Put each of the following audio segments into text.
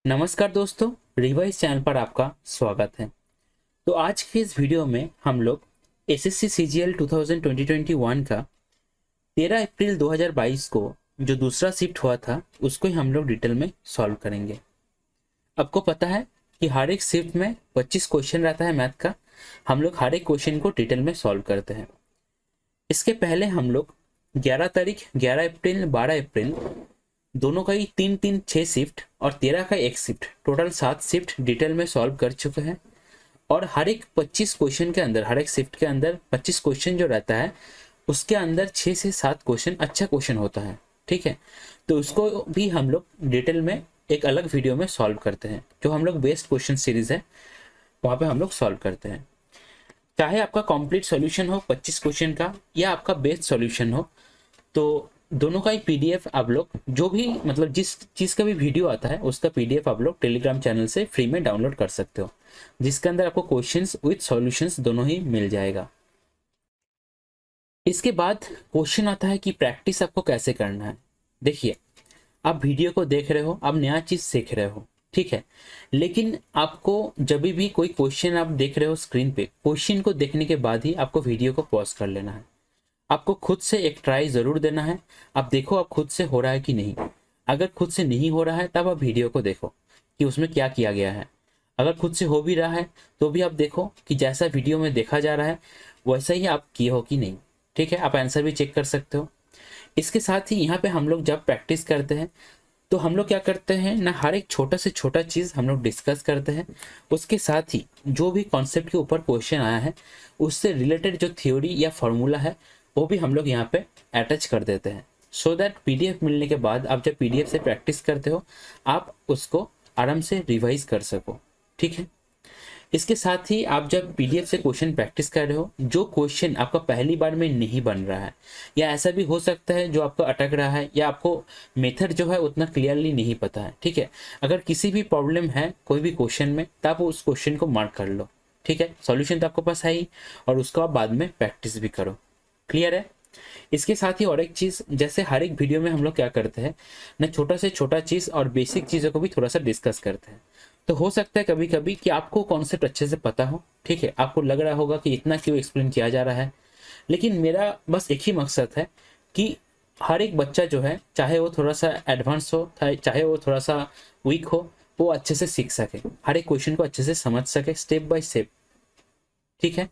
नमस्कार दोस्तों, revise channel पर आपका स्वागत है। तो आज के इस वीडियो में हम लोग एसएससी सीजीएल 2021 का 13 अप्रैल 2022 को जो दूसरा शिफ्ट हुआ था उसको ही हम लोग डिटेल में सॉल्व करेंगे। आपको पता है कि हर एक शिफ्ट में 25 क्वेश्चन रहता है मैथ का। हम लोग हर एक क्वेश्चन को डिटेल में सॉल्व करते हैं। इसके पहले हम लोग 11 तारीख, 11 अप्रैल, 12 अप्रैल दोनों का ही 3 6 शिफ्ट और 13 का एक शिफ्ट, टोटल 7 शिफ्ट डिटेल में सॉल्व कर चुके हैं। और हर एक 25 क्वेश्चन के अंदर, हर एक शिफ्ट के अंदर 25 क्वेश्चन जो रहता है उसके अंदर 6 से 7 क्वेश्चन अच्छा क्वेश्चन होता है। ठीक है, तो उसको भी हम लोग डिटेल में एक अलग वीडियो में सॉल्व करते हैं। जो हम लोग बेस्ट क्वेश्चन सीरीज है वहाँ पे हम लोग सॉल्व करते हैं। चाहे आपका कंप्लीट सॉल्यूशन हो 25 क्वेश्चन का या आपका बेस्ट सॉल्यूशन हो, तो दोनों का ही पीडीएफ आप लोग जो भी मतलब जिस चीज़ का भी वीडियो आता है उसका पीडीएफ आप लोग टेलीग्राम चैनल से फ्री में डाउनलोड कर सकते हो, जिसके अंदर आपको क्वेश्चंस विद सॉल्यूशंस दोनों ही मिल जाएगा। इसके बाद क्वेश्चन आता है कि प्रैक्टिस आपको कैसे करना है। देखिए, आप वीडियो को देख रहे हो, आप नया चीज़ सीख रहे हो, ठीक है, लेकिन आपको जब भी कोई क्वेश्चन आप देख रहे हो स्क्रीन पे, क्वेश्चन को देखने के बाद ही आपको वीडियो को पॉज कर लेना है। आपको खुद से एक ट्राई ज़रूर देना है। आप देखो आप खुद से हो रहा है कि नहीं। अगर खुद से नहीं हो रहा है तब आप वीडियो को देखो कि उसमें क्या किया गया है। अगर खुद से हो भी रहा है तो भी आप देखो कि जैसा वीडियो में देखा जा रहा है वैसा ही आप किए हो कि नहीं। ठीक है, आप आंसर भी चेक कर सकते हो। इसके साथ ही यहाँ पे हम लोग जब प्रैक्टिस करते हैं तो हम लोग क्या करते हैं ना, हर एक छोटा से छोटा चीज़ हम लोग डिस्कस करते हैं। उसके साथ ही जो भी कॉन्सेप्ट के ऊपर क्वेश्चन आया है उससे रिलेटेड जो थ्योरी या फॉर्मूला है वो भी हम लोग यहाँ पे अटैच कर देते हैं, सो दैट पीडीएफ मिलने के बाद आप जब पीडीएफ से प्रैक्टिस करते हो आप उसको आराम से रिवाइज कर सको। ठीक है, इसके साथ ही आप जब पीडीएफ से क्वेश्चन प्रैक्टिस कर रहे हो, जो क्वेश्चन आपका पहली बार में नहीं बन रहा है या ऐसा भी हो सकता है जो आपको अटक रहा है या आपको मेथड जो है उतना क्लियरली नहीं पता है, ठीक है, अगर किसी भी प्रॉब्लम है कोई भी क्वेश्चन में तो आप उस क्वेश्चन को मार्क कर लो। ठीक है, सॉल्यूशन तो आपको पास है ही और उसको आप बाद में प्रैक्टिस भी करो। क्लियर है। इसके साथ ही और एक चीज, जैसे हर एक वीडियो में हम लोग क्या करते हैं ना, छोटा से छोटा चीज और बेसिक चीजों को भी थोड़ा सा डिस्कस करते हैं। तो हो सकता है कभी कभी कि आपको कॉन्सेप्ट अच्छे से पता हो, ठीक है, आपको लग रहा होगा कि इतना क्यों एक्सप्लेन किया जा रहा है, लेकिन मेरा बस एक ही मकसद है कि हर एक बच्चा जो है, चाहे वो थोड़ा सा एडवांस हो चाहे वो थोड़ा सा वीक हो, वो अच्छे से सीख सके, हर एक क्वेश्चन को अच्छे से समझ सके स्टेप बाय स्टेप। ठीक है,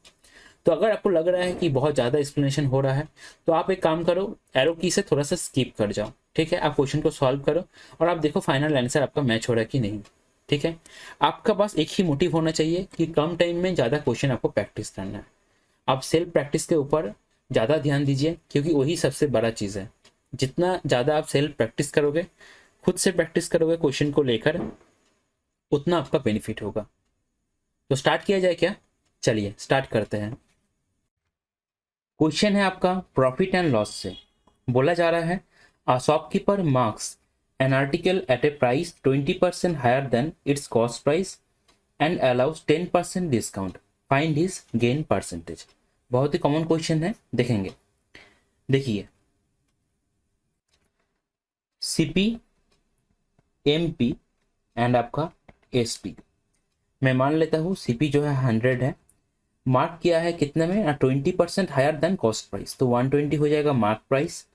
तो अगर आपको लग रहा है कि बहुत ज़्यादा एक्सप्लेनेशन हो रहा है तो आप एक काम करो, एरो की से थोड़ा सा स्किप कर जाओ। ठीक है, आप क्वेश्चन को सॉल्व करो और आप देखो फाइनल आंसर आपका मैच हो रहा है कि नहीं। ठीक है, आपका पास एक ही मोटिव होना चाहिए कि कम टाइम में ज़्यादा क्वेश्चन आपको प्रैक्टिस करना है। आप सेल्फ प्रैक्टिस के ऊपर ज़्यादा ध्यान दीजिए, क्योंकि वही सबसे बड़ा चीज़ है। जितना ज़्यादा आप सेल्फ प्रैक्टिस करोगे, खुद से प्रैक्टिस करोगे क्वेश्चन को लेकर, उतना आपका बेनिफिट होगा। तो स्टार्ट किया जाए क्या? चलिए स्टार्ट करते हैं। क्वेश्चन है आपका प्रॉफिट एंड लॉस से। बोला जा रहा है a shopkeeper marks an article at a price 20% higher than its cost price and allows 10% discount, find his gain percentage. बहुत ही कॉमन क्वेश्चन है, देखेंगे। देखिए, सीपी, एमपी एंड आपका एसपी। मैं मान लेता हूँ सीपी जो है 100 है, मार्क किया है कितने में, 20% हायर देन कॉस्ट प्राइस, तो 120 हो जाएगा मार्क प्राइस,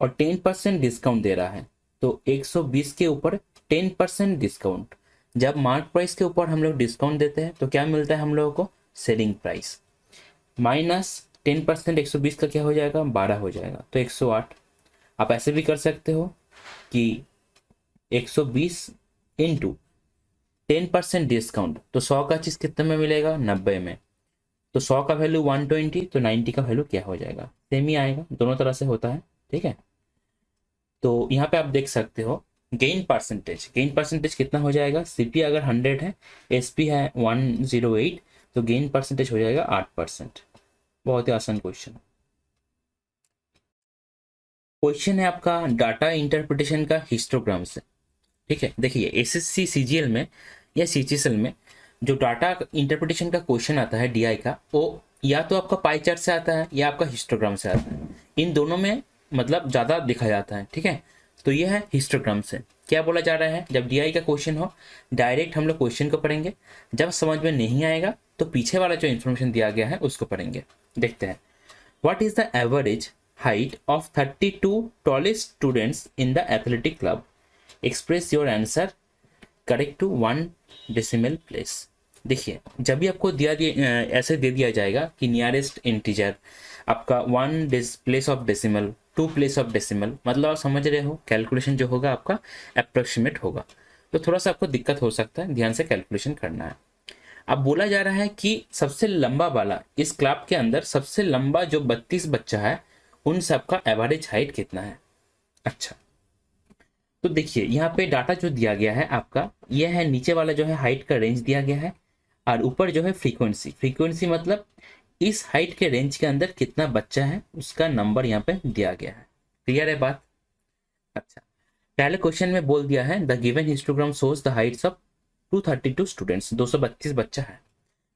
और 10% डिस्काउंट दे रहा है तो 120 के ऊपर 10% डिस्काउंट। जब मार्क प्राइस के ऊपर हम लोग डिस्काउंट देते हैं तो क्या मिलता है हम लोगों को, सेलिंग प्राइस, माइनस 10% 120 का क्या हो जाएगा, 12 हो जाएगा, तो 108। आप ऐसे भी कर सकते हो कि 120 इंटू 10% डिस्काउंट, तो 100 का चीज़ कितने में मिलेगा, 90 में, तो 100 का वैल्यू 120, तो 90 का वैल्यू क्या हो जाएगा, सेम ही आएगा, दोनों तरह से होता है। ठीक है, तो यहाँ पे आप देख सकते हो गेन परसेंटेज, गेन परसेंटेज कितना हो जाएगा, सीपी अगर 100 है, एसपी है 108, तो गेन परसेंटेज हो जाएगा 8%। बहुत ही आसान क्वेश्चन। क्वेश्चन है आपका डाटा इंटरप्रिटेशन का हिस्टोग्राम से। ठीक है, देखिए एसएससी सीजीएल में या सीजीएल में जो डाटा इंटरप्रिटेशन का क्वेश्चन आता है डीआई का, वो या तो आपका पाई चार्ट से आता है या आपका हिस्टोग्राम से आता है। इन दोनों में मतलब ज़्यादा दिखा जाता है। ठीक है, तो ये है हिस्टोग्राम से। क्या बोला जा रहा है, जब DI का क्वेश्चन हो डायरेक्ट हम लोग क्वेश्चन को पढ़ेंगे, जब समझ में नहीं आएगा तो पीछे वाला जो इन्फॉर्मेशन दिया गया है उसको पढ़ेंगे। देखते हैं, what is the average height of 32 tallest students in the athletic club, express your answer correct to 1 decimal place. देखिए, जब भी आपको ऐसे दे दिया जाएगा कि नियरेस्ट इंटीजर आपका 1 place of decimal, 2 place of decimal, मतलब आप समझ रहे हो कैलकुलेशन जो होगा आपका अप्रोक्सीमेट होगा, तो थोड़ा सा आपको दिक्कत हो सकता है, ध्यान से कैलकुलेशन करना है। अब बोला जा रहा है कि सबसे लंबा वाला इस क्लब के अंदर सबसे लंबा जो 32 बच्चा है उन सबका एवरेज हाइट कितना है। अच्छा, तो देखिए यहाँ पे डाटा जो दिया गया है आपका, यह है नीचे वाला जो है हाइट का रेंज दिया गया है, और ऊपर जो है फ्रीक्वेंसी, फ्रीक्वेंसी मतलब इस हाइट के रेंज के अंदर कितना बच्चा है उसका नंबर यहाँ पे दिया गया है। क्लियर है बात। अच्छा, पहले क्वेश्चन में बोल दिया है the given histogram shows the Heights of 232 students, 232 बच्चा है,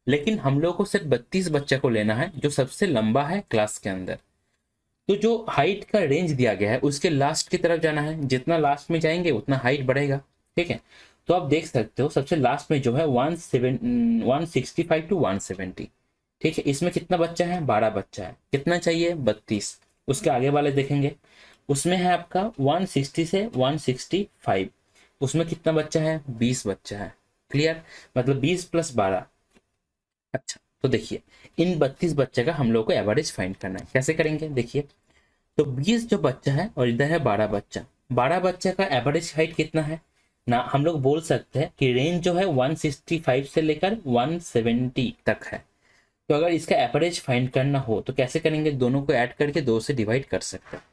लेकिन हम लोग को सिर्फ 32 बच्चा को लेना है जो सबसे लंबा है क्लास के अंदर। तो जो हाइट का रेंज दिया गया है उसके लास्ट की तरफ जाना है, जितना लास्ट में जाएंगे उतना हाइट बढ़ेगा। ठीक है, तो आप देख सकते हो सबसे लास्ट में जो है 165 टू 170। ठीक है, इसमें कितना बच्चा है, 12 बच्चा है, कितना चाहिए 32। उसके आगे वाले देखेंगे, उसमें है आपका 160 से 165, उसमें कितना बच्चा है, 20 बच्चा है। क्लियर, मतलब 20 प्लस 12। अच्छा, तो देखिए इन 32 बच्चे का हम लोग को एवरेज फाइंड करना है, कैसे करेंगे देखिए। तो 20 जो बच्चा है और इधर है 12 बच्चा, 12 बच्चे का एवरेज हाइट कितना है ना, हम लोग बोल सकते हैं कि रेंज जो है 165 से लेकर 170 तक है। तो अगर इसका एवरेज फाइंड करना हो तो कैसे करेंगे, दोनों को ऐड करके 2 से डिवाइड कर सकते हैं,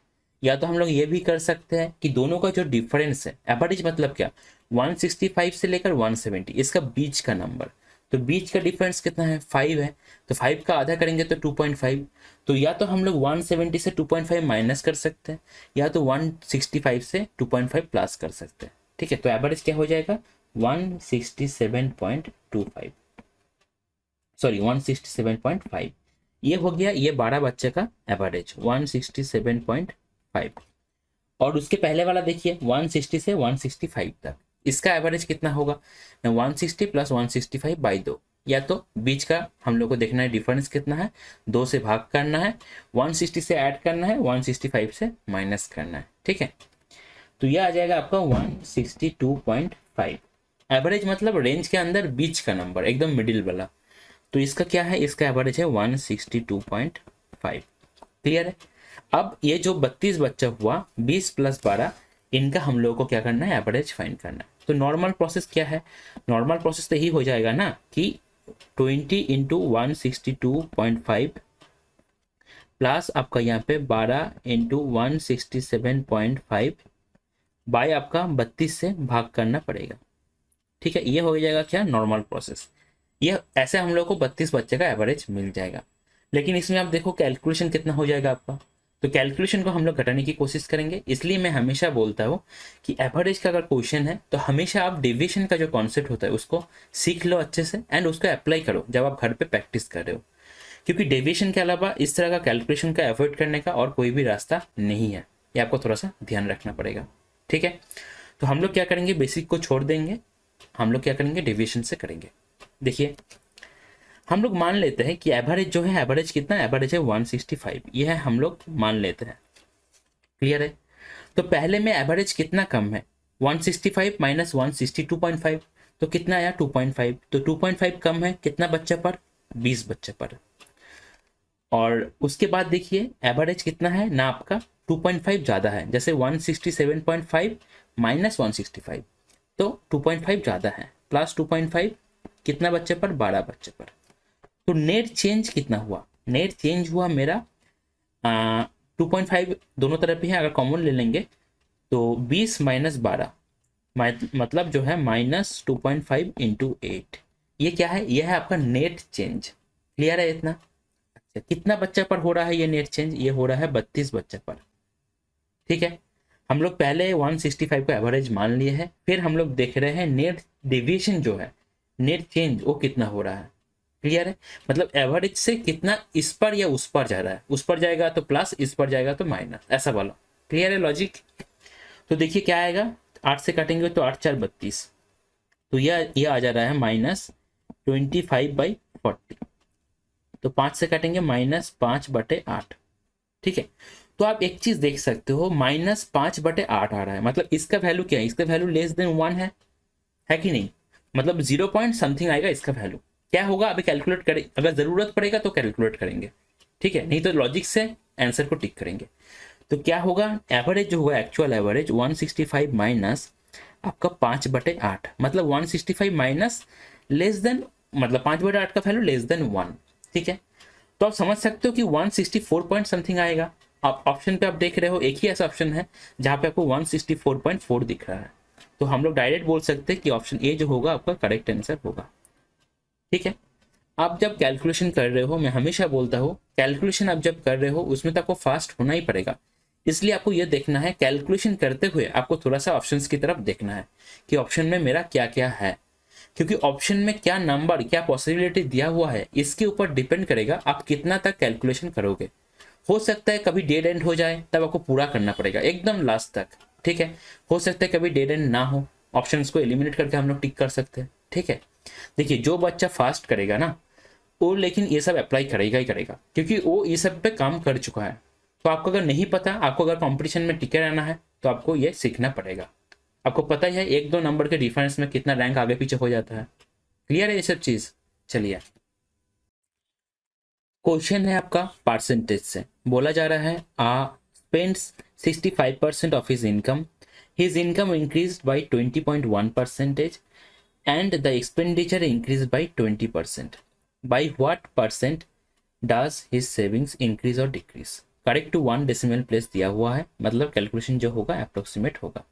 या तो हम लोग ये भी कर सकते हैं कि दोनों का जो डिफरेंस है, एवरेज मतलब क्या, 165 से लेकर 170, इसका बीच का नंबर, तो बीच का डिफरेंस कितना है, 5 है, तो 5 का आधा करेंगे तो 2.5। तो या तो हम लोग 170 से 2.5 माइनस कर सकते हैं, या तो 165 से 2.5 प्लस कर सकते हैं। ठीक है, तो एवरेज क्या हो जाएगा, 167.25, सॉरी 167.5। ये हो गया ये 12 बच्चे का एवरेज 167.5। और उसके पहले वाला देखिए 160 से 165 तक, इसका एवरेज कितना होगा, 160 प्लस 165 बाई 2, या तो बीच का हम लोग को देखना है डिफरेंस कितना है, 2 से भाग करना है, 160 से ऐड करना है, 165 से माइनस करना है। ठीक है, तो यह आ जाएगा आपका 162.5। एवरेज मतलब रेंज के अंदर बीच का नंबर, एकदम मिडिल वाला, तो इसका क्या है, इसका एवरेज है 162.5। क्लियर है। अब ये जो 32 बच्चा हुआ 20 प्लस 12, इनका हम लोगों को क्या करना है, एवरेज फाइंड करना है। तो नॉर्मल प्रोसेस क्या है, नॉर्मल प्रोसेस तो यही हो जाएगा ना कि 20 इंटू 162.5 प्लस आपका यहाँ पे 12 इंटू 167.5 बाय आपका 32 से भाग करना पड़ेगा। ठीक है, ये हो जाएगा क्या, नॉर्मल प्रोसेस। ये ऐसे हम लोग को 32 बच्चे का एवरेज मिल जाएगा। लेकिन इसमें आप देखो कैलकुलेशन कितना हो जाएगा आपका, तो कैलकुलेशन को हम लोग घटाने की कोशिश करेंगे। इसलिए मैं हमेशा बोलता हूँ कि एवरेज का अगर क्वेश्चन है तो हमेशा आप डेविएशन का जो कॉन्सेप्ट होता है उसको सीख लो अच्छे से एंड उसको अप्लाई करो जब आप घर पे प्रैक्टिस कर रहे हो, क्योंकि डेविएशन के अलावा इस तरह का कैलकुलेशन का अवॉइड करने का और कोई भी रास्ता नहीं है। ये आपको थोड़ा सा ध्यान रखना पड़ेगा। ठीक है, तो हम लोग क्या करेंगे, बेसिक को छोड़ देंगे, हम लोग क्या करेंगे, डेविएशन से करेंगे। देखिए हम लोग मान लेते हैं कि एवरेज जो है, एवरेज कितना, एवरेज है 165, ये है हम लोग मान लेते हैं। क्लियर है। तो पहले में एवरेज कितना कम है, 165 माइनस 162.5, तो कितना आया 2.5, तो 2.5 कम है कितना बच्चे पर, 20 बच्चे पर। और उसके बाद देखिए एवरेज कितना है ना आपका, 2.5 ज़्यादा है, जैसे 167.5 माइनस 165, तो 2.5 ज़्यादा है, प्लस 2.5 कितना बच्चे पर, 12 बच्चे पर। तो नेट चेंज कितना हुआ, नेट चेंज हुआ मेरा 2.5 दोनों तरफ ही है, अगर कॉमन ले लेंगे तो 20 माइनस 12 मतलब जो है माइनस 2.5 इंटू 8, ये क्या है, ये है आपका नेट चेंज। क्लियर है इतना। अच्छा, कितना बच्चा पर हो रहा है ये नेट चेंज, ये हो रहा है 32 बच्चे पर। ठीक है, हम लोग पहले 165 को एवरेज मान लिए हैं, फिर हम लोग देख रहे हैं नेट डेविएशन जो है, नेट चेंज वो कितना हो रहा है। क्लियर है, मतलब एवरेज से कितना इस पर या उस पर जा रहा है, उस पर जाएगा तो प्लस, इस पर जाएगा तो माइनस, ऐसा वाला। क्लियर है लॉजिक। तो देखिए क्या आएगा, 8 से काटेंगे तो 8 4 32, तो यह आ जा रहा है -25/40। तो 5 से काटेंगे -5/8। ठीक है, तो आप एक चीज देख सकते हो, -5/8 आ रहा है, मतलब इसका वैल्यू क्या है, इसका वैल्यू लेस देन 1 है कि नहीं, मतलब 0 पॉइंट समथिंग आएगा इसका वैल्यू। क्या होगा अभी कैलकुलेट करें, अगर जरूरत पड़ेगा तो कैलकुलेट करेंगे, ठीक है, नहीं तो लॉजिक से आंसर को टिक करेंगे। तो क्या होगा, एवरेज जो हुआ एक्चुअल एवरेज 165 माइनस आपका 5/8, मतलब 165 माइनस लेस देन, मतलब 5/8 का वैल्यू लेस देन 1। ठीक है, तो आप समझ सकते हो कि 164 पॉइंट समथिंग आएगा। आप ऑप्शन पे आप देख रहे हो, एक ही ऐसा ऑप्शन है जहां पे आपको 164.4 दिख रहा है, तो हम लोग डायरेक्ट बोल सकते हैं कि ऑप्शन ए जो होगा आपका करेक्ट आंसर होगा। ठीक है, आप जब कैलकुलेशन कर रहे हो, मैं हमेशा बोलता हूँ कैलकुलेशन आप जब कर रहे हो उसमें तो आपको फास्ट होना ही पड़ेगा, इसलिए आपको यह देखना है कैलकुलेशन करते हुए आपको थोड़ा सा ऑप्शंस की तरफ देखना है कि ऑप्शन में मेरा क्या क्या है, क्योंकि ऑप्शन में क्या नंबर क्या पॉसिबिलिटी दिया हुआ है इसके ऊपर डिपेंड करेगा आप कितना तक कैलकुलेशन करोगे। हो सकता है कभी डेड एंड हो जाए, तब आपको पूरा करना पड़ेगा एकदम लास्ट तक। ठीक है, हो सकता है कभी डेड एंड ना हो, ऑप्शंस को एलिमिनेट करके हम लोग टिक कर सकते हैं। ठीक है, देखिए जो बच्चा फास्ट करेगा ना वो लेकिन ये सब अप्लाई करेगा ही करेगा, क्योंकि वो ये सब पे काम कर चुका है। तो आपको अगर नहीं पता, आपको अगर कंपटीशन में टिके रहना है तो आपको ये सीखना पड़ेगा। आपको पता ही है 1-2 नंबर के डिफरेंस में कितना रैंक आगे पीछे हो जाता है। क्लियर है ये सब चीज। चलिए, क्वेश्चन है आपका परसेंटेज से, बोला जा रहा है A spends 65% of his income increase by 20.1% and the expenditure increased by 20%. By what percent does his savings increase or decrease? Correct to 1 decimal place दिया हुआ है, मतलब कैलकुलेशन जो होगा अप्रोक्सीमेट होगा।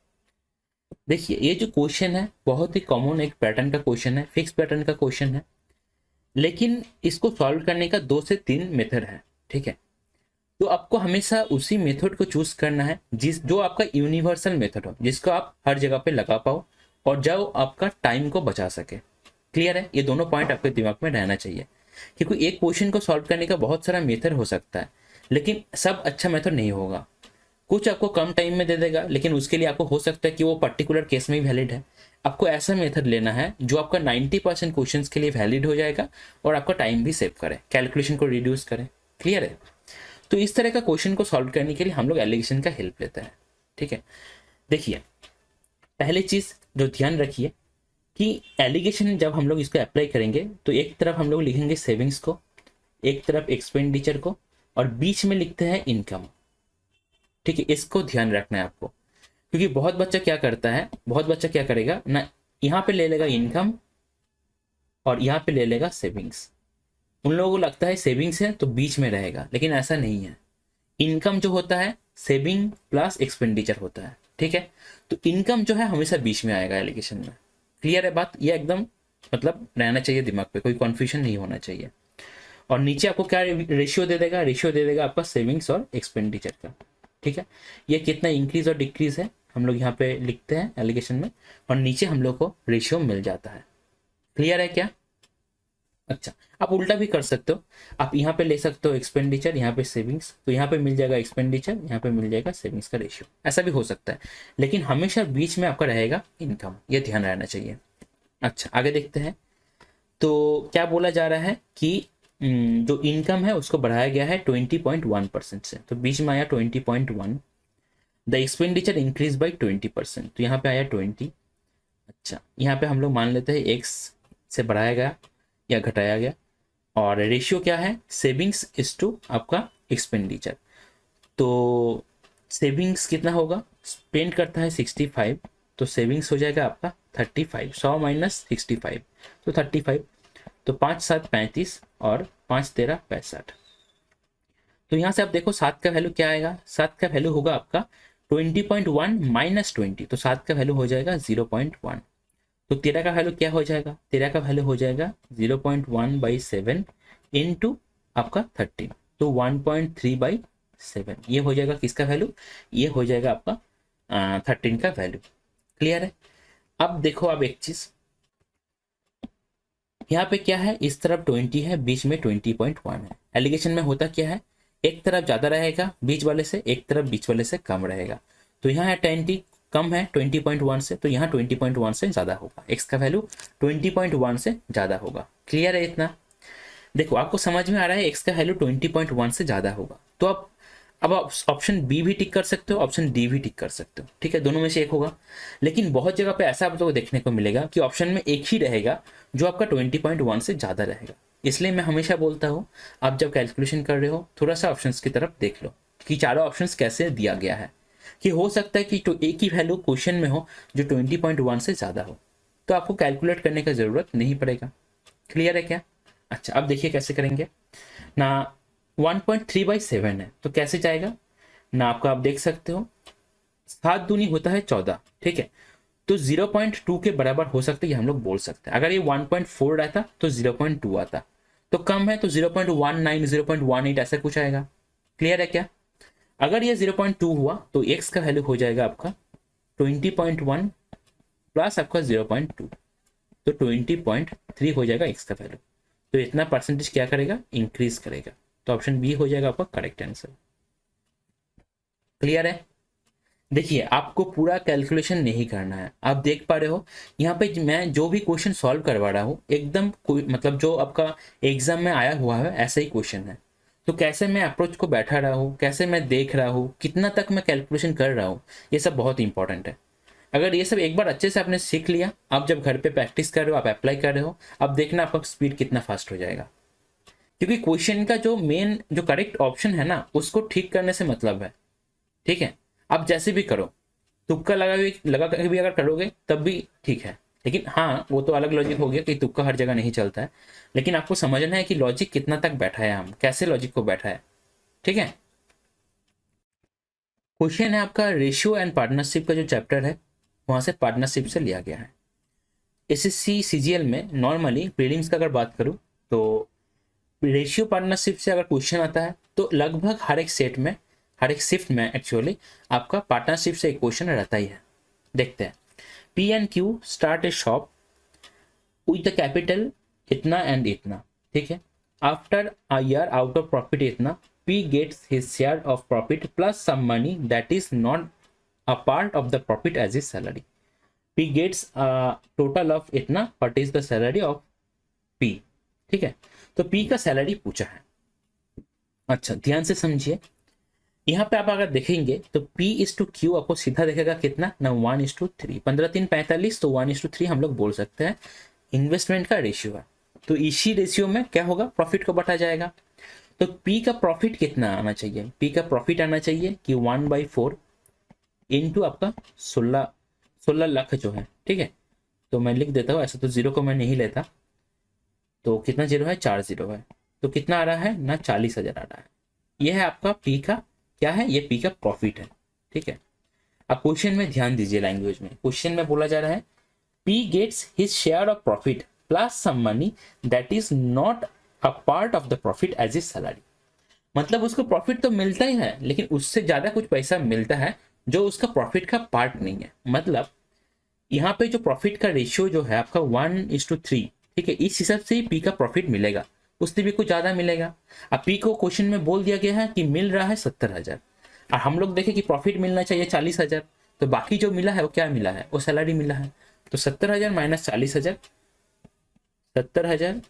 देखिए ये जो क्वेश्चन है बहुत ही कॉमन एक पैटर्न का क्वेश्चन है, फिक्स पैटर्न का क्वेश्चन है, लेकिन इसको सॉल्व करने का 2 से 3 मेथड है। ठीक है, तो आपको हमेशा उसी मेथड को चूज करना है जो आपका यूनिवर्सल मेथड हो, जिसको आप हर जगह पे लगा पाओ और जो आपका टाइम को बचा सके। क्लियर है, ये दोनों पॉइंट आपके दिमाग में रहना चाहिए, क्योंकि एक क्वेश्चन को सॉल्व करने का बहुत सारा मेथड हो सकता है, लेकिन सब अच्छा मेथड नहीं होगा। कुछ आपको कम टाइम में दे देगा, लेकिन उसके लिए आपको हो सकता है कि वो पर्टिकुलर केस में ही वैलिड है। आपको ऐसा मेथड लेना है जो आपका 90% क्वेश्चन के लिए वैलिड हो जाएगा और आपका टाइम भी सेव करे, कैलकुलेशन को रिड्यूस करे। क्लियर है, तो इस तरह का क्वेश्चन को सॉल्व करने के लिए हम लोग एलिगेशन का हेल्प लेते हैं। ठीक है, देखिए पहले चीज जो ध्यान रखिए कि एलिगेशन जब हम लोग इसको अप्लाई करेंगे तो एक तरफ हम लोग लिखेंगे सेविंग्स को, एक तरफ एक्सपेंडिचर को, और बीच में लिखते हैं इनकम। ठीक है, इसको ध्यान रखना है आपको, क्योंकि बहुत बच्चा क्या करेगा ना, यहाँ पे ले लेगा इनकम और यहाँ पे ले लेगा सेविंग्स। उन लोगों को लगता है सेविंग्स है तो बीच में रहेगा, लेकिन ऐसा नहीं है। इनकम जो होता है सेविंग प्लस एक्सपेंडिचर होता है। ठीक है, तो इनकम जो है हमेशा बीच में आएगा एलिगेशन में। क्लियर है बात, ये एकदम मतलब रहना चाहिए दिमाग पे, कोई कंफ्यूजन नहीं होना चाहिए। और नीचे आपको क्या रेशियो दे देगा, रेशियो दे देगा आपका सेविंग्स और एक्सपेंडिचर का। ठीक है, ये कितना इंक्रीज और डिक्रीज है हम लोग यहाँ पे लिखते हैं एलिगेशन में, और नीचे हम लोग को रेशियो मिल जाता है। क्लियर है क्या? अच्छा, आप उल्टा भी कर सकते हो, आप यहाँ पे ले सकते हो एक्सपेंडिचर, यहाँ पे सेविंग्स, तो यहाँ पे मिल जाएगा एक्सपेंडिचर, यहाँ पे मिल जाएगा सेविंग्स का रेशियो, ऐसा भी हो सकता है, लेकिन हमेशा बीच में आपका रहेगा इनकम, ये ध्यान रहना चाहिए। अच्छा, आगे देखते हैं। तो क्या बोला जा रहा है कि जो इनकम है उसको बढ़ाया गया है 20.1% से, तो बीच में आया 20.1। द एक्सपेंडिचर इंक्रीज बाई 20%, तो यहाँ पे आया 20। अच्छा, यहाँ पे हम लोग मान लेते हैं एक्स से बढ़ाया गया या घटाया गया, और रेशियो क्या है, सेविंग्स इज टू आपका एक्सपेंडिचर। तो सेविंग्स कितना होगा, स्पेंड करता है 65, तो सेविंग्स हो जाएगा आपका 35, 100 माइनस 65 तो 35, तो 5 7 35 और 5 13 65। तो यहाँ से आप देखो 7 का वैल्यू क्या आएगा, 7 का वैल्यू होगा आपका 20.1 माइनस 20, तो 7 का वैल्यू हो जाएगा 0.1। तो 13 का वैल्यू क्या हो जाएगा, 13 का वैल्यू हो जाएगा 0.1/7 इंटू आपका 13, तो 1.3/7। ये हो जाएगा किसका वैल्यू, ये हो जाएगा आपका 13 का वैल्यू। क्लियर है? अब देखो, अब एक चीज यहाँ पे क्या है, इस तरफ 20 है, बीच में 20.1 है। एलिगेशन में होता क्या है, एक तरफ ज्यादा रहेगा बीच वाले से, एक तरफ बीच वाले से कम रहेगा। तो यहाँ है 20, कम है 20.1 से, तो यहाँ 20.1 से ज़्यादा होगा, x का वैल्यू 20.1 से ज़्यादा होगा। क्लियर है इतना? देखो आपको समझ में आ रहा है x का वैल्यू 20.1 से ज़्यादा होगा, तो अब आप ऑप्शन बी भी टिक कर सकते हो, ऑप्शन डी भी टिक कर सकते हो, ठीक है, दोनों में से एक होगा। लेकिन बहुत जगह पे ऐसा आपको देखने को मिलेगा कि ऑप्शन में एक ही रहेगा जो आपका 20.1 से ज़्यादा रहेगा। इसलिए मैं हमेशा बोलता हूँ आप जब कैलकुलेशन कर रहे हो थोड़ा सा ऑप्शंस की तरफ देख लो कि चारों ऑप्शंस कैसे दिया गया है, कि हो सकता है कि तो एक ही वैल्यू क्वेश्चन में हो जो 20.1 से ज़्यादा हो, तो आपको कैलकुलेट करने का ज़रूरत नहीं पड़ेगा। क्लियर है क्या? अच्छा, अब देखिए कैसे करेंगे ना। 1.3/7 है तो कैसे जाएगा ना, आपका आप देख सकते हो 7 दूनी होता है 14, ठीक है, तो 0.2 के बराबर हो सकता है, ये हम लोग बोल सकते हैं। अगर ये 1.4 रहता तो 0.2 आता, तो कम है तो 0.19 0.18 ऐसा कुछ आएगा। क्लियर है क्या? अगर ये 0.2 हुआ तो x का वैल्यू हो जाएगा आपका 20.1 प्लस आपका 0.2, तो 20.3 हो जाएगा x का वैल्यू। तो इतना परसेंटेज क्या करेगा, इंक्रीज करेगा, तो ऑप्शन बी हो जाएगा आपका करेक्ट आंसर। क्लियर है? देखिए आपको पूरा कैलकुलेशन नहीं करना है, आप देख पा रहे हो यहाँ पे मैं जो भी क्वेश्चन सॉल्व करवा रहा हूँ एकदम कोई मतलब जो आपका एग्जाम में आया हुआ है ऐसा ही क्वेश्चन है। तो कैसे मैं अप्रोच को बैठा रहा हूँ, कैसे मैं देख रहा हूँ, कितना तक मैं कैलकुलेशन कर रहा हूँ, ये सब बहुत इंपॉर्टेंट है। अगर ये सब एक बार अच्छे से आपने सीख लिया, आप जब घर पे प्रैक्टिस कर रहे हो, आप अप्लाई कर रहे हो, अब देखना आपका स्पीड कितना फास्ट हो जाएगा। क्योंकि क्वेश्चन का जो मेन जो करेक्ट ऑप्शन है ना उसको ठीक करने से मतलब है, ठीक है। आप जैसे भी करो, तुक्का लगा कर भी अगर करोगे तब भी ठीक है, लेकिन हाँ वो तो अलग लॉजिक हो गया कि तुक्का हर जगह नहीं चलता है। लेकिन आपको समझना है कि लॉजिक कितना तक बैठा है, हम कैसे लॉजिक को बैठा है, ठीक है। क्वेश्चन है आपका रेशियो एंड पार्टनरशिप का जो चैप्टर है वहां से पार्टनरशिप से लिया गया है। एसएससी सीजीएल में नॉर्मली प्रीलिम्स का अगर बात करूं तो रेशियो पार्टनरशिप से अगर क्वेश्चन आता है तो लगभग हर एक सेट में, हर एक शिफ्ट में एक्चुअली आपका पार्टनरशिप से एक क्वेश्चन रहता ही है। देखते हैं, P and Q start a shop with the capital इतना एंड इतना, ठीक है। After a year out of profit इतना, P gets his share of profit plus some money that is not a part of the profit as is salary. P gets total of इतना, what is the salary of P, ठीक है। तो P का salary पूछा है। अच्छा ध्यान से समझिए, यहाँ पे आप अगर देखेंगे तो P/Q आपको सीधा देखेगा कितना ना 1:3, 15 3 45, तो 1:3 हम लोग बोल सकते हैं इन्वेस्टमेंट का रेशियो है। तो इसी रेशियो में क्या होगा, प्रॉफिट को बटा जाएगा। तो P का प्रॉफिट कितना आना चाहिए, P का प्रॉफिट आना चाहिए कि 1/4 इंटू आपका 16 लाख जो है, ठीक है। तो मैं लिख देता हूँ, ऐसा तो जीरो को मैं नहीं लेता, तो कितना जीरो है, 4 जीरो है, तो कितना आ रहा है ना 40,000 आ रहा है। यह है आपका P का क्या है, ये P का प्रॉफिट है, ठीक है। अब क्वेश्चन में ध्यान दीजिए, लैंग्वेज में क्वेश्चन में बोला जा रहा है P gets his share of profit plus some money that is not a part of the profit as is salary. मतलब उसको प्रॉफिट तो मिलता ही है लेकिन उससे ज्यादा कुछ पैसा मिलता है जो उसका प्रॉफिट का पार्ट नहीं है। मतलब यहाँ पे जो प्रॉफिट का रेशियो जो है आपका 1:3, ठीक है, इस हिसाब से ही P का प्रॉफिट मिलेगा, उससे भी कुछ ज्यादा मिलेगा। अब P को क्वेश्चन में बोल दिया गया है कि मिल रहा है 70,000 और हम लोग देखें कि प्रॉफिट मिलना चाहिए 40,000, तो बाकी जो मिला है वो क्या मिला है, वो सैलरी मिला है। तो 70,000 माइनस 40,000, 70,000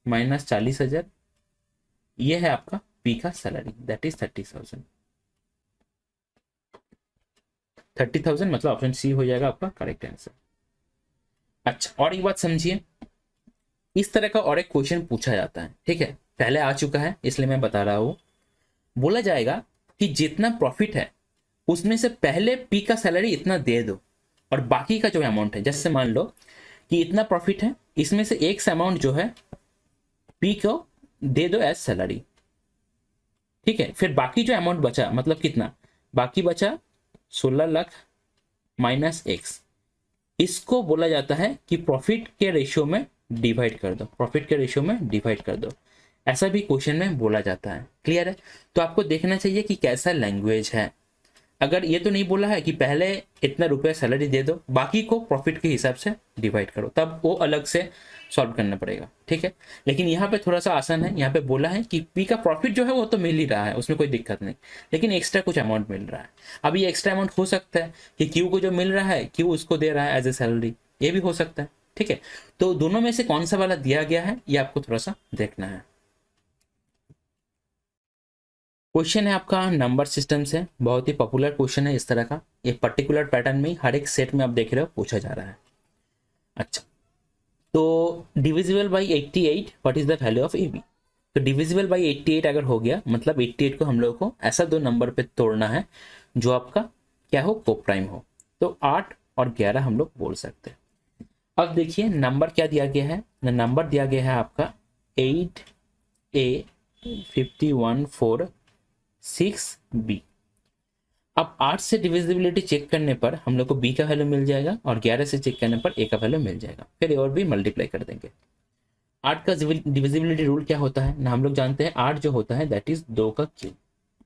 माइनस 40,000, ये है आपका P का सैलरी, दैट इज 30,000। 30,000 मतलब ऑप्शन सी हो जाएगा आपका करेक्ट आंसर। अच्छा और एक बात समझिए, इस तरह का और एक क्वेश्चन पूछा जाता है, ठीक है, पहले आ चुका है इसलिए मैं बता रहा हूं। बोला जाएगा कि जितना प्रॉफिट है उसमें से पहले P का सैलरी इतना दे दो और बाकी का जो अमाउंट है, जैसे मान लो कि इतना प्रॉफिट है, इसमें से एक अमाउंट जो है P को दे दो एज सैलरी, ठीक है। फिर बाकी जो अमाउंट बचा, मतलब कितना बाकी बचा 16 लाख माइनस एक्स, इसको बोला जाता है कि प्रॉफिट के रेशियो में डिवाइड कर दो, प्रॉफिट के रेशियो में डिवाइड कर दो, ऐसा भी क्वेश्चन में बोला जाता है। क्लियर है? तो आपको देखना चाहिए कि कैसा लैंग्वेज है। अगर ये तो नहीं बोला है कि पहले इतना रुपया सैलरी दे दो, बाकी को प्रॉफिट के हिसाब से डिवाइड करो, तब वो अलग से सॉल्व करना पड़ेगा, ठीक है। लेकिन यहाँ पे थोड़ा सा आसान है, यहाँ पे बोला है कि पी का प्रॉफिट जो है वो तो मिल ही रहा है, उसमें कोई दिक्कत नहीं, लेकिन एक्स्ट्रा कुछ अमाउंट मिल रहा है। अब ये एक्स्ट्रा अमाउंट हो सकता है कि क्यू को जो मिल रहा है क्यू उसको दे रहा है एज ए सैलरी, ये भी हो सकता है, ठीक है। तो दोनों में से कौन सा वाला दिया गया है ये आपको थोड़ा सा देखना है। क्वेश्चन है आपका नंबर सिस्टम से, बहुत ही पॉपुलर क्वेश्चन है इस तरह का, एक पर्टिकुलर पैटर्न में हर एक सेट में आप देख रहे हो पूछा जा रहा है। अच्छा, तो divisible by 88 what is the value of A B. तो डिविजिबल बाई 88 अगर हो गया मतलब 88 को हम लोग को ऐसा दो नंबर पे तोड़ना है जो आपका क्या हो, को प्राइम हो। तो 8 और 11 हम लोग बोल सकते हैं। अब देखिए नंबर क्या दिया गया है, नंबर दिया गया है आपका 8A 51 4 6B। अब 8 से डिविजिबिलिटी चेक करने पर हम लोग को B का वैल्यू मिल जाएगा और 11 से चेक करने पर A का वैल्यू मिल जाएगा, फिर और भी मल्टीप्लाई कर देंगे। 8 का डिविजिबिलिटी रूल क्या होता है ना, हम लोग जानते हैं 8 जो होता है दैट इज 2 का क्यूब।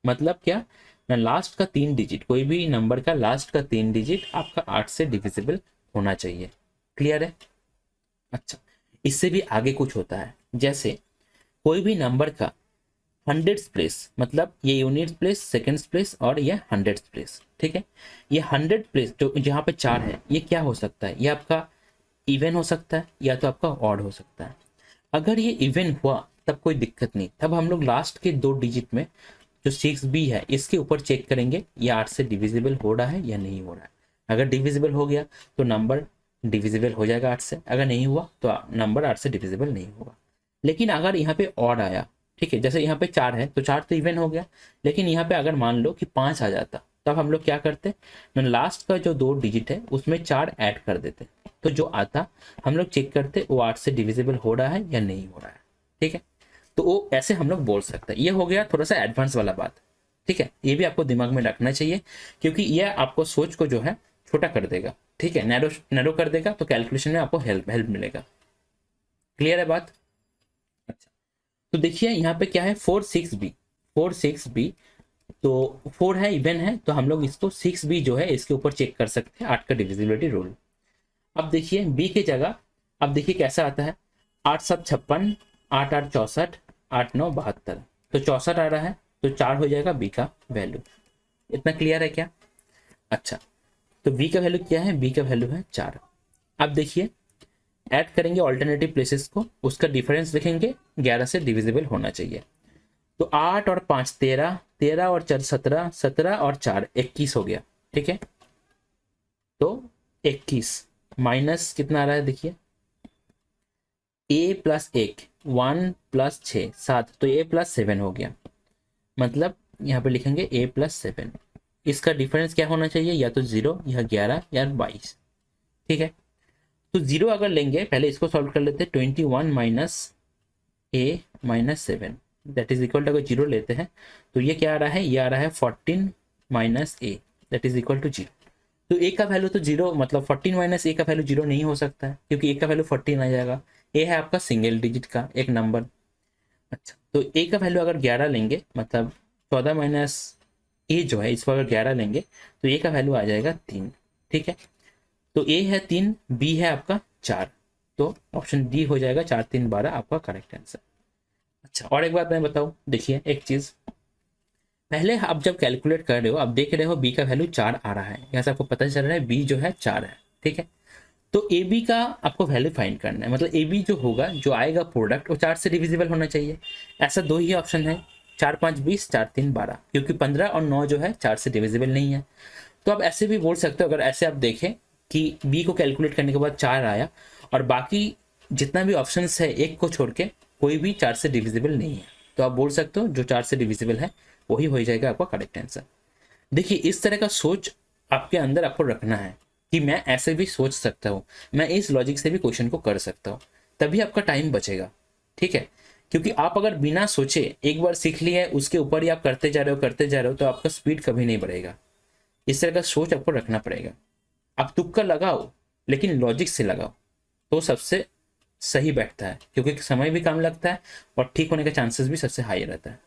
मतलब क्या ना, लास्ट का 3 डिजिट, कोई भी नंबर का लास्ट का 3 डिजिट आपका 8 से डिविजिबल होना चाहिए। क्लियर है। अच्छा, इससे भी आगे कुछ होता है, जैसे कोई भी नंबर का हंड्रेड्स प्लेस, मतलब ये यूनिट्स प्लेस, सेकेंड्स प्लेस और ये हंड्रेड्स प्लेस, ठीक है। ये 100 प्लेस जो जहाँ पे 4 है ये क्या हो सकता है, ये आपका इवन हो सकता है या तो आपका ऑड हो सकता है। अगर ये इवन हुआ तब कोई दिक्कत नहीं, तब हम लोग लास्ट के 2 डिजिट में जो 6B है इसके ऊपर चेक करेंगे ये 8 से डिविजिबल हो रहा है या नहीं हो रहा है। अगर डिविजिबल हो गया तो नंबर डिविजिबल हो जाएगा 8 से, अगर नहीं हुआ तो नंबर 8 से डिविजिबल नहीं होगा। लेकिन अगर यहाँ पे ऑड आया, ठीक है, जैसे यहाँ पे 4 है तो 4 तो इवन हो गया, लेकिन यहाँ पे अगर मान लो कि 5 आ जाता तब हम लोग क्या करते, लास्ट का जो 2 डिजिट है उसमें 4 ऐड कर देते, तो जो आता हम लोग चेक करते वो 8 से डिविजिबल हो रहा है या नहीं हो रहा है, ठीक है। तो वो ऐसे हम लोग बोल सकते हैं। ये हो गया थोड़ा सा एडवांस वाला बात, ठीक है। ये भी आपको दिमाग में रखना चाहिए क्योंकि ये आपको सोच को जो है छोटा कर देगा, ठीक है, नैरो नैरो कर देगा, तो कैलकुलेशन में आपको हेल्प मिलेगा। क्लियर है बात। अच्छा, तो देखिए यहाँ पे क्या है 4 6B तो 4 है इवन है, तो हम लोग इसको 6B जो है इसके ऊपर चेक कर सकते हैं 8 का डिविजिबिलिटी रूल। अब देखिए B की जगह, अब देखिए कैसा आता है, 8 7 56, 8 8 64, 8 9 72, तो 64 आ रहा है, तो 4 हो जाएगा B का वैल्यू। इतना क्लियर है क्या। अच्छा, तो B का वैल्यू क्या है, B का वैल्यू है 4। अब देखिए ऐड करेंगे ऑल्टरनेटिव प्लेसेस को, उसका डिफरेंस देखेंगे 11 से डिविजिबल होना चाहिए। तो 8 और 5 13, 13 और 4 17, 17 और 4 21 हो गया, ठीक है। तो 21 माइनस कितना आ रहा है देखिए, A प्लस 1 1 प्लस 6 7, तो A प्लस 7 हो गया, मतलब यहाँ पे लिखेंगे A प्लस 7। इसका डिफरेंस क्या होना चाहिए, या तो 0 या 11 या 22, ठीक है। तो 0 अगर लेंगे, पहले इसको सॉल्व कर लेते हैं, 21 minus A minus 7 that is equal to, अगर 0 लेते हैं तो ये क्या आ रहा है, ये आ रहा है 14 minus A that is equal to 0। तो A का वैल्यू तो 0, मतलब 14 माइनस A का वैल्यू 0 नहीं हो सकता है क्योंकि A का वैल्यू 14 आ जाएगा। A है आपका सिंगल डिजिट का एक नंबर। अच्छा, तो A का वैल्यू अगर 11 लेंगे, मतलब 14 माइनस A जो है इसको अगर 11 लेंगे तो A का वैल्यू आ जाएगा 3, ठीक है। तो A है 3, B है आपका 4, तो ऑप्शन डी हो जाएगा 4 3 12 आपका करेक्ट आंसर। अच्छा, और एक बात मैं बताऊं, देखिए एक चीज, पहले आप जब कैलकुलेट कर रहे हो आप देख रहे हो B का वैल्यू 4 आ रहा है, यहाँ से आपको पता चल रहा है B जो है 4 है, ठीक है। तो ए बी का आपको वैल्यू फाइंड करना है, मतलब ए बी जो होगा जो आएगा प्रोडक्ट वो 4 से डिविजिबल होना चाहिए। ऐसा 2 ही ऑप्शन है, 4 5 20, 4 3 12, क्योंकि 15 और 9 जो है 4 से डिविजिबल नहीं है। तो आप ऐसे भी बोल सकते हो, अगर ऐसे आप देखें कि बी को कैलकुलेट करने के बाद 4 आया और बाकी जितना भी ऑप्शन है एक को छोड़ के कोई भी 4 से डिविजिबल नहीं है, तो आप बोल सकते हो जो 4 से डिविजिबल है वही हो जाएगा आपका करेक्ट आंसर। देखिए इस तरह का सोच आपके अंदर आपको रखना है कि मैं ऐसे भी सोच सकता हूँ, मैं इस लॉजिक से भी क्वेश्चन को कर सकता हूँ, तभी आपका टाइम बचेगा, ठीक है। क्योंकि आप अगर बिना सोचे एक बार सीख लिए उसके ऊपर ही आप करते जा रहे हो तो आपका स्पीड कभी नहीं बढ़ेगा। इस तरह का सोच आपको रखना पड़ेगा। आप तुक्का लगाओ लेकिन लॉजिक से लगाओ तो सबसे सही बैठता है, क्योंकि समय भी कम लगता है और ठीक होने का चांसेस भी सबसे हाई रहता है।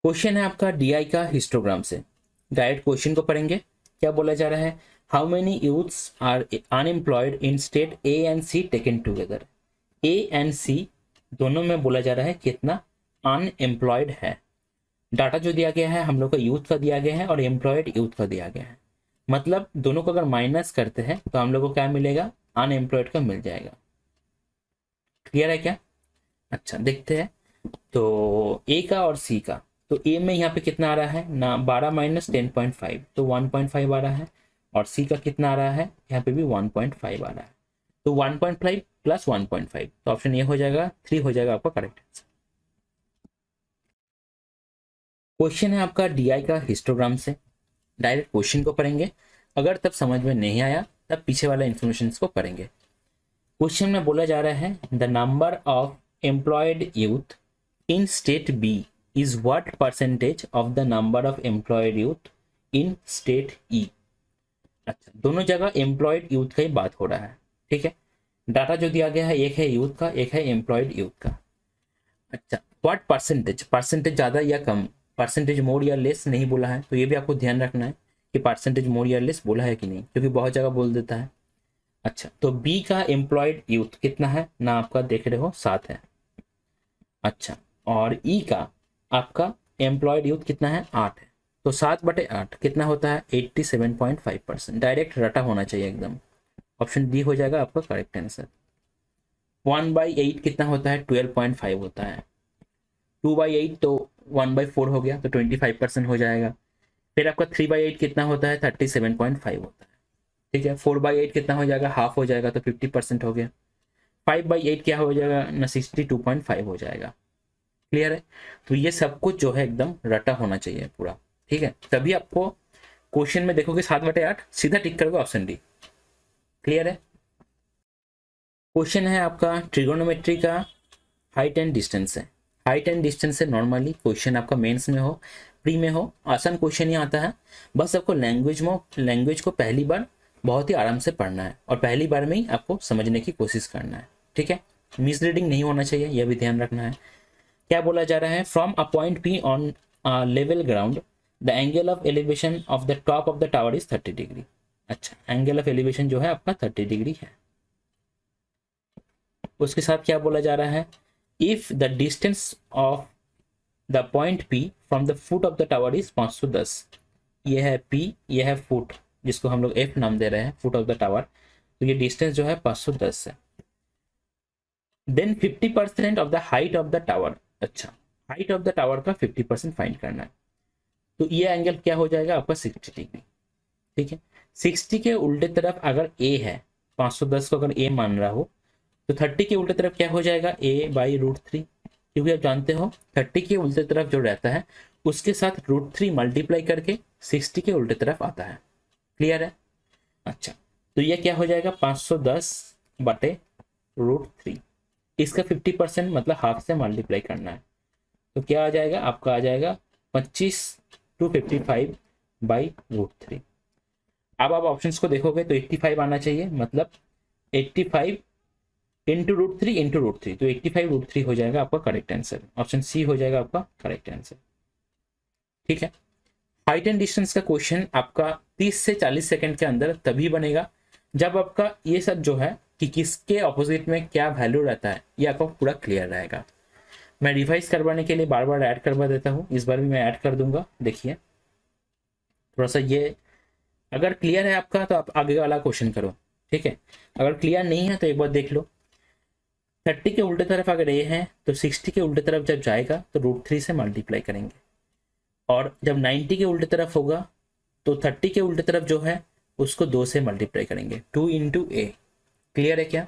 क्वेश्चन है आपका DI का हिस्टोग्राम से। डायरेक्ट क्वेश्चन को पढ़ेंगे। क्या बोला जा रहा है, how many youths are unemployed in state A and C taken together. A and C दोनों में बोला जा रहा है कितना अनएम्प्लॉयड है। डाटा जो दिया गया है हम लोग का यूथ का दिया गया है और एम्प्लॉयड यूथ का दिया गया है, मतलब दोनों को अगर माइनस करते हैं तो हम लोग को क्या मिलेगा, अनएम्प्लॉयड का मिल जाएगा। क्लियर है क्या? अच्छा देखते हैं। तो ए का और सी का, तो ए में यहाँ पे कितना आ रहा है ना, 12 माइनस 10.5 तो 1.5 आ रहा है, और सी का कितना आ रहा है, यहाँ पे भी 1.5 आ रहा है। तो 1.5 प्लस 1.5 तो ऑप्शन ये हो जाएगा 3 हो जाएगा आपका करेक्ट आंसर। क्वेश्चन है आपका DI का हिस्टोग्राम से। डायरेक्ट क्वेश्चन को पढ़ेंगे, अगर तब समझ में नहीं आया तब पीछे वाला इंफॉर्मेशन को पढ़ेंगे। क्वेश्चन में बोला जा रहा है the number of employed youth in state B is what percentage of the number of employed youth in state E। अच्छा, दोनों जगह एम्प्लॉयड यूथ का ही बात हो रहा है, ठीक है। डाटा जो दिया गया है एक है यूथ का, एक है एम्प्लॉयड यूथ का। अच्छा, व्हाट परसेंटेज, परसेंटेज ज़्यादा या कम, परसेंटेज मोर या लेस नहीं बोला है, तो ये भी आपको ध्यान रखना है कि परसेंटेज मोर या लेस बोला है कि नहीं, क्योंकि बहुत जगह बोल देता है। अच्छा, तो बी का एम्प्लॉयड यूथ कितना है ना, आपका देख रहे हो 7 है। अच्छा, और ई का आपका एम्प्लॉयड यूथ कितना है, 8 है। तो 7/8 कितना होता है, 87.5%। डायरेक्ट रटा होना चाहिए एकदम। ऑप्शन डी हो जाएगा आपका करेक्ट आंसर। 1/8 कितना होता है, 12.5 होता है। 2/8 तो 1/4 हो गया, तो 25% हो जाएगा। फिर आपका 3/8 कितना होता है, 37.5 होता है, ठीक है। 4/8 कितना हो जाएगा, हाफ हो जाएगा, तो 50% हो गया। 5/8 क्या हो जाएगा ना, 62.5 हो जाएगा। क्लियर है? तो ये सब कुछ जो है एकदम रटा होना चाहिए पूरा, ठीक है। तभी आपको क्वेश्चन में देखोगे 7/8 सीधा टिक करोगे ऑप्शन डी। क्लियर है? क्वेश्चन है आपका ट्रिगोनोमेट्री का हाइट एंड डिस्टेंस है। हाइट एंड डिस्टेंस से नॉर्मली क्वेश्चन आपका मेंस में हो, प्री में हो, आसान क्वेश्चन ही आता है। बस आपको लैंग्वेज को पहली बार बहुत ही आराम से पढ़ना है और पहली बार में ही आपको समझने की कोशिश करना है, ठीक है। मिसरीडिंग नहीं होना चाहिए, यह भी ध्यान रखना है। क्या बोला जा रहा है, from a point P on level ground the angle of elevation of the top of the tower is 30 degree. अच्छा, एंगल ऑफ एलिवेशन जो है आपका 30 डिग्री है। उसके साथ क्या बोला जा रहा है, if the distance of the point P from the foot of the tower is 510। ये है P, ये है फुट, जिसको हम लोग F नाम दे रहे हैं, फुट ऑफ द टावर। तो ये डिस्टेंस जो है 510 है। Then 50% of the height of the tower. अच्छा, हाइट ऑफ द टावर का 50% फाइंड करना है। तो ये एंगल क्या हो जाएगा आपका 60 डिग्री, ठीक है। 60 के उल्टे तरफ अगर A है, 510 को अगर A मान रहा हो, तो 30 के उल्टे तरफ क्या हो जाएगा, A/√3, क्योंकि आप जानते हो 30 के उल्टे तरफ जो रहता है उसके साथ √3 मल्टीप्लाई करके 60 के उल्टे तरफ आता है। क्लियर है? अच्छा, तो ये क्या हो जाएगा, 510/√3। इसका 50% मतलब हाफ से मल्टीप्लाई करना है, तो क्या आ जाएगा आपका, आ जाएगा 25/55/√3। अब आप ऑप्शंस को देखोगे तो 85 आना चाहिए, मतलब 85 इंटू √3 तो 85/√3 हो जाएगा आपका करेक्ट आंसर। ऑप्शन सी हो जाएगा आपका करेक्ट आंसर, ठीक है। हाइट एंड डिस्टेंस का क्वेश्चन आपका 30 से 40 सेकंड के अंदर तभी बनेगा जब आपका ये सब जो है कि किसके ऑपोजिट में क्या वैल्यू रहता है ये आपको पूरा क्लियर रहेगा। मैं रिवाइज करवाने के लिए बार बार ऐड करवा देता हूँ, इस बार भी मैं ऐड कर दूंगा। देखिए थोड़ा सा ये अगर क्लियर है आपका तो आप आगे वाला क्वेश्चन करो, ठीक है। अगर क्लियर नहीं है तो एक बार देख लो। 30 के उल्टे तरफ अगर ये है तो 60 के उल्टे तरफ जब जाएगा तो √3 से मल्टीप्लाई करेंगे, और जब 90 के उल्टे तरफ होगा तो 30 के उल्टे तरफ जो है उसको 2 से मल्टीप्लाई करेंगे, 2 × A। क्लियर है क्या?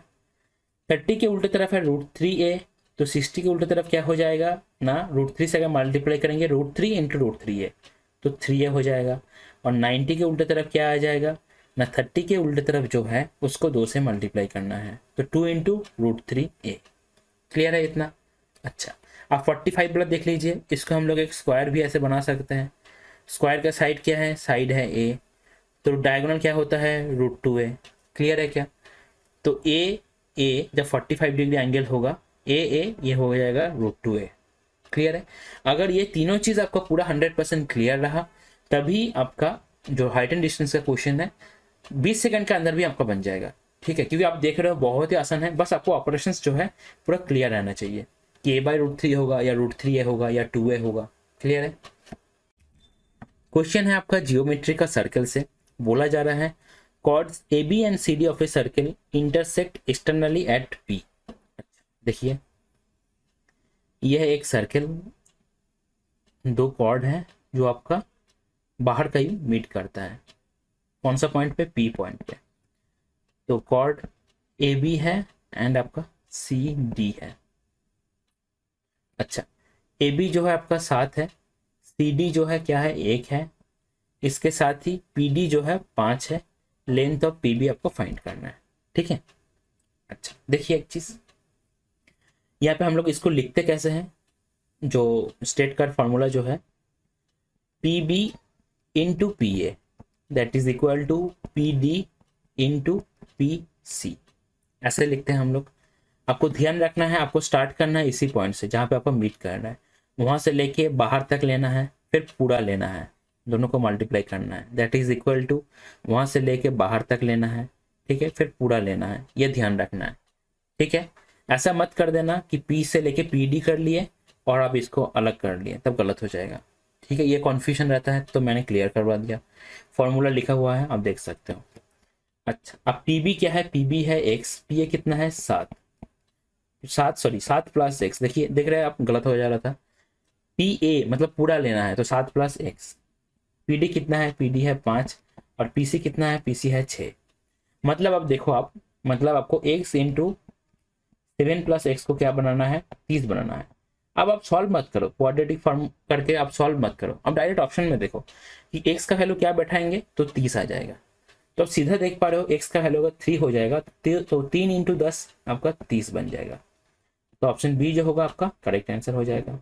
30 के उल्टे तरफ है √3A, तो 60 के उल्टे तरफ क्या हो जाएगा ना, √3 से अगर मल्टीप्लाई करेंगे √3 × √3A तो 3A हो जाएगा, और 90 के उल्टे तरफ क्या आ जाएगा ना, 30 के उल्टे तरफ जो है उसको 2 से मल्टीप्लाई करना है, तो 2 × √3A। क्लियर है इतना? अच्छा, आप 45 वाला देख लीजिए, इसको हम लोग एक स्क्वायर भी ऐसे बना सकते हैं। स्क्वायर का साइड क्या है, साइड है A, तो डायगोनल क्या होता है, √2A। क्लियर है क्या? तो A जब 45 डिग्री एंगल होगा, A ये हो जाएगा √2A। क्लियर है? अगर ये तीनों चीज आपका पूरा 100% क्लियर रहा तभी आपका जो हाइट एंड डिस्टेंस का क्वेश्चन है 20 सेकंड के अंदर भी आपका बन जाएगा। ठीक है, क्योंकि आप देख रहे हो बहुत ही आसान है, बस आपको ऑपरेशंस जो है पूरा क्लियर रहना चाहिए कि a/√3 होगा या √3a होगा या 2a होगा। क्लियर है? क्वेश्चन है आपका जियोमेट्री का सर्कल से, बोला जा रहा है chords AB and CD of a circle intersect externally at P। देखिए यह एक सर्कल, दो कॉर्ड है जो आपका बाहर का ही मीट करता है। कौन सा पॉइंट पे? P पॉइंट पे। तो कॉर्ड AB है एंड आपका CD है। अच्छा, AB जो है आपका 7 है, CD जो है क्या है 1 है, इसके साथ ही PD जो है 5 है। लेंथ ऑफ PB आपको फाइंड करना है। ठीक है? अच्छा देखिए एक चीज यहाँ पे हम लोग इसको लिखते कैसे हैं, जो स्टेट का फॉर्मूला जो है PB into PA that is equal to PD into PC, ऐसे लिखते हैं हम लोग। आपको ध्यान रखना है, आपको स्टार्ट करना है इसी पॉइंट से जहाँ पे आपको मीट करना है, वहां से लेके बाहर तक लेना है, फिर पूरा लेना है, दोनों को मल्टीप्लाई करना है, दैट इज इक्वल टू वहां से लेके बाहर तक लेना है। ठीक है, फिर पूरा लेना है, ये ध्यान रखना है। ठीक है, ऐसा मत कर देना कि P से लेके PD कर लिए और आप इसको अलग कर लिए, तब गलत हो जाएगा। ठीक है, ये कॉन्फ्यूजन रहता है तो मैंने क्लियर करवा दिया। फॉर्मूला लिखा हुआ है, आप देख सकते हो। अच्छा, अब PB क्या है? PB है x, PA कितना है 7 प्लस x। देखिए देख रहे हैं आप, गलत हो जा रहा था। PA मतलब पूरा लेना है तो 7 प्लस x। PD कितना है? PD है 5 और PC कितना है? PC है 6। मतलब अब देखो आप, मतलब आपको x इंटू 7 प्लस x को क्या बनाना है? 30 बनाना है। अब आप सॉल्व मत करो, क्वाड्रेटिक फॉर्म करके आप सॉल्व मत करो, अब डायरेक्ट ऑप्शन में देखो कि x का वैल्यू क्या बैठाएंगे तो 30 आ जाएगा। तो आप सीधा देख पा रहे हो x का वैल्यू अगर 3 हो जाएगा तो 3 इंटू 10 आपका 30 बन जाएगा। तो ऑप्शन बी जो होगा आपका करेक्ट आंसर हो जाएगा।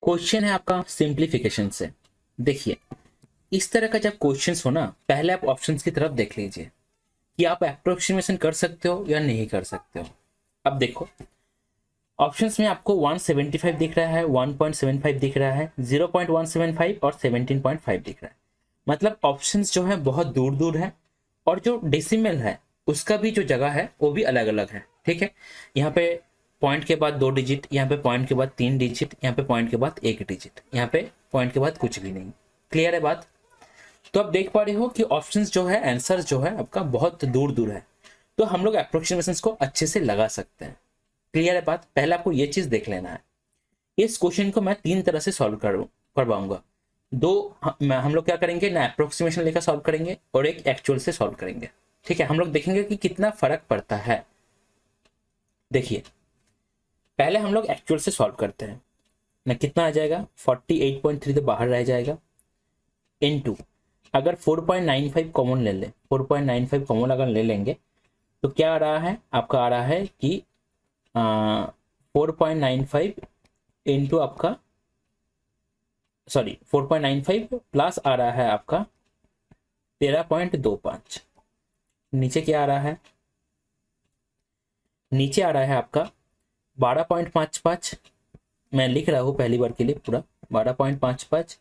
क्वेश्चन है आपका सिंप्लीफिकेशन से। देखिए इस तरह का जब क्वेश्चन हो ना, पहले आप ऑप्शंस की तरफ देख लीजिए कि आप अप्रोक्सीमेशन कर सकते हो या नहीं कर सकते हो। अब देखो ऑप्शंस में आपको 175 दिख रहा है, 1.75 दिख रहा है, 0.175 और 17.5 दिख रहा है। मतलब ऑप्शंस जो है बहुत दूर दूर है और जो डेसिमल है उसका भी जो जगह है वो भी अलग अलग है। ठीक है, यहाँ पे पॉइंट के बाद 2 डिजिट, यहाँ पे पॉइंट के बाद 3 डिजिट, यहाँ पे पॉइंट के बाद 1 डिजिट, यहाँ पे पॉइंट के बाद कुछ भी नहीं। क्लियर है बात? तो आप देख पा रहे हो कि ऑप्शंस जो है, आंसर जो है आपका बहुत दूर दूर है, तो हम लोग अप्रोक्सीमेशंस को अच्छे से लगा सकते हैं। क्लियर है बात? पहले आपको ये चीज देख लेना है। इस क्वेश्चन को मैं 3 तरह से सॉल्व करवाऊंगा। हम लोग क्या करेंगे ना, अप्रोक्सीमेशन लेकर सॉल्व करेंगे और एक एक्चुअल से सॉल्व करेंगे। ठीक है, हम लोग देखेंगे कि कितना फर्क पड़ता है। देखिए पहले हम लोग एक्चुअल से सॉल्व करते हैं ना, कितना आ जाएगा 48.3 तो बाहर रह जाएगा, इनटू अगर 4.95 कॉमन ले ले, 4.95 कॉमन अगर ले लेंगे तो क्या आ रहा है आपका, आ रहा है कि 4.95 इंटू आपका 4.95 प्लस आ रहा है आपका 13.25। नीचे क्या आ रहा है? नीचे आ रहा है आपका 12.55। मैं लिख रहा हूँ पहली बार के लिए पूरा 12.55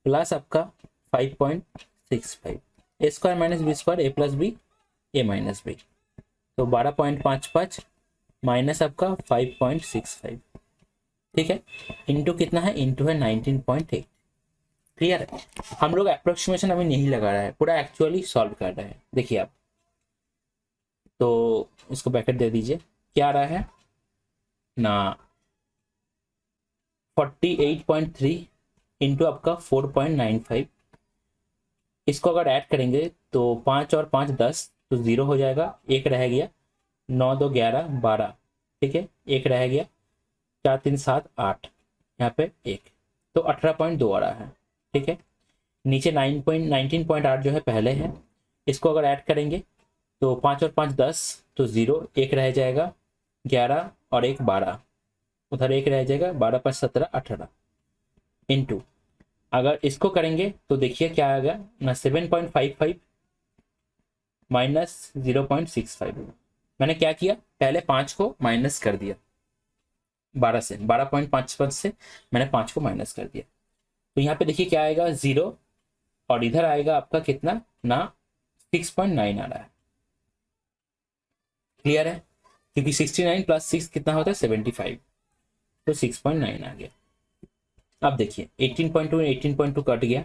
प्लस आपका 5.65, ए स्क्वायर माइनस बी स्क्वायर ए प्लस बी ए माइनस बी। तो 12.55 माइनस आपका 5.65। ठीक है, इंटू कितना है? इंटू है 19.8। क्लियर है? हम लोग अप्रोक्सीमेशन अभी नहीं लगा रहा है, पूरा एक्चुअली सॉल्व कर रहे हैं। देखिए आप, तो इसको ब्रैकेट दे दीजिए, क्या आ रहा है ना 48.3 इंटू आपका 4.95। इसको अगर ऐड करेंगे तो 5 और 5 10 तो 0 हो जाएगा, एक रह गया, 9 2 11 12। ठीक है, एक रह गया, 4 3 7 8, यहाँ पे एक, तो 18.2 आ रहा है। ठीक है, नीचे 19.8 जो है पहले है, इसको अगर ऐड करेंगे तो 5 और 5 10 तो 0, एक रह जाएगा, 11 और 1 12, उधर एक रह जाएगा, 12 5 17 18। इनटू अगर इसको करेंगे तो देखिए क्या आ गया ना 7.55 माइनस 0.65। मैंने क्या किया, पहले 5 को माइनस कर दिया, 12 से 12.55 से मैंने 5 को माइनस कर दिया। तो यहाँ पे देखिए क्या आएगा 0, और इधर आएगा आपका कितना ना 6.9 आ रहा है। क्लियर है? क्योंकि 69 प्लस 6 कितना होता है 75, तो 6.9 आ गया। अब देखिए 18.2 18.2 कट गया।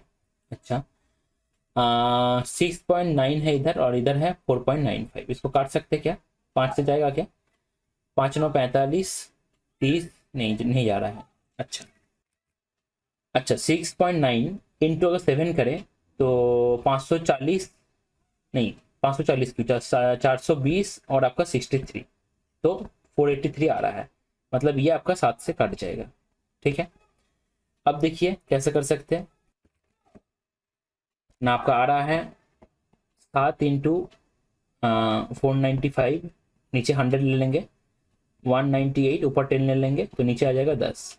अच्छा 6.9 है इधर और इधर है 4.95, इसको काट सकते क्या? 5 से जाएगा क्या? 5 9 45, 30 नहीं जा रहा है। अच्छा 6.9 इंटू अगर 7 करें तो 540 नहीं 540 क्यों 420 और आपका 63, तो 483 आ रहा है। मतलब ये आपका 7 से कट जाएगा। ठीक है, अब देखिए कैसे कर सकते हैं ना। आपका आ रहा है 7 इंटू 495, नीचे 100 ले लेंगे, 198 ऊपर 10 ले लेंगे तो नीचे आ जाएगा 10।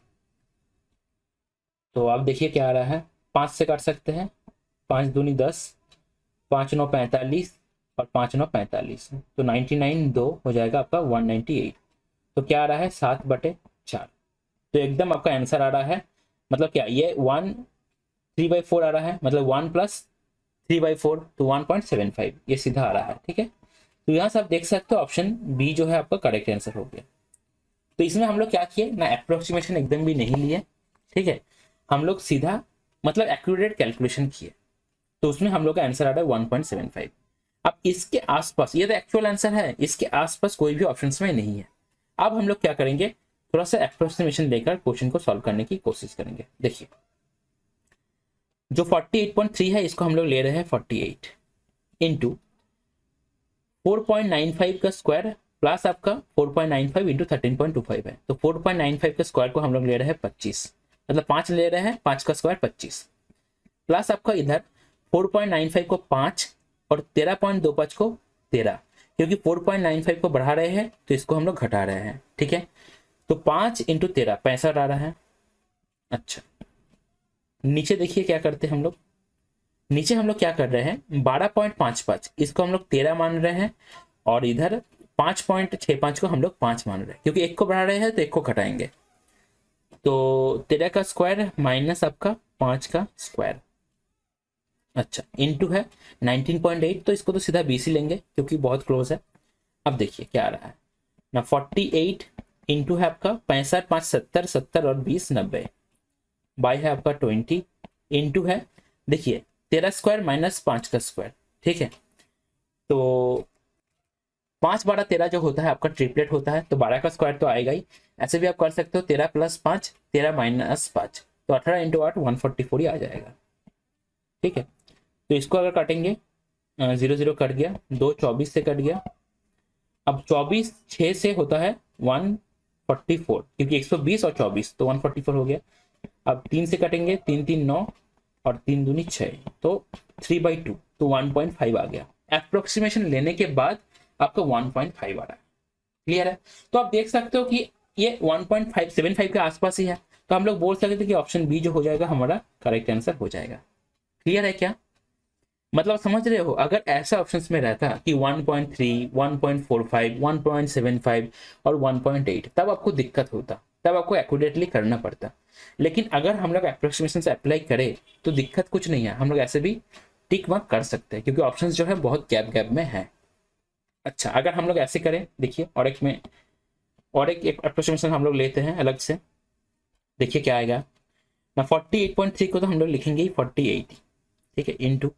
तो आप देखिए क्या आ रहा है, 5 से काट सकते हैं, 5 दूनी 10, 5 9 45 और 5 9 45, तो 99 2 हो जाएगा आपका 198। तो क्या आ रहा है 7/4। तो एकदम आपका आंसर आ रहा है, मतलब क्या ये 1 3/4 आ रहा है, मतलब 1 + 3/4 तो 1.75 ये सीधा आ रहा है। ठीक है, तो यहाँ से आप देख सकते हो ऑप्शन बी जो है आपका करेक्ट आंसर हो गया। तो इसमें हम लोग क्या किए ना, अप्रोक्सीमेशन एकदम भी नहीं लिए। ठीक है, हम लोग सीधा मतलब एक्यूरेट कैलकुलेशन किए, तो उसमें हम लोग का आंसर आ रहा है 1.75। अब इसके आसपास, ये तो एक्चुअल आंसर है, इसके आसपास कोई भी ऑप्शंस में नहीं है। अब हम लोग क्या करेंगे, थोड़ा सा अप्रोक्सीमेशन लेकर क्वेश्चन को सॉल्व करने की कोशिश करेंगे। देखिए जो 48.3 है इसको हम लोग ले रहे हैं 48 इंटू 4.95 का स्क्वायर प्लस आपका 4.95 इंटू 13.25 है, तो 4.95 का स्क्वायर को हम लोग ले रहे हैं 25, मतलब 5 ले रहे हैं, 5 का स्क्वायर 25, प्लस आपका इधर 4.95 को 5 और 13.25 को 13, क्योंकि 4.95 को बढ़ा रहे हैं तो इसको हम लोग घटा रहे हैं। ठीक है, तो 5 इंटू 13 65 आ रहा है। अच्छा नीचे देखिए क्या करते हैं हम लोग, नीचे हम लोग क्या कर रहे हैं 12.55 इसको हम लोग 13 मान रहे हैं, और इधर 5.65 को हम लोग 5 मान रहे हैं, क्योंकि एक को बढ़ा रहे हैं तो एक को घटाएंगे। तो 13 का स्क्वायर माइनस आपका 5 का स्क्वायर, अच्छा इंटू है 19.8, तो इसको तो सीधा BC लेंगे क्योंकि बहुत क्लोज है। अब देखिए क्या आ रहा है ना, 48 इंटू है आपका 65 5 70 70 और 20 90, बाई है आपका 20 इंटू है देखिए 13 स्क्वायर माइनस 5 का स्क्वायर। ठीक है, तो 5 12 13 जो होता है आपका ट्रिपलेट होता है, तो 12 का स्क्वायर तो आएगा ही। ऐसे भी आप कर सकते हो 13 + 5 13 - 5, तो 18 इंटू 8 144 ही आ जाएगा। ठीक है, तो इसको अगर काटेंगे 0 0 कट गया, 2 24 से कट गया। अब 24 6 से होता है 144, क्योंकि 120 और 24 तो 144 हो गया। अब 3 से कटेंगे, 3 3 9 और 3 दूनी 6, तो 3/2 तो 1.5 आ गया। अप्रोक्सीमेशन लेने के बाद आपका 1.5 आ रहा है। क्लियर है? तो आप देख सकते हो कि ये 1.575 के आसपास ही है, तो हम लोग बोल सकते हैं कि ऑप्शन बी जो हो जाएगा हमारा करेक्ट आंसर हो जाएगा। क्लियर है क्या? मतलब समझ रहे हो, अगर ऐसा ऑप्शंस में रहता कि 1.3 1.45 1.75 और 1.8, तब आपको दिक्कत होता, तब आपको एक्यूरेटली करना पड़ता। लेकिन अगर हम लोग अप्रोक्सीमेशन से अप्लाई करें तो दिक्कत कुछ नहीं है, हम लोग ऐसे भी टिक मार्क कर सकते हैं, क्योंकि ऑप्शंस जो है बहुत गैप गैप में है। अच्छा अगर हम लोग ऐसे करें, देखिए और एक अप्रोक्सीमेशन हम लोग लेते हैं अलग से। देखिए क्या आएगा ना, 48.3 को तो हम लोग लिखेंगे ही 48, ठीक है, इंटू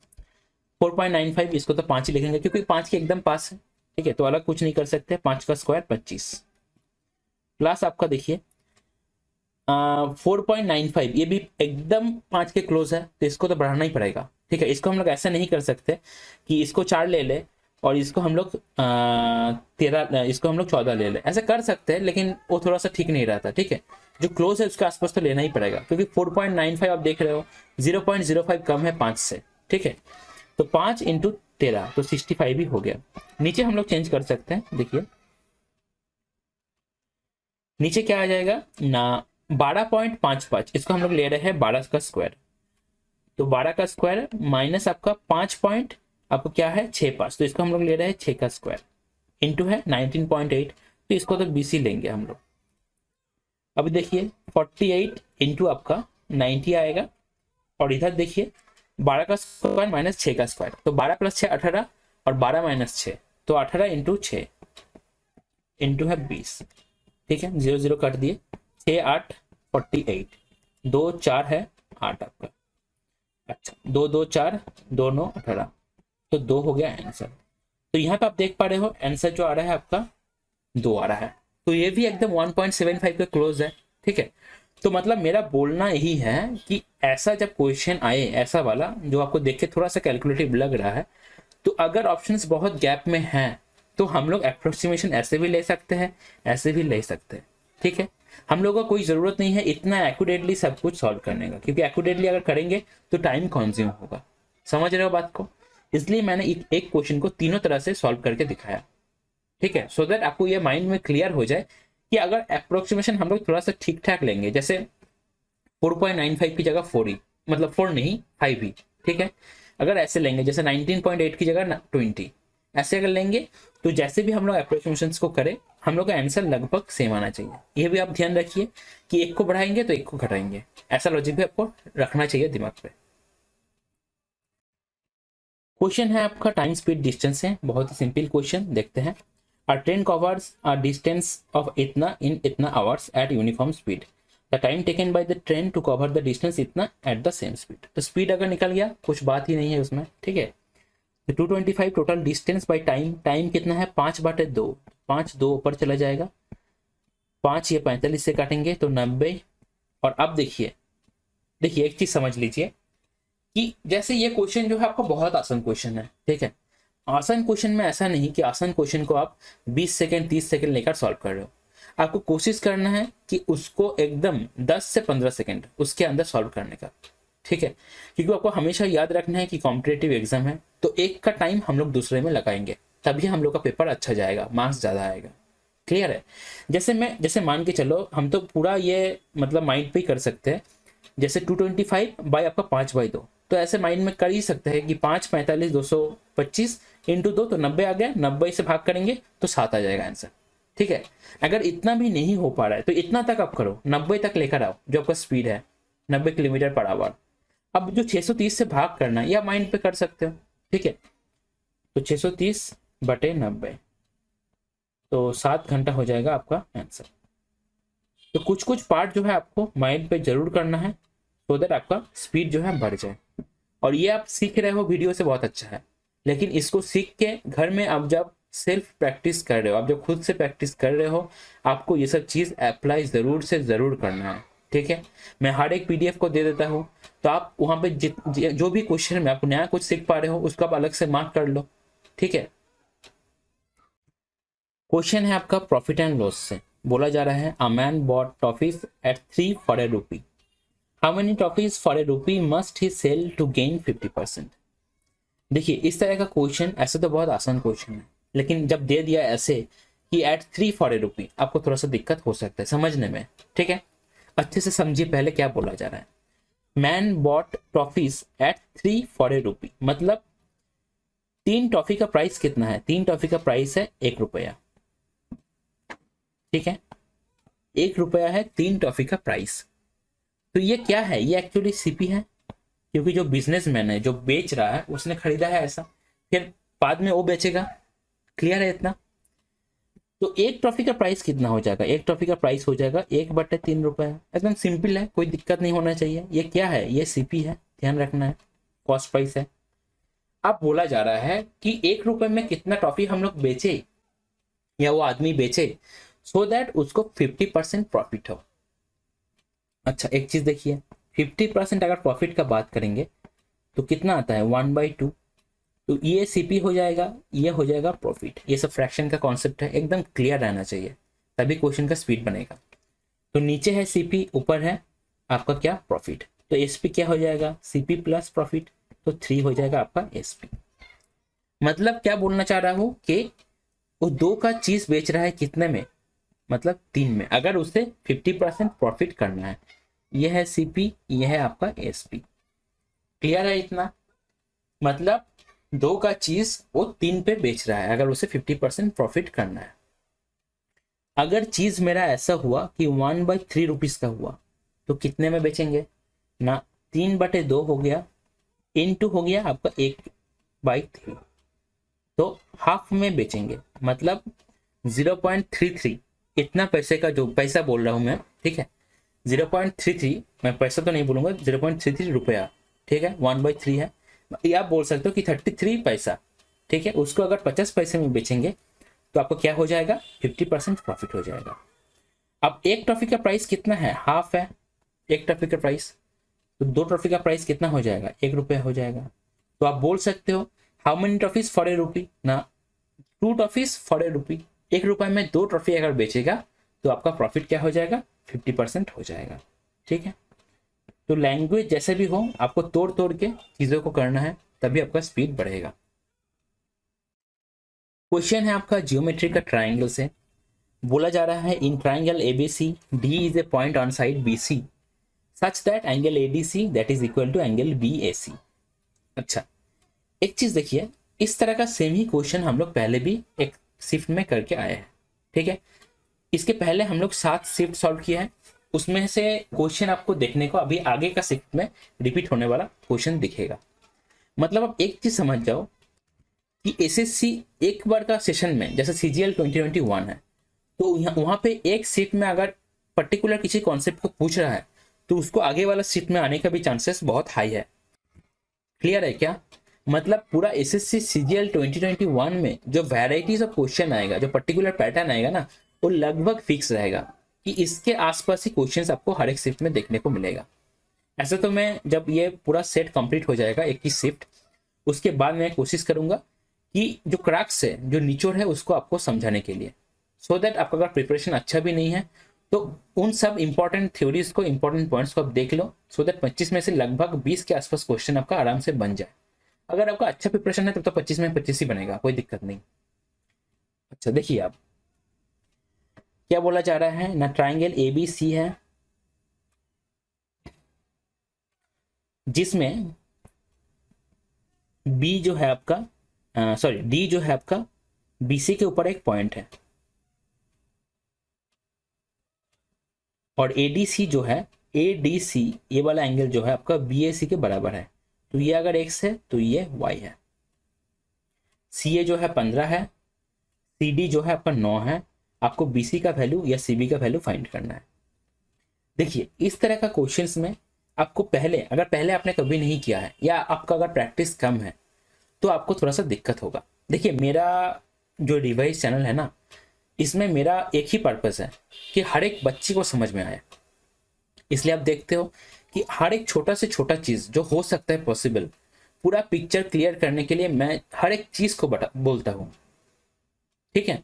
4.95, इसको तो 5 ही लिखेंगे क्योंकि 5 के एकदम पास है। ठीक है, तो अलग कुछ नहीं कर सकते, 5 का स्क्वायर 25, प्लस आपका देखिए 4.95, ये भी एकदम 5 के क्लोज है, तो इसको तो बढ़ाना ही पड़ेगा। ठीक है, इसको हम लोग ऐसा नहीं कर सकते कि इसको 4 ले ले और इसको हम लोग 13, इसको हम लोग 14 ले ले, ऐसा कर सकते हैं, लेकिन वो थोड़ा सा ठीक नहीं रहता। ठीक है, जो क्लोज है उसके आसपास तो लेना ही पड़ेगा, क्योंकि 4.95 आप देख रहे हो 0.05 कम है 5 से। ठीक है, तो 5 इंटू 13 तो 65 ही हो गया। नीचे हम लोग चेंज कर सकते हैं, देखिए नीचे क्या आ जाएगा ना, 12.55, इसको हम लोग ले रहे हैं 12 का स्क्वायर, तो 12 का स्क्वायर माइनस आपका 5 पॉइंट आपको क्या है 65, तो इसको हम लोग ले रहे हैं 6 का स्क्वायर, इंटू है 19.8, तो इसको तो BC लेंगे हम लोग। अब देखिए 48 इंटू आपका 90 आएगा, और इधर देखिए 12 का स्क्वायर माइनस 6 का स्क्वायर, तो 12 प्लस 6 18, और 12 माइनस 6 तो 18 इंटू 6 इंटू है 20। ठीक है, 0 0 काट दिए, 6 8 48, 2 4 है 8 आपका। अच्छा 2 2 4 2 9 18, तो 2 हो गया आंसर। तो यहाँ पे आप देख पा रहे हो आंसर जो आ रहा है आपका 2 आ रहा है। तो ये भी एकदम 1.75 के क्लोज है। ठीक है, तो मतलब मेरा बोलना यही है कि ऐसा जब क्वेश्चन आए, ऐसा वाला जो आपको देख के थोड़ा सा कैलकुलेटिव लग रहा है, तो अगर ऑप्शंस बहुत गैप में हैं तो हम लोग अप्रोक्सीमेशन ऐसे भी ले सकते हैं, ऐसे भी ले सकते हैं। ठीक है, हम लोगों को कोई ज़रूरत नहीं है इतना एक्यूरेटली सब कुछ सॉल्व करने का, क्योंकि एक्यूरेटली अगर करेंगे तो टाइम कंज्यूम होगा। समझ रहे हो बात को? इसलिए मैंने एक क्वेश्चन को तीनों तरह से सॉल्व करके दिखाया। ठीक है, सो दैट आपको ये माइंड में क्लियर हो जाए कि अगर अप्रोक्सीमेशन हम लोग थोड़ा सा ठीक ठाक लेंगे, जैसे 4.95 की जगह 4 ही, मतलब 4 नहीं 5 ही। ठीक है, अगर ऐसे लेंगे जैसे 19.8 की जगह 20, ऐसे अगर लेंगे तो जैसे भी हम लोग अप्रोक्सीमेशन को करें हम लोग का आंसर लगभग सेम आना चाहिए। ये भी आप ध्यान रखिए कि एक को बढ़ाएंगे तो एक को घटाएंगे, ऐसा लॉजिक भी आपको रखना चाहिए दिमाग पे। क्वेश्चन है आपका टाइम स्पीड डिस्टेंस है, बहुत ही सिंपल क्वेश्चन, देखते हैं। A train covers a distance of इतना in इतना hours at uniform speed. The time taken by the train to cover the distance इतना at the same speed. तो स्पीड अगर निकल गया कुछ बात ही नहीं है उसमें। ठीक है, तो 225 total distance by time, time कितना है 5/2, 5 2 ऊपर चला जाएगा, 5 ये 45 से काटेंगे तो 90। और अब देखिए देखिए एक चीज समझ लीजिए कि जैसे ये क्वेश्चन जो है आपका बहुत आसान क्वेश्चन है। ठीक है, आसान क्वेश्चन में ऐसा नहीं कि आसान क्वेश्चन को आप 20 सेकंड 30 सेकंड लेकर सॉल्व कर रहे हो। आपको कोशिश करना है कि उसको एकदम 10 से 15 सेकंड उसके अंदर सॉल्व करने का। ठीक है, क्योंकि आपको हमेशा याद रखना है कि कॉम्पिटेटिव एग्जाम है, तो एक का टाइम हम लोग दूसरे में लगाएंगे, तभी हम लोग का पेपर अच्छा जाएगा, मार्क्स ज़्यादा आएगा। क्लियर है? जैसे मान के चलो, हम तो पूरा ये मतलब माइंड पे ही कर सकते हैं। जैसे 225 बाई आपका 5/2, तो ऐसे माइंड में कर ही सकते हैं कि 5 45 225 इंटू 2 तो 90 आ गया, 90 से भाग करेंगे तो 7 आ जाएगा आंसर। ठीक है, अगर इतना भी नहीं हो पा रहा है तो इतना तक आप करो, 90 तक लेकर आओ, जो आपका स्पीड है 90 किलोमीटर पर आवर। अब जो 630 से भाग करना है या माइंड पे कर सकते हो। ठीक है, तो 630/90 तो 7 घंटा हो जाएगा आपका आंसर। तो कुछ कुछ पार्ट जो है आपको माइंड पे जरूर करना है, सो दैट आपका स्पीड जो है बढ़ जाए। और ये आप सीख रहे हो वीडियो से, बहुत अच्छा है, लेकिन इसको सीख के घर में आप जब सेल्फ प्रैक्टिस कर रहे हो, आप जब खुद से प्रैक्टिस कर रहे हो, आपको ये सब चीज़ अप्लाई ज़रूर से ज़रूर करना है। ठीक है, मैं हर एक पीडीएफ को दे देता हूँ, तो आप वहाँ पे जो भी क्वेश्चन में आप नया कुछ सीख पा रहे हो उसको आप अलग से मार्क कर लो। ठीक है, क्वेश्चन है आपका प्रॉफिट एंड लॉस से, बोला जा रहा है a man bought toffees at 3 for a rupee, how many toffees for a rupee must he sell to gain 50%। देखिए इस तरह का क्वेश्चन, ऐसे तो बहुत आसान क्वेश्चन है, लेकिन जब दे दिया ऐसे कि एट 3 फॉर ए रूपी, आपको थोड़ा सा दिक्कत हो सकता है समझने में। ठीक है, अच्छे से समझिए पहले क्या बोला जा रहा है। Man bought toffees at 3 for a rupee, मतलब 3 टॉफी का प्राइस कितना है? 3 टॉफी का प्राइस है 1 रुपया। ठीक है, 1 रुपया है 3 टॉफी का प्राइस। तो ये क्या है? ये एक्चुअली सीपी है, क्योंकि जो बिजनेसमैन है जो बेच रहा है उसने खरीदा है ऐसा, फिर बाद में वो बेचेगा। क्लियर है इतना? तो 1 टॉफी का प्राइस कितना हो जाएगा? 1 टॉफी का प्राइस हो जाएगा 1/3 रुपया। एकदम सिंपल है, कोई दिक्कत नहीं होना चाहिए। ये क्या है? ये सीपी है, ध्यान रखना है, कॉस्ट प्राइस है। अब बोला जा रहा है कि 1 रुपए में कितना टॉफी हम लोग बेचे या वो आदमी बेचे, सो दैट उसको 50% प्रॉफिट हो। अच्छा एक चीज देखिए, 50% अगर प्रॉफिट का बात करेंगे तो कितना आता है? 1/2। तो ये सीपी हो जाएगा, ये हो जाएगा प्रॉफिट। ये सब फ्रैक्शन का कॉन्सेप्ट है, एकदम क्लियर रहना चाहिए, तभी क्वेश्चन का स्पीड बनेगा। तो नीचे है सीपी, ऊपर है आपका क्या? प्रॉफिट। तो एसपी क्या हो जाएगा? सीपी प्लस प्रॉफिट, तो 3 हो जाएगा आपका एसपी। मतलब क्या बोलना चाह रहा हूं कि वो 2 का चीज बेच रहा है कितने में? मतलब 3 में, अगर उसे 50% प्रॉफिट करना है। यह है सीपी, यह है आपका एसपी। क्लियर है इतना? मतलब 2 का चीज वो 3 पे बेच रहा है अगर उसे 50% प्रॉफिट करना है। अगर चीज मेरा ऐसा हुआ कि 1/3 रुपीज का हुआ तो कितने में बेचेंगे ना, 3/2 हो गया, इनटू हो गया आपका 1/3, तो हाफ में बेचेंगे, मतलब 0.33। इतना पैसे का जो पैसा बोल रहा हूं मैं, ठीक है, 0.33, मैं पैसा तो नहीं बोलूंगा, 0.33 रुपया, ठीक है, 1/3 है, या आप बोल सकते हो कि 33 पैसा, ठीक है। उसको अगर 50 पैसे में बेचेंगे तो आपको क्या हो जाएगा, 50% प्रॉफिट हो जाएगा। अब एक टॉफी का प्राइस कितना है, हाफ है एक टॉफी का प्राइस, तो 2 टॉफी का प्राइस कितना हो जाएगा, 1 रुपया हो जाएगा। तो आप बोल सकते हो how many toffees for a rupee ना, 2 टॉफीज फॉर ए रुपी, 1 रुपये में 2 टॉफी अगर बेचेगा तो आपका प्रॉफिट क्या हो जाएगा, 50% हो जाएगा, ठीक है। तो लैंग्वेज जैसे भी हो आपको तोड़ तोड़ के चीजों को करना है, तभी आपका स्पीड बढ़ेगा। क्वेश्चन है आपका जियोमेट्री का ट्राइंगल से, बोला जा रहा है in triangle ABC D is a point on side BC such that angle ADC that is equal to angle BAC. अच्छा, एक चीज देखिए, इस तरह का सेम ही क्वेश्चन हम लोग पहले भी एक शिफ्ट में करके आए हैं, ठीक है। इसके पहले हम लोग 7 शिफ्ट सॉल्व किया है, उसमें से क्वेश्चन आपको देखने को अभी आगे का शिफ्ट में रिपीट होने वाला क्वेश्चन दिखेगा। मतलब आप एक चीज समझ जाओ कि एसएससी एक बार का सेशन में, जैसे सीजीएल 2021 है, तो वहां पे एक शिफ्ट में अगर पर्टिकुलर किसी कॉन्सेप्ट को पूछ रहा है तो उसको आगे वाला शिफ्ट में आने का भी चांसेस बहुत हाई है। क्लियर है क्या, मतलब पूरा एसएससी सीजीएल 2021 में जो वैराइटीज ऑफ क्वेश्चन आएगा, जो पर्टिकुलर पैटर्न आएगा ना, वो लगभग फिक्स रहेगा कि इसके आसपास ही क्वेश्चंस आपको हर एक शिफ्ट में देखने को मिलेगा। ऐसे तो मैं जब ये पूरा सेट कंप्लीट हो जाएगा 21 शिफ्ट, उसके बाद मैं कोशिश करूंगा कि जो क्रैक्स है, जो निचोड़ है, उसको आपको समझाने के लिए, सो दैट आपका अगर प्रिपरेशन अच्छा भी नहीं है तो उन सब इंपॉर्टेंट थ्योरीज को, इंपॉर्टेंट पॉइंट्स को आप देख लो, सो दैट 25 में से लगभग 20 के आसपास क्वेश्चन आपका आराम से बन जाए। अगर आपका अच्छा प्रिपरेशन है तब तो 25 में 25 ही बनेगा, कोई दिक्कत नहीं। अच्छा देखिए, आप क्या बोला जा रहा है ना, ट्राइंगल एबीसी है जिसमें बी जो है आपका, सॉरी डी जो है आपका बीसी के ऊपर एक पॉइंट है, और एडीसी जो है, एडीसी ये वाला एंगल जो है आपका बीएसी के बराबर है, तो ये अगर x है तो ये y है। सी जो है 15 है, सी डी जो है आपका 9 है, आपको बीसी का वैल्यू या सीबी का वैल्यू फाइंड करना है। देखिए, इस तरह का क्वेश्चंस में आपको पहले, अगर पहले आपने कभी नहीं किया है या आपका अगर प्रैक्टिस कम है तो आपको थोड़ा सा दिक्कत होगा। देखिए, मेरा जो रिवाइज चैनल है ना, इसमें मेरा एक ही पर्पस है कि हर एक बच्चे को समझ में आए। इसलिए आप देखते हो कि हर एक छोटा से छोटा चीज जो हो सकता है पॉसिबल, पूरा पिक्चर क्लियर करने के लिए मैं हर एक चीज को बोलता हूँ, ठीक है।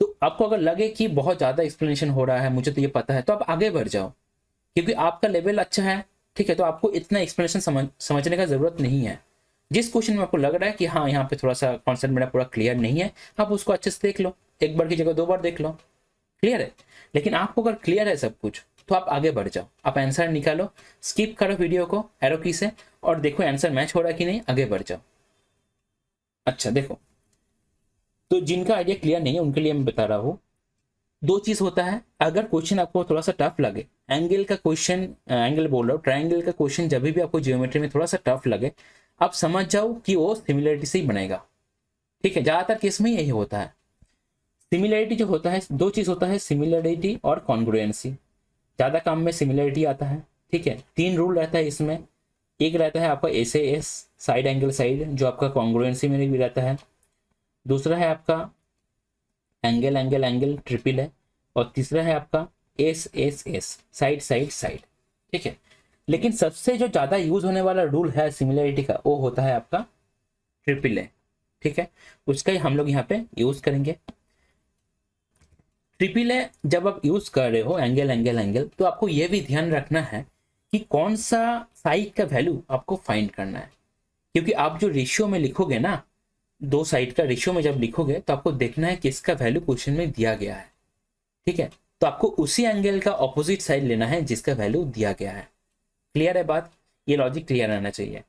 तो आपको अगर लगे कि बहुत ज्यादा एक्सप्लेनेशन हो रहा है, मुझे तो ये पता है, तो आप आगे बढ़ जाओ, क्योंकि आपका लेवल अच्छा है, ठीक है। तो आपको इतना एक्सप्लेनेशन समझने का जरूरत नहीं है। जिस क्वेश्चन में आपको लग रहा है कि हाँ यहाँ पे थोड़ा सा कॉन्सेप्ट मेरा पूरा क्लियर नहीं है, आप उसको अच्छे से देख लो, एक बार की जगह 2 बार देख लो, क्लियर है। लेकिन आपको अगर क्लियर है सब कुछ तो आप आगे बढ़ जाओ, आप आंसर निकालो, स्किप करो वीडियो को एरो की से और देखो आंसर मैच हो रहा है कि नहीं, आगे बढ़ जाओ। अच्छा देखो, तो जिनका आइडिया क्लियर नहीं है उनके लिए मैं बता रहा हूँ, 2 चीज होता है। अगर क्वेश्चन आपको थोड़ा सा टफ लगे, एंगल का क्वेश्चन, एंगल बोल रहा हूँ, ट्राइंगल का क्वेश्चन जब भी आपको जियोमेट्री में थोड़ा सा टफ लगे, आप समझ जाओ कि वो सिमिलरिटी से ही बनेगा, ठीक है। ज्यादातर केस में यही होता है। सिमिलरिटी जो होता है, 2 चीज होता है, सिमिलरिटी और कॉन्ग्रुएंसी। ज्यादा काम में सिमिलरिटी आता है, ठीक है। 3 रूल रहता है इसमें। एक रहता है आपका एस साइड एंगल साइड, जो आपका कॉन्ग्रुएंसी में भी रहता है। दूसरा है आपका एंगल एंगल एंगल ट्रिपल है, और तीसरा है आपका एस साइड साइड साइड, ठीक है। लेकिन सबसे जो ज्यादा यूज होने वाला रूल है सिमिलरिटी का, वो होता है आपका ट्रिपल है, ठीक है। उसका ही हम लोग यहाँ पे यूज करेंगे। ट्रिपल है जब आप यूज कर रहे हो एंगल एंगल एंगल, तो आपको यह भी ध्यान रखना है कि कौन सा साइड का वैल्यू आपको फाइंड करना है, क्योंकि आप जो रेशियो में लिखोगे ना, 2 साइड का रेशियो में जब लिखोगे तो आपको देखना है किसका वैल्यू क्वेश्चन में दिया गया है, ठीक है। तो आपको उसी एंगल का ऑपोजिट साइड लेना है जिसका वैल्यू दिया गया है। क्लियर है बात, ये लॉजिक क्लियर रहना चाहिए।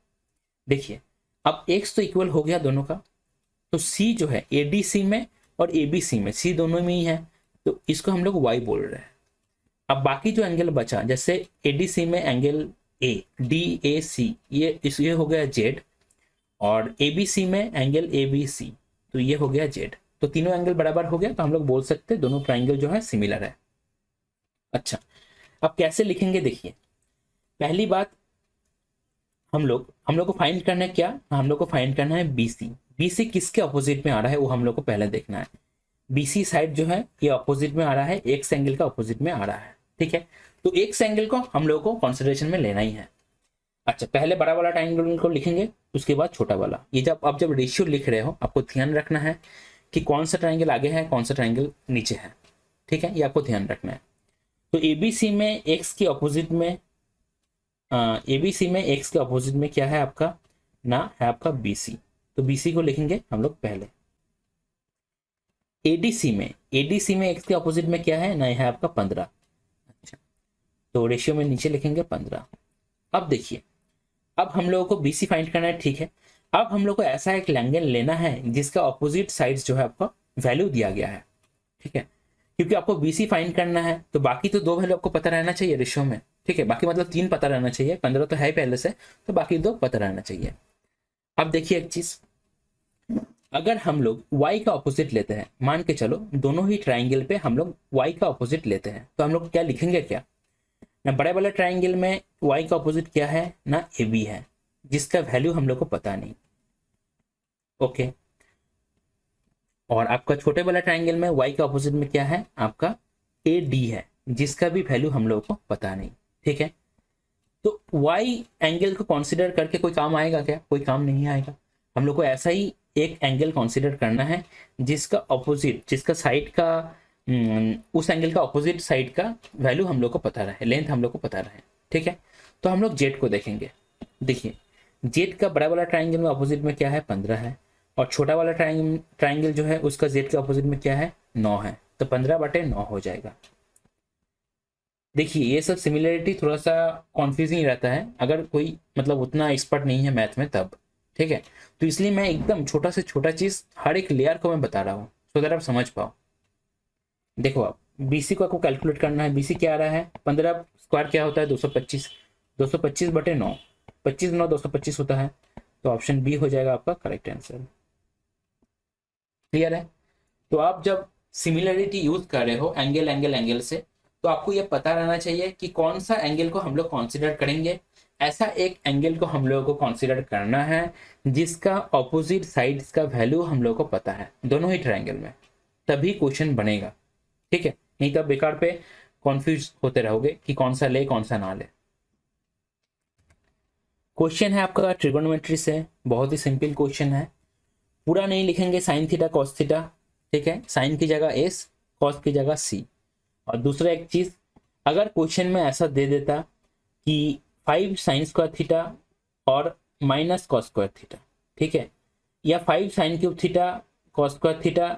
देखिए, अब x तो इक्वल हो गया दोनों का, तो c जो है एडीसी में और एबीसी में, c दोनों में ही है, तो इसको हम लोग y बोल रहे हैं। अब बाकी जो एंगल बचा, जैसे एडीसी में एंगल ए DAC, ये हो गया z, और एबीसी में एंगल ABC, तो ये हो गया z। तो तीनों एंगल बराबर हो गया, तो हम लोग बोल सकते हैं दोनों ट्राइंगल जो है सिमिलर है। अच्छा, अब कैसे लिखेंगे देखिए। पहली बात, हम लोग को फाइंड करना है क्या, हम लोग को फाइंड करना है BC किसके अपोजिट में आ रहा है वो हम लोग को पहले देखना है। BC साइड जो है ये अपोजिट में आ रहा है, एक्स एंगल का अपोजिट में आ रहा है, ठीक है। तो एक्स एंगल को हम लोग को कंसिडरेशन में लेना ही है। अच्छा, पहले बड़ा वाला ट्राइंगल को लिखेंगे, उसके बाद छोटा वाला। ये जब रेशियो लिख रहे हो आपको ध्यान रखना है कि कौन सा ट्राइंगल आगे है, कौन सा ट्राइंगल नीचे है, ठीक है, ये आपको ध्यान रखना है। तो ABC में एक्स के अपोजिट में क्या है आपका, ना है आपका BC। तो BC को लिखेंगे हम लोग पहले। ADC में एक्स के अपोजिट में क्या है ना, है आपका 15। अच्छा, तो रेशियो में नीचे लिखेंगे 15। अब देखिए, अब हम लोगों को BC फाइंड करना है, ठीक है। अब हम लोग को ऐसा एक एंगल लेना है जिसका अपोजिट साइड्स जो है आपका वैल्यू दिया गया है, ठीक है। क्योंकि आपको BC फाइंड करना है तो बाकी तो 2 वैल्यू आपको पता रहना चाहिए रेशियो में, ठीक है। बाकी मतलब 3 पता रहना चाहिए, 15 तो है ही पहले से, तो बाकी 2 पता रहना चाहिए। अब देखिए एक चीज, अगर हम लोग y का ऑपोजिट लेते हैं, मान के चलो दोनों ही ट्राइंगल पे हम लोग y का ऑपोजिट लेते हैं, तो हम लोग क्या लिखेंगे, क्या ना बड़े वाले ट्राइंगल में y का ऑपोजिट क्या है ना, AB है, जिसका वैल्यू हम लोग को पता नहीं, ओके। और आपका छोटे वाला ट्राइंगल में y का ऑपोजिट में क्या है आपका AD है, जिसका भी वैल्यू हम लोग को पता नहीं, ठीक है। तो y एंगल को कंसीडर करके कोई काम आएगा क्या, कोई काम नहीं आएगा। हम लोग को ऐसा ही एक एंगल कंसीडर करना है जिसका ऑपोजिट, जिसका साइड का उस एंगल का ऑपोजिट साइड का वैल्यू हम लोग को पता रहे, लेंथ हम लोग को पता रहे, ठीक है। तो हम लोग जेड को देखेंगे। देखिए, जेड का बड़ा वाला ट्राइंगल में ऑपोजिट में क्या है 15 है, और छोटा वाला ट्राइंगल जो है उसका जेड के ऑपोजिट में क्या है 9 है, तो 15/9 हो जाएगा। देखिए, ये सब सिमिलरिटी थोड़ा सा कॉन्फ्यूजिंग रहता है अगर कोई मतलब उतना एक्सपर्ट नहीं है मैथ में तब, ठीक है। तो इसलिए मैं एकदम छोटा से छोटा चीज हर एक लेयर को मैं बता रहा हूँ सो दैट आप समझ पाओ। देखो, आप BC को आपको कैलकुलेट करना है। BC क्या आ रहा है, 15 स्क्वायर क्या होता है 225, 225/9, 25 9 225 होता है, तो ऑप्शन बी हो जाएगा आपका करेक्ट आंसर। क्लियर है। तो आप जब सिमिलरिटी यूज कर रहे हो एंगल से, तो आपको यह पता रहना चाहिए कि कौन सा एंगल को हम लोग कंसीडर करेंगे। ऐसा एक एंगल को हम लोगों को कंसीडर करना है जिसका ऑपोजिट साइड्स का वैल्यू हम लोग को पता है दोनों ही ट्रायंगल में, तभी क्वेश्चन बनेगा, ठीक है। नहीं तो बेकार पे कंफ्यूज होते रहोगे कि कौन सा ले कौन सा ना ले। क्वेश्चन है आपका ट्रिगोनोमेट्री से, बहुत ही सिंपल क्वेश्चन है। पूरा नहीं लिखेंगे साइन थीटा कॉस थीटा, ठीक है। साइन की जगह S, कॉस की जगह C। और दूसरा एक चीज, अगर क्वेश्चन में ऐसा दे देता कि 5 साइन स्क्वायर थीटा और माइनस कॉस स्क्वायर थीटा, ठीक है, या 5 sine cube theta cos square theta,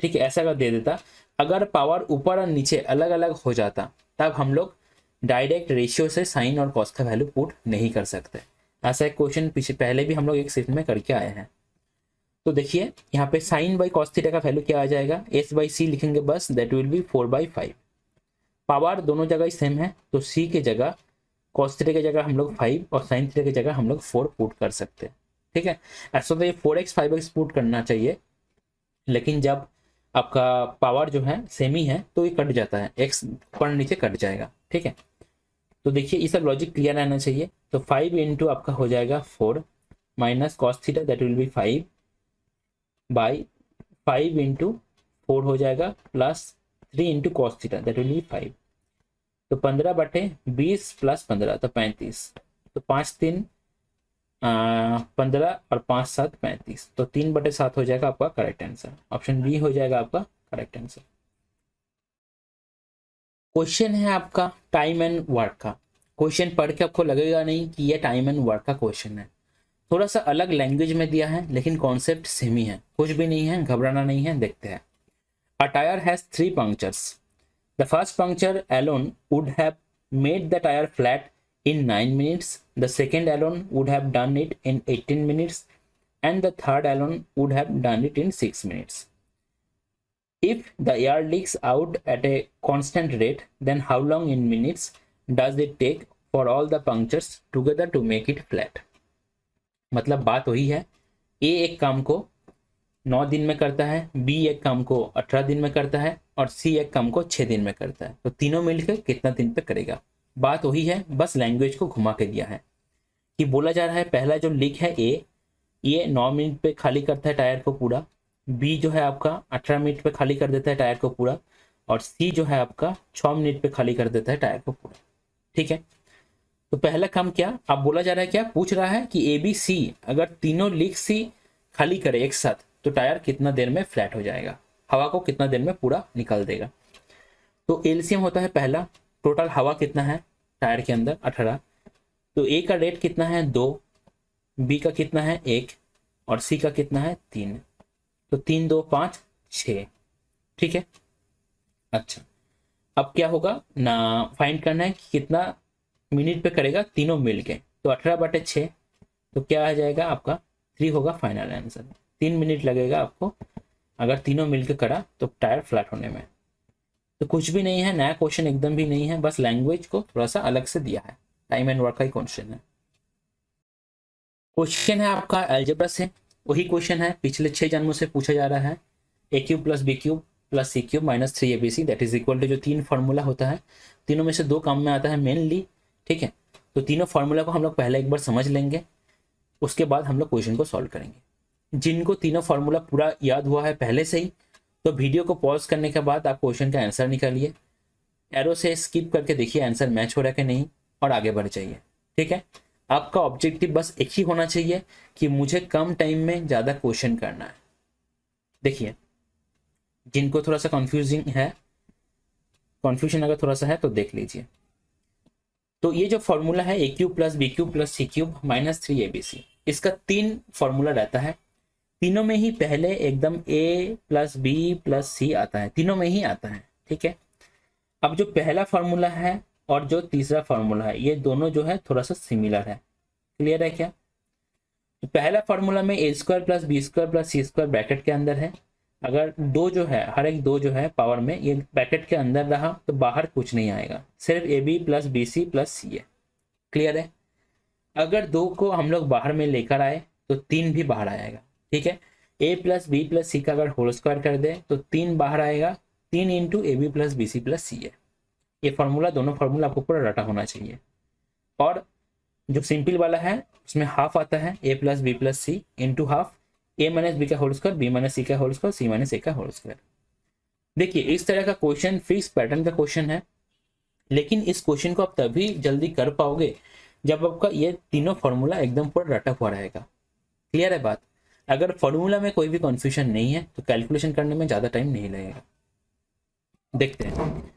ठीक है, ऐसा अगर दे देता, अगर पावर ऊपर और नीचे अलग अलग हो जाता तब हम लोग डायरेक्ट रेशियो से साइन और कॉस का वैल्यू पुट नहीं कर सकते। ऐसा एक क्वेश्चन पहले भी हम लोग एक शिफ्ट में करके आए हैं। तो देखिए, यहाँ पे साइन बाई कॉस थीटा का वैल्यू क्या आ जाएगा, S/C लिखेंगे बस, दैट विल बी 4/5। पावर दोनों जगह सेम है, तो C की जगह कॉस थीटा की जगह हम लोग 5 और साइन थीटा की जगह हम लोग 4 पुट कर सकते हैं, ठीक है। ऐसा तो ये 4x 5x पुट करना चाहिए, लेकिन जब आपका पावर जो है सेम ही है तो ये कट जाता है, x पर नीचे कट जाएगा, ठीक है। तो देखिए, ये सब लॉजिक क्लियर रहना चाहिए। तो 5 इंटू आपका हो जाएगा 4 minus cos theta that will B 5 by 5 into 4 हो जाएगा plus 3 into cos theta that will B 5। तो 15/20 प्लस 15 तो 35, तो 5 3 15 और 5 7 35, तो 3/7 हो जाएगा आपका करेक्ट आंसर। ऑप्शन बी हो जाएगा आपका करेक्ट आंसर। क्वेश्चन है आपका टाइम एंड वर्क का। क्वेश्चन पढ़ के आपको लगेगा नहीं कि ये टाइम एंड वर्क का क्वेश्चन है, थोड़ा सा अलग लैंग्वेज में दिया है लेकिन कॉन्सेप्ट सेम ही है, कुछ भी नहीं है, घबराना नहीं है। देखते हैं। A tyre has 3 punctures. The first puncture alone would have made the tire flat in 9 minutes. The second alone would have done it in 18 minutes. And the third alone would have done it in 6 minutes. If the air leaks out at a constant rate, then how long in minutes does it take for all the punctures together to make it flat? मतलब बात वही है, ए एक काम को 9 दिन में करता है, बी एक काम को 18 दिन में करता है और सी एक काम को 6 दिन में करता है। तो तीनों मिलकर कितना दिन पे करेगा? बात वही है, बस लैंग्वेज को घुमा के दिया है कि बोला जा रहा है पहला जो लीक है ए, ये 9 मिनट पे खाली करता है टायर को पूरा, बी जो है आपका 18 मिनट पे खाली कर देता है टायर को पूरा, और सी जो है आपका 6 मिनट पे खाली कर देता है टायर को पूरा। ठीक है, तो पहला काम क्या अब बोला जा रहा है, क्या पूछ रहा है कि ए बी सी अगर तीनों लीक सी खाली करे एक साथ तो टायर कितना देर में फ्लैट हो जाएगा, हवा को कितना देर में पूरा निकाल देगा। तो एलसीएम होता है पहला, टोटल हवा कितना है टायर के अंदर 18, तो ए का रेट कितना है 2, बी का कितना है 1 और सी का कितना है 3, तो 3 2 5 6। ठीक है, अच्छा अब क्या होगा ना, फाइंड करना है कि कितना मिनट पे करेगा तीनों मिल के, तो 18/6 तो क्या आ जाएगा आपका 3 होगा फाइनल आंसर। 3 मिनट लगेगा आपको अगर तीनों मिलकर करा तो टायर फ्लैट होने में। तो कुछ भी नहीं है, नया क्वेश्चन एकदम भी नहीं है, बस लैंग्वेज को थोड़ा सा अलग से दिया है, टाइम एंड वर्क का ही क्वेश्चन है। क्वेश्चन है आपका अलजेब्रा से, वही क्वेश्चन है पिछले 6 जन्मों से पूछा जा रहा है। A cube plus b cube plus c cube minus 3abc that is equal to, जो 3 फार्मूला होता है तीनों में से 2 काम में आता है मेनली। ठीक है, तो तीनों फार्मूला को हम लोग पहले एक बार समझ लेंगे, उसके बाद हम लोग क्वेश्चन को सॉल्व करेंगे। जिनको तीनों फार्मूला पूरा याद हुआ है पहले से ही, तो वीडियो को पॉज करने के बाद आप क्वेश्चन का आंसर निकालिए, एरो से स्किप करके देखिए आंसर मैच हो रहा है कि नहीं और आगे बढ़ जाइए। ठीक है, आपका ऑब्जेक्टिव बस एक ही होना चाहिए कि मुझे कम टाइम में ज़्यादा क्वेश्चन करना है। देखिए जिनको थोड़ा सा कंफ्यूजिंग है, कंफ्यूजन अगर थोड़ा सा है तो देख लीजिए। तो ये जो फॉर्मूला है a cube plus b cube plus c cube minus 3abc, इसका 3 फॉर्मूला रहता है, तीनों में ही पहले एकदम ए प्लस बी प्लस सी आता है, तीनों में ही आता है। ठीक है, अब जो पहला फॉर्मूला है और जो तीसरा फॉर्मूला है ये दोनों जो है थोड़ा सा सिमिलर है, क्लियर है क्या? तो पहला फॉर्मूला में a square plus b square plus c square bracket के अंदर है, अगर 2 जो है हर एक 2 जो है पावर में ये ब्रैकेट के अंदर रहा तो बाहर कुछ नहीं आएगा, सिर्फ a b plus b c plus c है, क्लियर है? अगर 2 को हम लोग बाहर में लेकर आए तो 3 भी बाहर आएगा। ठीक है, ए प्लस बी प्लस सी का अगर होल स्क्वायर कर दे तो 3 बाहर आएगा, 3 into a b plus b c plus c है। ये फॉर्मूला, दोनों फॉर्मूला आपको पूरा रटा होना चाहिए। और जो सिंपल वाला है उसमें हाफ आता है ए प्लस बी प्लस सी इंटू हाफ ए माइनस बी का होल स्क्वायर बी माइनस सी का होल स्क्वायर सी माइनस ए का होल स्क्वायर। देखिए इस तरह का क्वेश्चन फिक्स पैटर्न का क्वेश्चन है, लेकिन इस क्वेश्चन को आप तभी जल्दी कर पाओगे जब आपका ये तीनों फॉर्मूला एकदम पूरा रटा हुआ रहेगा। क्लियर है बात? अगर फॉर्मूला में कोई भी कंफ्यूजन नहीं है तो कैलकुलेशन करने में ज़्यादा टाइम नहीं लगेगा। देखते हैं,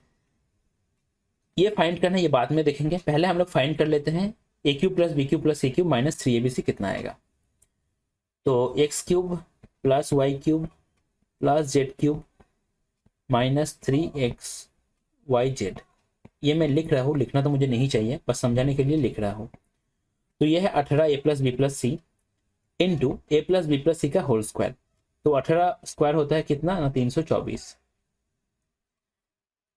ये फाइंड करना ये बाद में देखेंगे, पहले हम लोग फाइंड कर लेते हैं a cube plus b cube plus c cube minus 3abc कितना आएगा। तो x cube plus y cube plus z cube minus 3xyz, ये मैं लिख रहा हूँ, लिखना तो मुझे नहीं चाहिए, बस समझाने के लिए लिख रहा हूँ। तो ये है 18 ए प्लस बी प्लस सी इंटू ए प्लस बी प्लस सी का होल स्क्वायर, तो 18 स्क्वायर होता है कितना ना 324,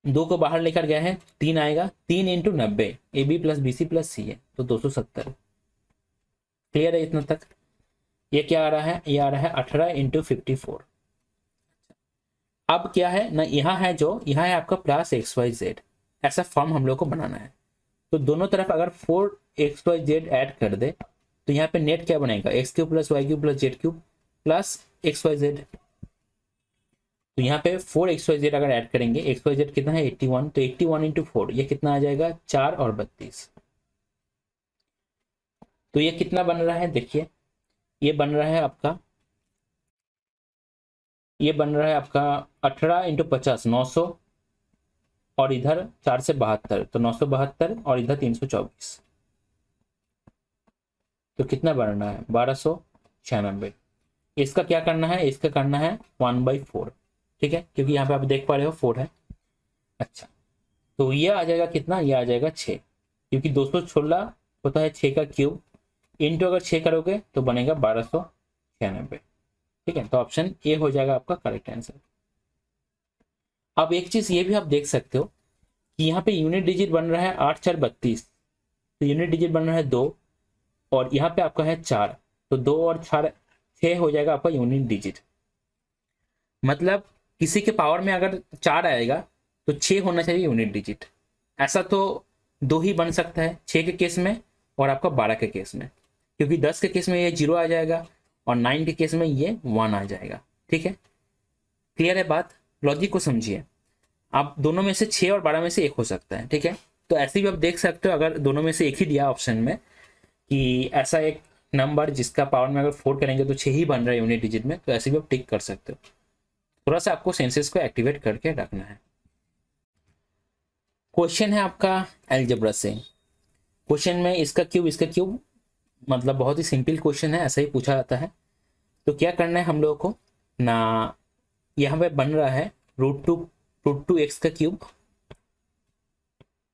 2 को बाहर लेकर गया है 3 आएगा, 3 into 90 a b plus b c plus c है तो 270। क्लियर है इतना तक? ये क्या आ रहा है, ये आ रहा है 18 इंटू 54। अब क्या है ना, यहाँ है जो यहाँ है आपका प्लस XYZ, ऐसा फॉर्म हम लोग को बनाना है। तो दोनों तरफ अगर 4xyz ऐड कर दे तो यहाँ पे नेट क्या बनेगा, x cube plus y cube plus z cube plus XYZ। तो यहाँ पे 4xyz अगर ऐड करेंगे, XYZ कितना है 81, तो 81 इंटू 4 ये कितना आ जाएगा 4 और 32। तो ये कितना बन रहा है, देखिए ये बन रहा है आपका, ये बन रहा है आपका 18 इंटू 50 900 और इधर 4 से 72 तो 972 और इधर 324, तो कितना बनना है 1296। इसका क्या करना है, इसका करना है 1/4। ठीक है, क्योंकि यहाँ पे आप देख पा रहे हो 4 है। अच्छा, तो ये आ जाएगा कितना, ये आ जाएगा 6, क्योंकि 216 होता है 6 का क्यूब, इंटू अगर 6 करोगे तो बनेगा 1296। ठीक है, तो ऑप्शन ए हो जाएगा आपका करेक्ट आंसर। अब एक चीज ये भी आप देख सकते हो कि यहाँ पे यूनिट डिजिट बन रहा है 8 4 32, तो यूनिट डिजिट बन रहा है 2, और यहाँ पे आपका है 4, तो 2 और 4 6 हो जाएगा आपका यूनिट डिजिट। मतलब किसी के पावर में अगर 4 आएगा तो 6 होना चाहिए यूनिट डिजिट। ऐसा तो 2 ही बन सकता है, 6 के केस में और आपका 12 के केस में, क्योंकि 10 के केस में ये 0 आ जाएगा और 9 के केस में ये 1 आ जाएगा। ठीक है, क्लियर है बात? लॉजिक को समझिए। आप दोनों में से 6 और 12 में से एक हो सकता है। ठीक है, तो ऐसे भी आप देख सकते हो, अगर दोनों में से एक ही दिया ऑप्शन में कि ऐसा एक नंबर जिसका पावर में अगर 4 करेंगे तो 6 ही बन रहा है यूनिट डिजिट में, तो ऐसे भी आप टिक कर सकते हो। थोड़ा सा आपको सेंसेस को एक्टिवेट करके रखना है। क्वेश्चन है आपका अलजेब्रा से। क्वेश्चन में इसका क्यूब मतलब बहुत ही सिंपल क्वेश्चन है, ऐसा ही पूछा जाता है। तो क्या करना है हम लोगों को ना, यहाँ पे बन रहा है रूट टू एक्स का क्यूब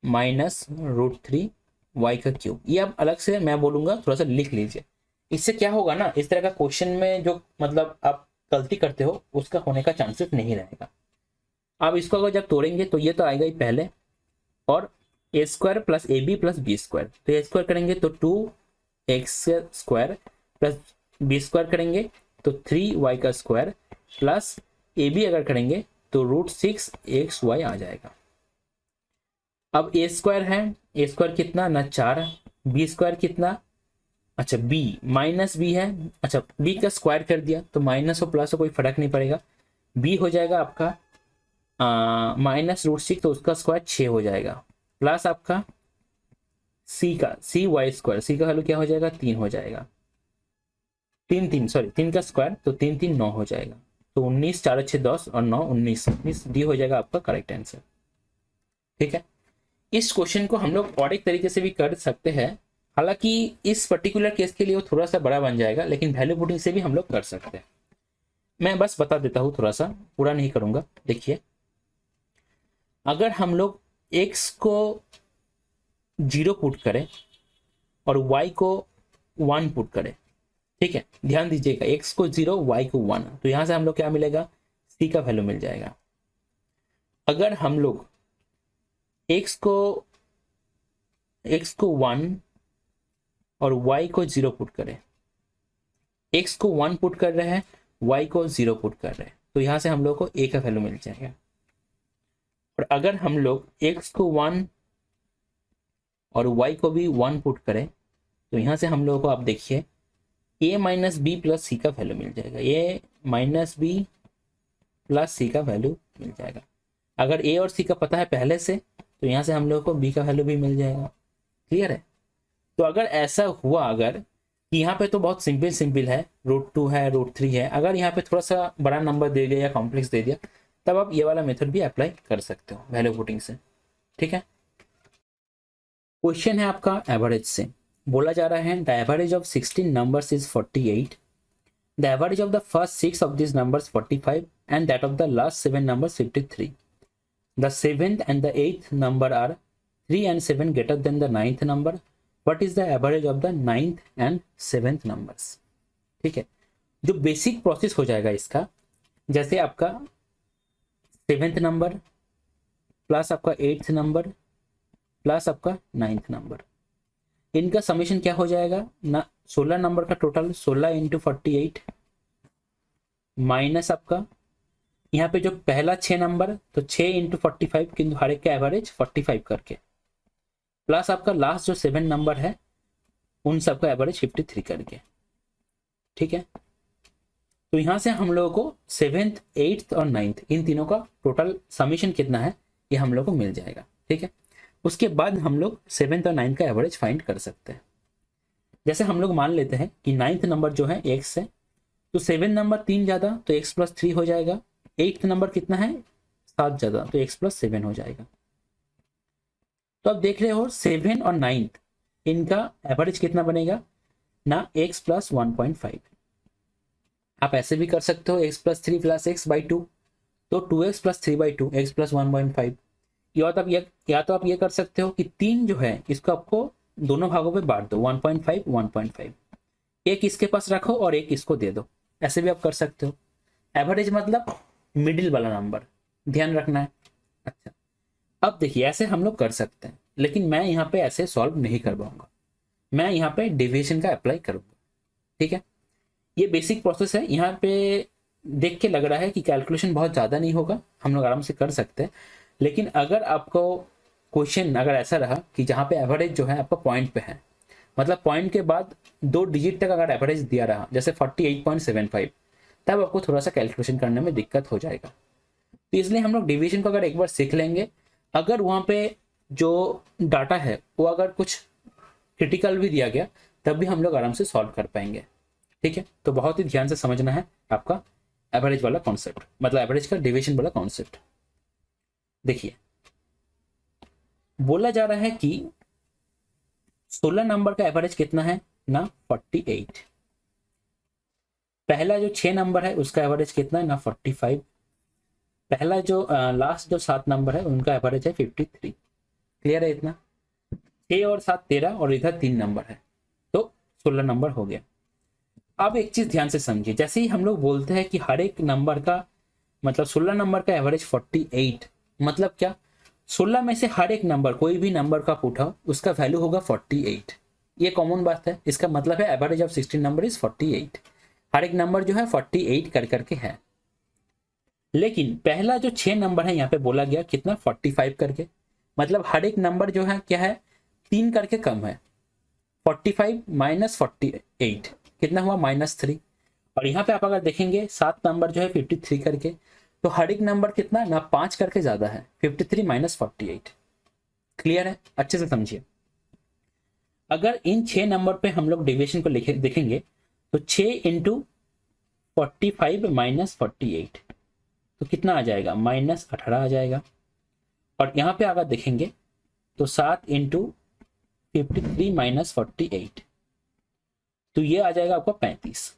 माइनस √3 वाई का क्यूब। ये आप अलग से मैं बोलूंगा, थोड़ा सा लिख लीजिए। इससे क्या होगा ना, इस तरह का क्वेश्चन में जो मतलब आप गलती करते हो उसका होने का चांसेस नहीं रहेगा। अब इसको अगर जब तोड़ेंगे तो ये तो आएगा ही पहले, और a square plus a b plus b square, तो ए स्क्वायर करेंगे तो 2x² प्लस बी स्क्वायर करेंगे तो 3y का स्क्वायर प्लस ए बी अगर करेंगे तो √6xy आ जाएगा। अब ए स्क्वायर है, ए स्क्वायर कितना ना 4, बी स्क्वायर कितना, अच्छा बी माइनस बी है, अच्छा बी का स्क्वायर कर दिया तो माइनस और प्लस हो कोई फर्क नहीं पड़ेगा। बी हो जाएगा आपका -√6, तो उसका स्क्वायर 6 हो जाएगा, प्लस आपका सी वाई स्क्वायर, सी का वैल्यू क्या हो जाएगा 3 हो जाएगा, 3 का स्क्वायर तो 3 3 9 हो जाएगा, तो 19 4 6 10 और 9 19 डी हो जाएगा आपका करेक्ट आंसर। ठीक है, इस क्वेश्चन को हम लोग और एक तरीके से भी कर सकते हैं, हालांकि इस पर्टिकुलर केस के लिए वो थोड़ा सा बड़ा बन जाएगा, लेकिन वैल्यू पुटिंग से भी हम लोग कर सकते हैं। मैं बस बता देता हूँ, थोड़ा सा पूरा नहीं करूंगा। देखिए, अगर हम लोग x को 0 पुट करें और y को 1 पुट करें, ठीक है, ध्यान दीजिएगा, x को 0 y को 1, तो यहां से हम लोग क्या मिलेगा, c का वैल्यू मिल जाएगा। अगर हम लोग x को 1 और y को 0 पुट करें, x को 1 पुट कर रहे हैं, y को 0 पुट कर रहे हैं, तो यहां से हम लोग को a का वैल्यू मिल जाएगा। और अगर हम लोग x को 1 और y को भी 1 पुट करें, तो यहां से हम लोगों को आप देखिए a माइनस बी प्लस सी का वैल्यू मिल जाएगा, a माइनस बी प्लस सी का वैल्यू मिल जाएगा। अगर a और c का पता है पहले से, तो यहाँ से हम लोग को b का वैल्यू भी मिल जाएगा। क्लियर है? तो अगर ऐसा हुआ, अगर कि यहाँ पे तो बहुत सिंपल है, √2 है, √3 है, अगर यहाँ पे थोड़ा सा बड़ा नंबर दे दिया या कॉम्प्लेक्स दे दिया, तब आप ये वाला मेथड भी अप्लाई कर सकते हो वैल्यू पुटिंग से। ठीक है, क्वेश्चन है आपका एवरेज से। बोला जा रहा है the average of 16 numbers is 48, the average of the first 6 of this numbers 45 and that of the last 7 numbers 53। The 7th and the 8th number are 3 and 7 greater than the 9th number. What is the average of the 9th and 7th numbers? ठीक है, जो basic process हो जाएगा इसका, जैसे आपका 7th number plus आपका 8th number plus आपका 9th नंबर, इनका समेशन क्या हो जाएगा ना, 16 नंबर का टोटल 16 × 48 माइनस आपका यहाँ पे जो पहला 6 नंबर, तो 6 × 45, किंतु हर एक का एवरेज 45 करके, प्लस आपका लास्ट जो 7 नंबर है उन सबका एवरेज 53 करके। ठीक है, तो यहाँ से हम लोगों को 7th 8th और 9th इन तीनों का टोटल समीशन कितना है ये हम लोग को मिल जाएगा। ठीक है, उसके बाद हम लोग 7th और 9th का एवरेज फाइंड कर सकते हैं। जैसे हम लोग मान लेते हैं कि 9th नंबर जो है x है, तो 7 नंबर 3 ज़्यादा तो x + 3 हो जाएगा, 8th नंबर कितना है 7 ज़्यादा तो x + 7 हो जाएगा। तो आप देख रहे हो 7 और 9th इनका एवरेज कितना बनेगा ना, x + 1.5। आप ऐसे भी कर सकते हो x + 3 + x/2, तो 2x + 3/2 x + 1.5। या तो आप ये कर सकते हो कि 3 जो है इसको आपको दोनों भागों पे बांट दो, 1.5 1.5, एक इसके पास रखो और एक इसको दे दो, ऐसे भी आप कर सकते हो। एवरेज मतलब मिडिल वाला नंबर, ध्यान रखना है। अच्छा, अब देखिए ऐसे हम लोग कर सकते हैं, लेकिन मैं यहाँ पे ऐसे सॉल्व नहीं कर पाऊंगा, मैं यहाँ पे डेविएशन का अप्लाई करूंगा। ठीक है, ये बेसिक प्रोसेस है। यहाँ पे देख के लग रहा है कि कैलकुलेशन बहुत ज़्यादा नहीं होगा, हम लोग आराम से कर सकते हैं। लेकिन अगर आपको क्वेश्चन अगर ऐसा रहा कि जहाँ पे एवरेज जो है आपका पॉइंट पे है, मतलब पॉइंट के बाद 2 डिजिट तक अगर एवरेज दिया रहा, जैसे 48.75, तब आपको थोड़ा सा कैलकुलेशन करने में दिक्कत हो जाएगा। तो इसलिए हम लोग डिवीजन को अगर एक बार सीख लेंगे, अगर वहाँ पे जो डाटा है वो अगर कुछ क्रिटिकल भी दिया गया, तब भी हम लोग आराम से सॉल्व कर पाएंगे। ठीक है, तो बहुत ही ध्यान से समझना है आपका एवरेज वाला कॉन्सेप्ट, मतलब एवरेज का डिवीजन वाला कॉन्सेप्ट। देखिए बोला जा रहा है कि 16 नंबर का एवरेज कितना है ना, 48। पहला जो 6 नंबर है उसका एवरेज कितना है ना, 45। पहला जो लास्ट जो 7 नंबर है उनका एवरेज है 53। क्लियर है इतना? 6 और 7 13 और इधर 3 नंबर है, तो 16 नंबर हो गया। अब एक चीज ध्यान से समझिए, जैसे ही हम लोग बोलते हैं कि हर एक नंबर का मतलब 16 नंबर का एवरेज 48, मतलब क्या, 16 में से हर एक नंबर, कोई भी नंबर का उठाओ उसका वैल्यू होगा 48। ये कॉमन बात है, इसका मतलब है एवरेज ऑफ 16 नंबर इज 48। हर एक नंबर जो है 48 कर करके है। लेकिन पहला जो 6 नंबर है यहाँ पे बोला गया कितना, 45 करके, मतलब हर एक नंबर जो है क्या है, 3 करके कम है। 45 माइनस 48 कितना हुआ, -3। और यहाँ पे आप अगर देखेंगे 7 नंबर जो है 53 करके, तो हर एक नंबर कितना ना 5 करके ज्यादा है, 53 माइनस 48। क्लियर है? अच्छे से समझिए। अगर इन 6 नंबर पे हम लोग डेविएशन को देखेंगे तो 6 इंटू 45 माइनस 48 तो कितना आ जाएगा, -18 आ जाएगा। और यहाँ पे अगर देखेंगे तो 7 इंटू 53 माइनस 48 तो ये आ जाएगा आपका 35।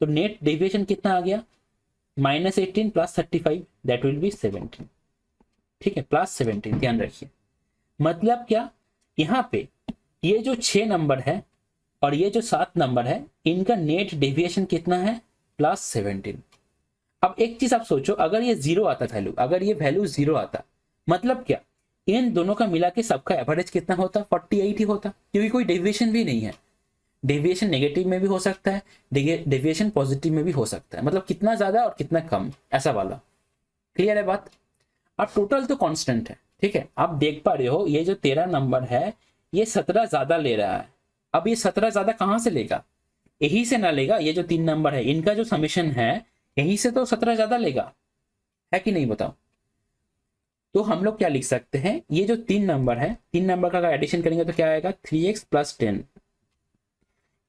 तो नेट डेविएशन कितना आ गया, -18 प्लस 35 दैट विल बी 17। ठीक है, +17, ध्यान रखिए। मतलब क्या, यहाँ पे ये जो 6 नंबर है और ये जो 7 नंबर है, इनका नेट डेविएशन कितना है, +17। अब एक चीज आप सोचो, अगर ये 0 आता वैल्यू, अगर ये वैल्यू 0 आता, मतलब क्या, इन दोनों का मिला के सबका एवरेज कितना होता, 48 ही होता, क्योंकि कोई डेविएशन भी नहीं है। डेविएशन नेगेटिव में भी हो सकता है, डेविएशन पॉजिटिव में भी हो सकता है, मतलब कितना ज्यादा और कितना कम, ऐसा वाला। क्लियर है बात? अब टोटल तो कांस्टेंट है। ठीक है, आप देख पा रहे हो ये जो 13 नंबर है ये 17 ज्यादा ले रहा है। अब ये 17 ज्यादा कहां से लेगा, यही से ना लेगा, ये जो 3 नंबर है इनका जो समीशन है यहीं से तो 17 ज्यादा लेगा, है कि नहीं बताओ? तो हम लोग क्या लिख सकते हैं, ये जो 3 नंबर है, 3 नंबर का अगर एडिशन करेंगे तो क्या आएगा, 3x + 10।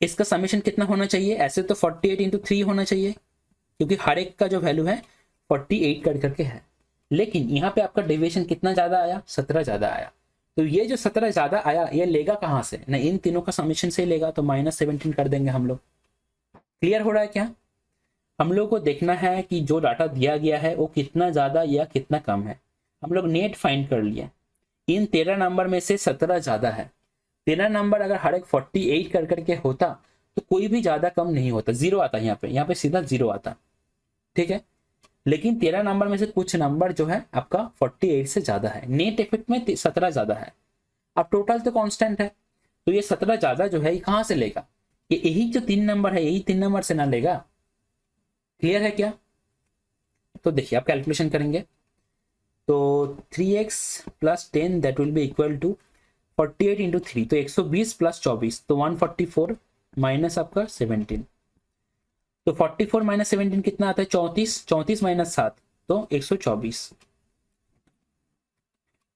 इसका समीशन कितना होना चाहिए, ऐसे तो 48 इंटू 3 होना चाहिए, क्योंकि हर एक का जो वैल्यू है 48 कर करके है। लेकिन यहाँ पे आपका डेविएशन कितना ज्यादा आया, 17 ज्यादा आया। तो ये जो 17 ज्यादा आया ये लेगा कहां से ना, इन तीनों का समीशन से लेगा, तो -17 कर देंगे हम लोग। क्लियर हो रहा है क्या? हम लोग को देखना है कि जो डाटा दिया गया है वो कितना ज्यादा या कितना कम है। हम लोग नेट फाइंड कर लिया, इन 13 नंबर में से 17 ज्यादा है। 13 नंबर अगर हर एक 48 कर करके होता तो कोई भी ज्यादा कम नहीं होता, 0 आता यहाँ पे सीधा 0 आता। ठीक है, लेकिन 13 नंबर में से कुछ नंबर जो है आपका 48 से ज्यादा है, नेट इफेक्ट में 17 ज्यादा है। अब टोटल तो कांस्टेंट है, तो ये 17 ज्यादा जो है ये कहां से लेगा, ये यही जो 3 नंबर है यही 3 नंबर से ना लेगा। क्लियर है क्या? तो देखिए आप कैलकुलेशन करेंगे तो 3x + 10 that will be equal to 48 into 3, तो 120 + 24 तो 144 माइनस आपका 17। तो 44 माइनस 17 कितना आता है, 34। 34 माइनस 7 तो 124।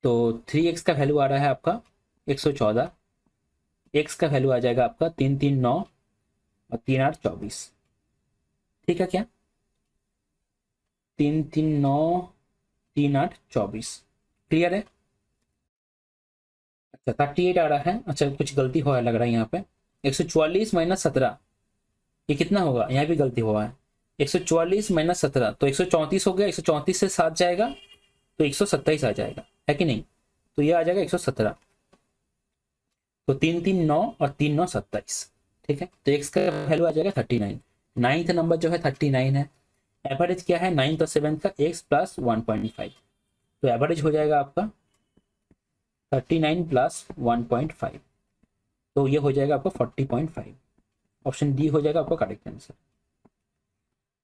तो 3x का वैल्यू आ रहा है आपका 114, x का वैल्यू आ जाएगा आपका 3 3 9 और 3 8 24। ठीक है क्या, 3 3 9 3 8 24। क्लियर है? अच्छा 38 आ रहा है, अच्छा कुछ गलती हुआ है लग रहा है यहाँ पे। 144 माइनस 17 ये कितना होगा, यहाँ भी गलती हुआ है। 144 माइनस 17 तो 134 हो गया, 134 से 7 जाएगा तो 127 आ जाएगा, है कि नहीं? तो ये आ जाएगा 117। तो 3 3 9 और 3 9 27। ठीक है, तो x का वैल्यू आ जाएगा 39। 9th नंबर जो है 39 है, एवरेज क्या है 9th और 7th का x प्लस 1.5, तो एवरेज हो जाएगा आपका 39 प्लस 1.5, तो ये हो जाएगा आपका 40.5। ऑप्शन डी हो जाएगा आपका करेक्ट आंसर।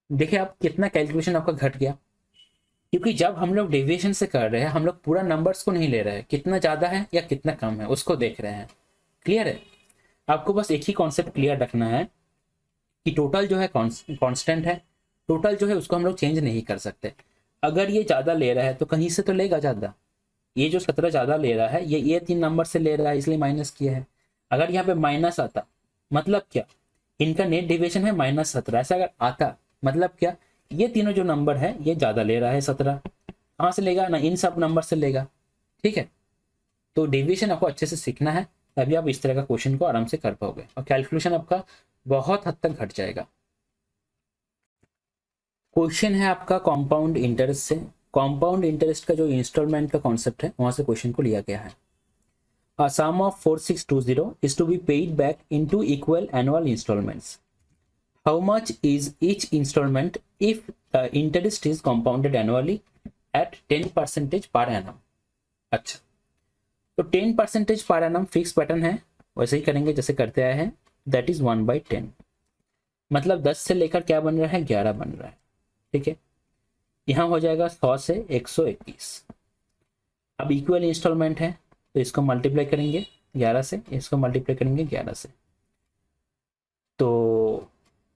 देखिए आप कितना कैलकुलेशन आपका घट गया, क्योंकि जब हम लोग डेविएशन से कर रहे हैं हम लोग पूरा नंबर्स को नहीं ले रहे हैं, कितना ज़्यादा है या कितना कम है उसको देख रहे हैं। क्लियर है? आपको बस एक ही कॉन्सेप्ट क्लियर रखना है कि टोटल जो है कांस्टेंट है, टोटल जो है उसको हम लोग चेंज नहीं कर सकते। अगर ये ज़्यादा ले रहा है तो कहीं से तो लेगा ज़्यादा, ये जो 17 ज़्यादा ले रहा है ये 3 नंबर से ले रहा है इसलिए माइनस किया है। अगर यहाँ पे माइनस आता मतलब क्या, इनका नेट डेविएशन है -17, ऐसा अगर आता मतलब क्या, ये तीनों जो नंबर है ये ज़्यादा ले रहा है 17, कहाँ से लेगा ना, इन सब नंबर से लेगा। ठीक है, तो डेविएशन आपको अच्छे से सीखना है, तभी आप इस तरह का क्वेश्चन को आराम से कर पाओगे और कैलकुलेशन आपका बहुत हद तक घट जाएगा। क्वेश्चन है आपका कंपाउंड इंटरेस्ट से। कंपाउंड इंटरेस्ट का जो इंस्टॉलमेंट का कॉन्सेप्ट है वहां से क्वेश्चन को लिया गया है। A sum of 4620 is to be paid back into equal annual installments. How much is each installment if the interest is compounded annually at 10% per annum? अच्छा, तो 10% पर annum फिक्स पैटर्न है, वैसे ही करेंगे जैसे करते आए हैं, दैट इज 1/10, मतलब 10 से लेकर क्या बन रहा है 11 बन रहा है। ठीक है, यहाँ हो जाएगा 100 से 121। अब इक्वल इंस्टॉलमेंट है तो इसको मल्टीप्लाई करेंगे 11 से, इसको मल्टीप्लाई करेंगे 11 से, तो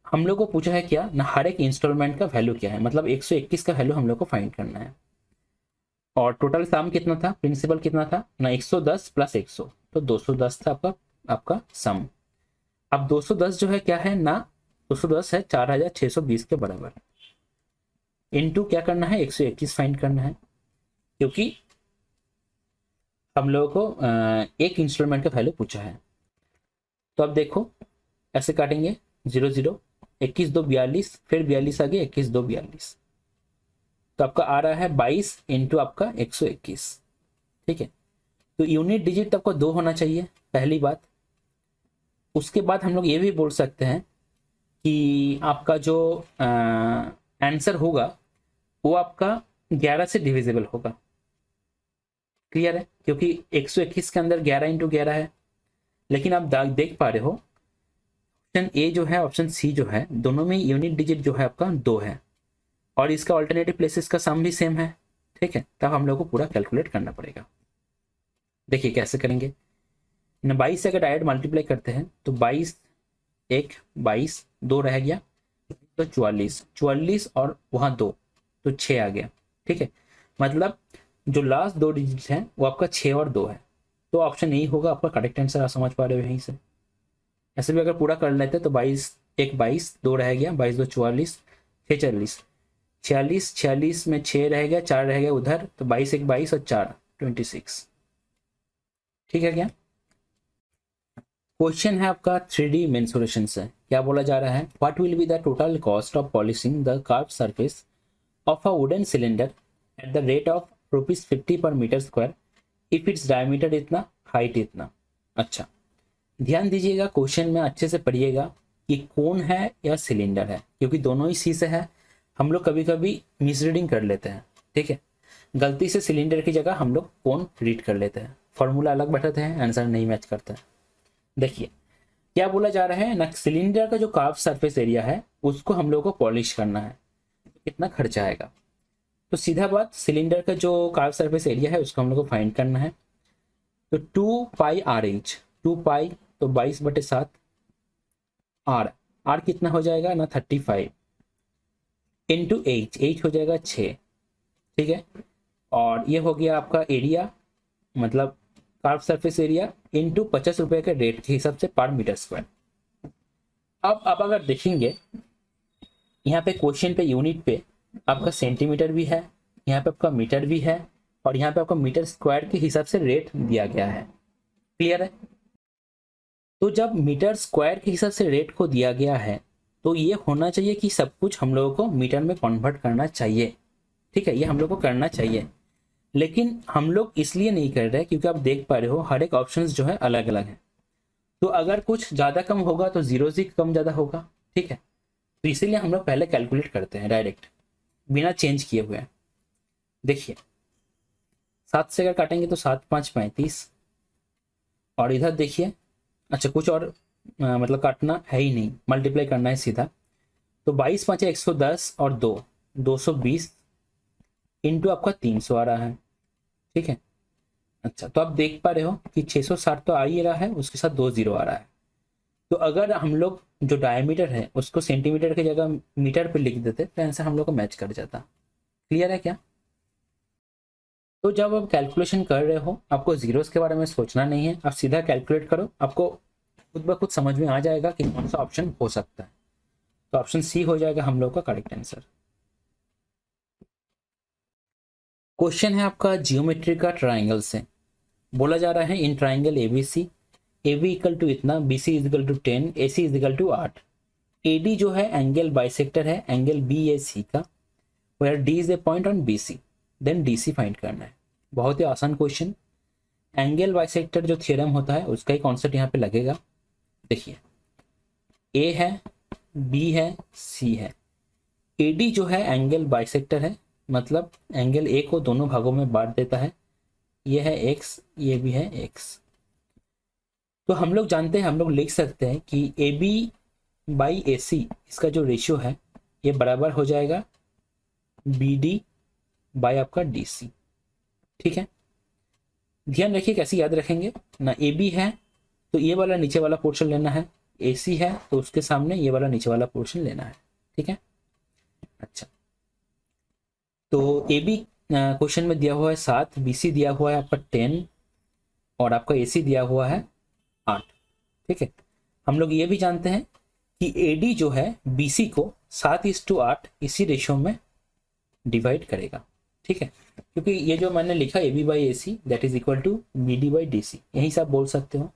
हम लोग को पूछा है क्या ना, हर एक इंस्टॉलमेंट का वैल्यू क्या है, मतलब 121 का वैल्यू हम लोग को फाइंड करना है। और टोटल सम कितना था, प्रिंसिपल कितना था ना, 110 प्लस 100, तो 210 था आपका सम। अब 210 जो है क्या है ना, 210 है 4620 के बराबर, इनटू क्या करना है 121 फाइंड करना है, क्योंकि हम लोगों को एक इंस्टॉलमेंट का वैल्यू पूछा है। तो अब देखो ऐसे काटेंगे 0 0, 21 2 42, फिर 42 आगे 21 2 42, तो आपका आ रहा है 22 इंटू आपका 121। ठीक है, तो यूनिट डिजिट आपको 2 होना चाहिए पहली बात। उसके बाद हम लोग ये भी बोल सकते हैं कि आपका जो आंसर होगा वो आपका 11 से डिविजिबल होगा। क्लियर है, क्योंकि 121 के अंदर 11 इंटू 11 है, लेकिन आप देख पा रहे हो ऑप्शन ए जो है ऑप्शन सी जो है दोनों में यूनिट डिजिट जो है आपका 2 है, और इसका ऑल्टरनेटिव प्लेसेस का सम भी सेम है। ठीक है, तब हम लोग को पूरा कैलकुलेट करना पड़ेगा। देखिए कैसे करेंगे ना, 22 से अगर डायरेक्ट मल्टीप्लाई करते हैं तो 22 1 22, 2 रह गया तो 44, 44 और वहाँ 2 तो 6 आ गया। ठीक है, मतलब जो लास्ट 2 डिजिट हैं वो आपका 6 और 2 है, तो ऑप्शन ए होगा आपका करेक्ट आंसर। आप समझ पा रहे हो यहीं से। ऐसे भी अगर पूरा कर लेते तो 22 1 22, 2 रह गया, 22 2 44, 6 40, 46 46 में 6 रह गया, 4 रह गया उधर, तो 22 1 22 और 4 26। ठीक है क्या? क्वेश्चन है आपका 3D मेंसुरेशन से। क्या बोला जा रहा है, what will be the total cost of polishing the curved surface of a wooden cylinder at the rate of ₹50 per metre square if its diameter इतना, हाइट इतना। अच्छा, ध्यान दीजिएगा, क्वेश्चन में अच्छे से पढ़िएगा कि कौन है या सिलेंडर है, क्योंकि दोनों ही सी से है। हम लोग कभी कभी मिसरीडिंग कर लेते हैं। ठीक है, गलती से सिलेंडर की जगह हम लोग कौन रीड कर लेते हैं, फॉर्मूला अलग बैठाते हैं, आंसर नहीं मैच करता है। देखिए क्या बोला जा रहा है ना, सिलेंडर का जो कार्व सरफेस एरिया है उसको हम लोग को पॉलिश करना है, कितना खर्चा आएगा। तो सीधा बात, सिलेंडर का जो कार्व सरफेस एरिया है उसको हम लोग को फाइंड करना है। तो 2 पाई RH, 2 पाई तो 22/7, आर कितना हो जाएगा ना 35 इंटू H हो जाएगा 6। ठीक है, और ये हो गया आपका एरिया, मतलब कार्व सरफेस एरिया इंटू 50 रुपये के रेट के हिसाब से पर मीटर स्क्वायर। अब आप अगर देखेंगे यहाँ पे क्वेश्चन पे यूनिट पे आपका सेंटीमीटर भी है, यहाँ पे आपका मीटर भी है, और यहाँ पे आपका मीटर स्क्वायर के हिसाब से रेट दिया गया है। क्लियर है? तो जब मीटर स्क्वायर के हिसाब से रेट को दिया गया है तो ये होना चाहिए कि सब कुछ हम लोगों को मीटर में कन्वर्ट करना चाहिए। ठीक है, ये हम लोग को करना चाहिए, लेकिन हम लोग इसलिए नहीं कर रहे क्योंकि आप देख पा रहे हो हर एक ऑप्शन जो है अलग अलग है। तो अगर कुछ ज़्यादा कम होगा तो 0 से कम ज़्यादा होगा। ठीक है, तो इसीलिए हम लोग पहले कैलकुलेट करते हैं डायरेक्ट, बिना चेंज किए हुए। देखिए 7 से अगर काटेंगे तो 7 5 35, और इधर देखिए, अच्छा कुछ और मतलब काटना है ही नहीं, मल्टीप्लाई करना है सीधा। तो 22 5 110 और 2 220 इंटू आपका 300 आ रहा है, ठीक है। अच्छा तो आप देख पा रहे हो कि 660 तो आ ही रहा है, उसके साथ 2 जीरो आ रहा है। तो अगर हम लोग जो डायमीटर है उसको सेंटीमीटर की जगह मीटर पे लिख देते तो आंसर हम लोग को मैच कर जाता। क्लियर है क्या? तो जब आप कैलकुलेशन कर रहे हो आपको जीरोस के बारे में सोचना नहीं है, आप सीधा कैलकुलेट करो, आपको खुद ब खुद समझ में आ जाएगा कि कौन सा ऑप्शन हो सकता है। तो ऑप्शन सी हो जाएगा हम लोग का करेक्ट आंसर। क्वेश्चन है आपका जियोमेट्री का ट्राइंगल से। बोला जा रहा है in triangle ABC, A B equal to इतना, B C is equal to 10, A C is equal to 8। A D जो है एंगल बाइसेक्टर है एंगल बी ए सी का, where D is a point on B C, then D C find करना है। बहुत ही आसान क्वेश्चन। एंगल बाइसेक्टर जो थ्योरम होता है उसका ही कॉन्सेप्ट यहाँ पे लगेगा। देखिए ए है, बी है, सी है, ए डी जो है एंगल बाइसेक्टर है, मतलब एंगल ए को दोनों भागों में बांट देता है। ये है एक्स, ये भी है एक्स। तो हम लोग जानते हैं, हम लोग लिख सकते हैं कि ए बी बाई ए सी, इसका जो रेशियो है ये बराबर हो जाएगा बी डी बाई आपका डी सी, ठीक है। ध्यान रखिए कैसे याद रखेंगे ना, ए बी है तो ये वाला नीचे वाला पोर्शन लेना है, ए सी है तो उसके सामने ये वाला नीचे वाला पोर्शन लेना है, ठीक है। अच्छा तो ए बी क्वेश्चन में दिया हुआ है 7, बी सी दिया हुआ है आपका 10 और आपका ए सी दिया हुआ है 8, ठीक है। हम लोग ये भी जानते हैं कि ए डी जो है बी सी को 7:8 इसी रेशियो में डिवाइड करेगा, ठीक है। क्योंकि ये जो मैंने लिखा A B by A C that is equal to B D by D C, यही से आप बोल सकते हो।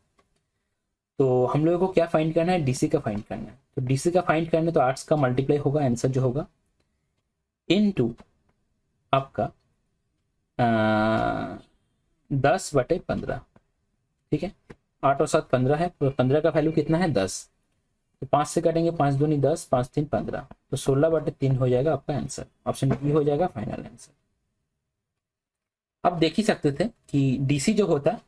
तो हम लोगों को क्या फाइंड करना है, डीसी का फाइंड करना है। तो डीसी का फाइंड करना है तो 8 का मल्टीप्लाई होगा, आंसर जो होगा इनटू आपका 10/15, ठीक है। 8 और 7 15 है, तो 15 का वैल्यू कितना है 10, तो 5 से काटेंगे 5 दूनी 10, 5 3 15, तो 16/3 हो जाएगा आपका आंसर। ऑप्शन बी हो जाएगा फाइनल आंसर। आप देख ही सकते थे कि डीसी जो होता है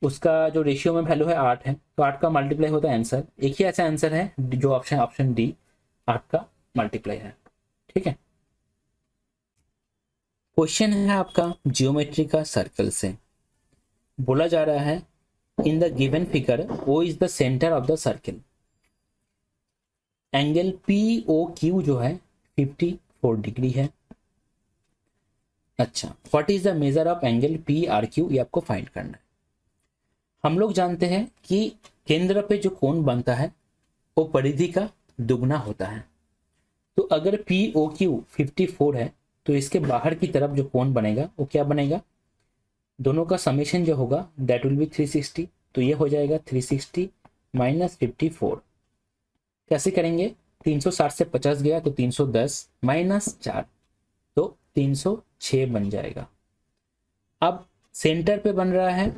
उसका जो रेशियो में वैल्यू है 8 है, तो 8 का मल्टीप्लाई होता है आंसर। एक ही ऐसा आंसर है जो ऑप्शन डी 8 का मल्टीप्लाई है, ठीक है। क्वेश्चन है आपका जियोमेट्री का सर्कल से। बोला जा रहा है in the given figure O is the centre of the circle, angle P O Q जो है 54 डिग्री है। अच्छा what is the measure of angle P R Q, ये आपको फाइंड करना है। हम लोग जानते हैं कि केंद्र पे जो कोण बनता है वो परिधि का दुगना होता है। तो अगर पी ओ क्यू 54 है तो इसके बाहर की तरफ जो कोण बनेगा वो क्या बनेगा, दोनों का समेशन जो होगा दैट विल बी 360। तो ये हो जाएगा 360 माइनस 54। कैसे करेंगे, 360 से 50 गया तो 310 माइनस 4 तो 306 बन जाएगा। अब सेंटर पे बन रहा है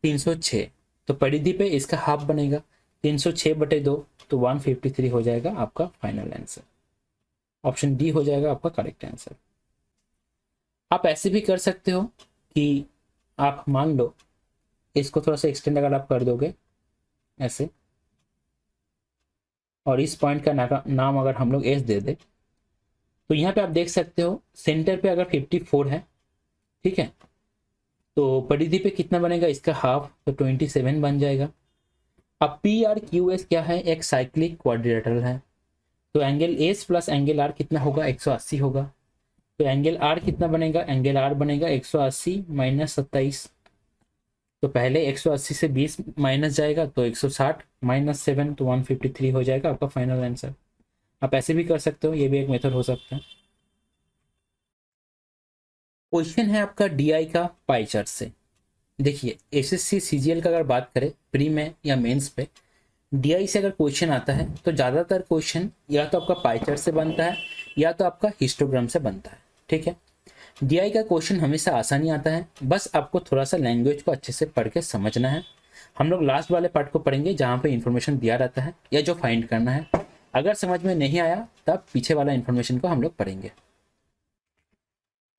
306, तो परिधि पे इसका हाफ बनेगा 306/2, तो 153 हो जाएगा आपका फाइनल आंसर। ऑप्शन डी हो जाएगा आपका करेक्ट आंसर। आप ऐसे भी कर सकते हो कि आप मान लो इसको थोड़ा सा एक्सटेंड अगर आप कर दोगे ऐसे, और इस पॉइंट का नाम अगर हम लोग एस दे दे, तो यहाँ पे आप देख सकते हो सेंटर पे अगर 54 है, ठीक है, तो परिधि पे कितना बनेगा इसका हाफ, तो 27 बन जाएगा। अब पी आर क्यू एस क्या है, एक साइक्लिक क्वाड्रिलेटरल है, तो angle S plus angle R कितना होगा 180 होगा। तो एंगल आर कितना बनेगा, एंगल आर बनेगा 180 माइनस 27, तो पहले 180 से 20 माइनस जाएगा तो 160 माइनस 7, तो 153 हो जाएगा आपका फाइनल आंसर। आप ऐसे भी कर सकते हो, ये भी एक मेथड हो सकता है। क्वेश्चन है आपका डीआई का पाई चार्ट से। देखिए एसएससी सीजीएल का अगर बात करें प्री में या मेंस पे, डीआई से अगर क्वेश्चन आता है तो ज़्यादातर क्वेश्चन या तो आपका पाई चार्ट से बनता है या तो आपका हिस्टोग्राम से बनता है, ठीक है। डीआई का क्वेश्चन हमेशा आसानी आता है, बस आपको थोड़ा सा लैंग्वेज को अच्छे से पढ़ के समझना है। हम लोग लास्ट वाले पार्ट को पढ़ेंगे जहाँ पे इंफॉर्मेशन दिया रहता है या जो फाइंड करना है अगर समझ में नहीं आया तब पीछे वाला इंफॉर्मेशन को हम लोग पढ़ेंगे।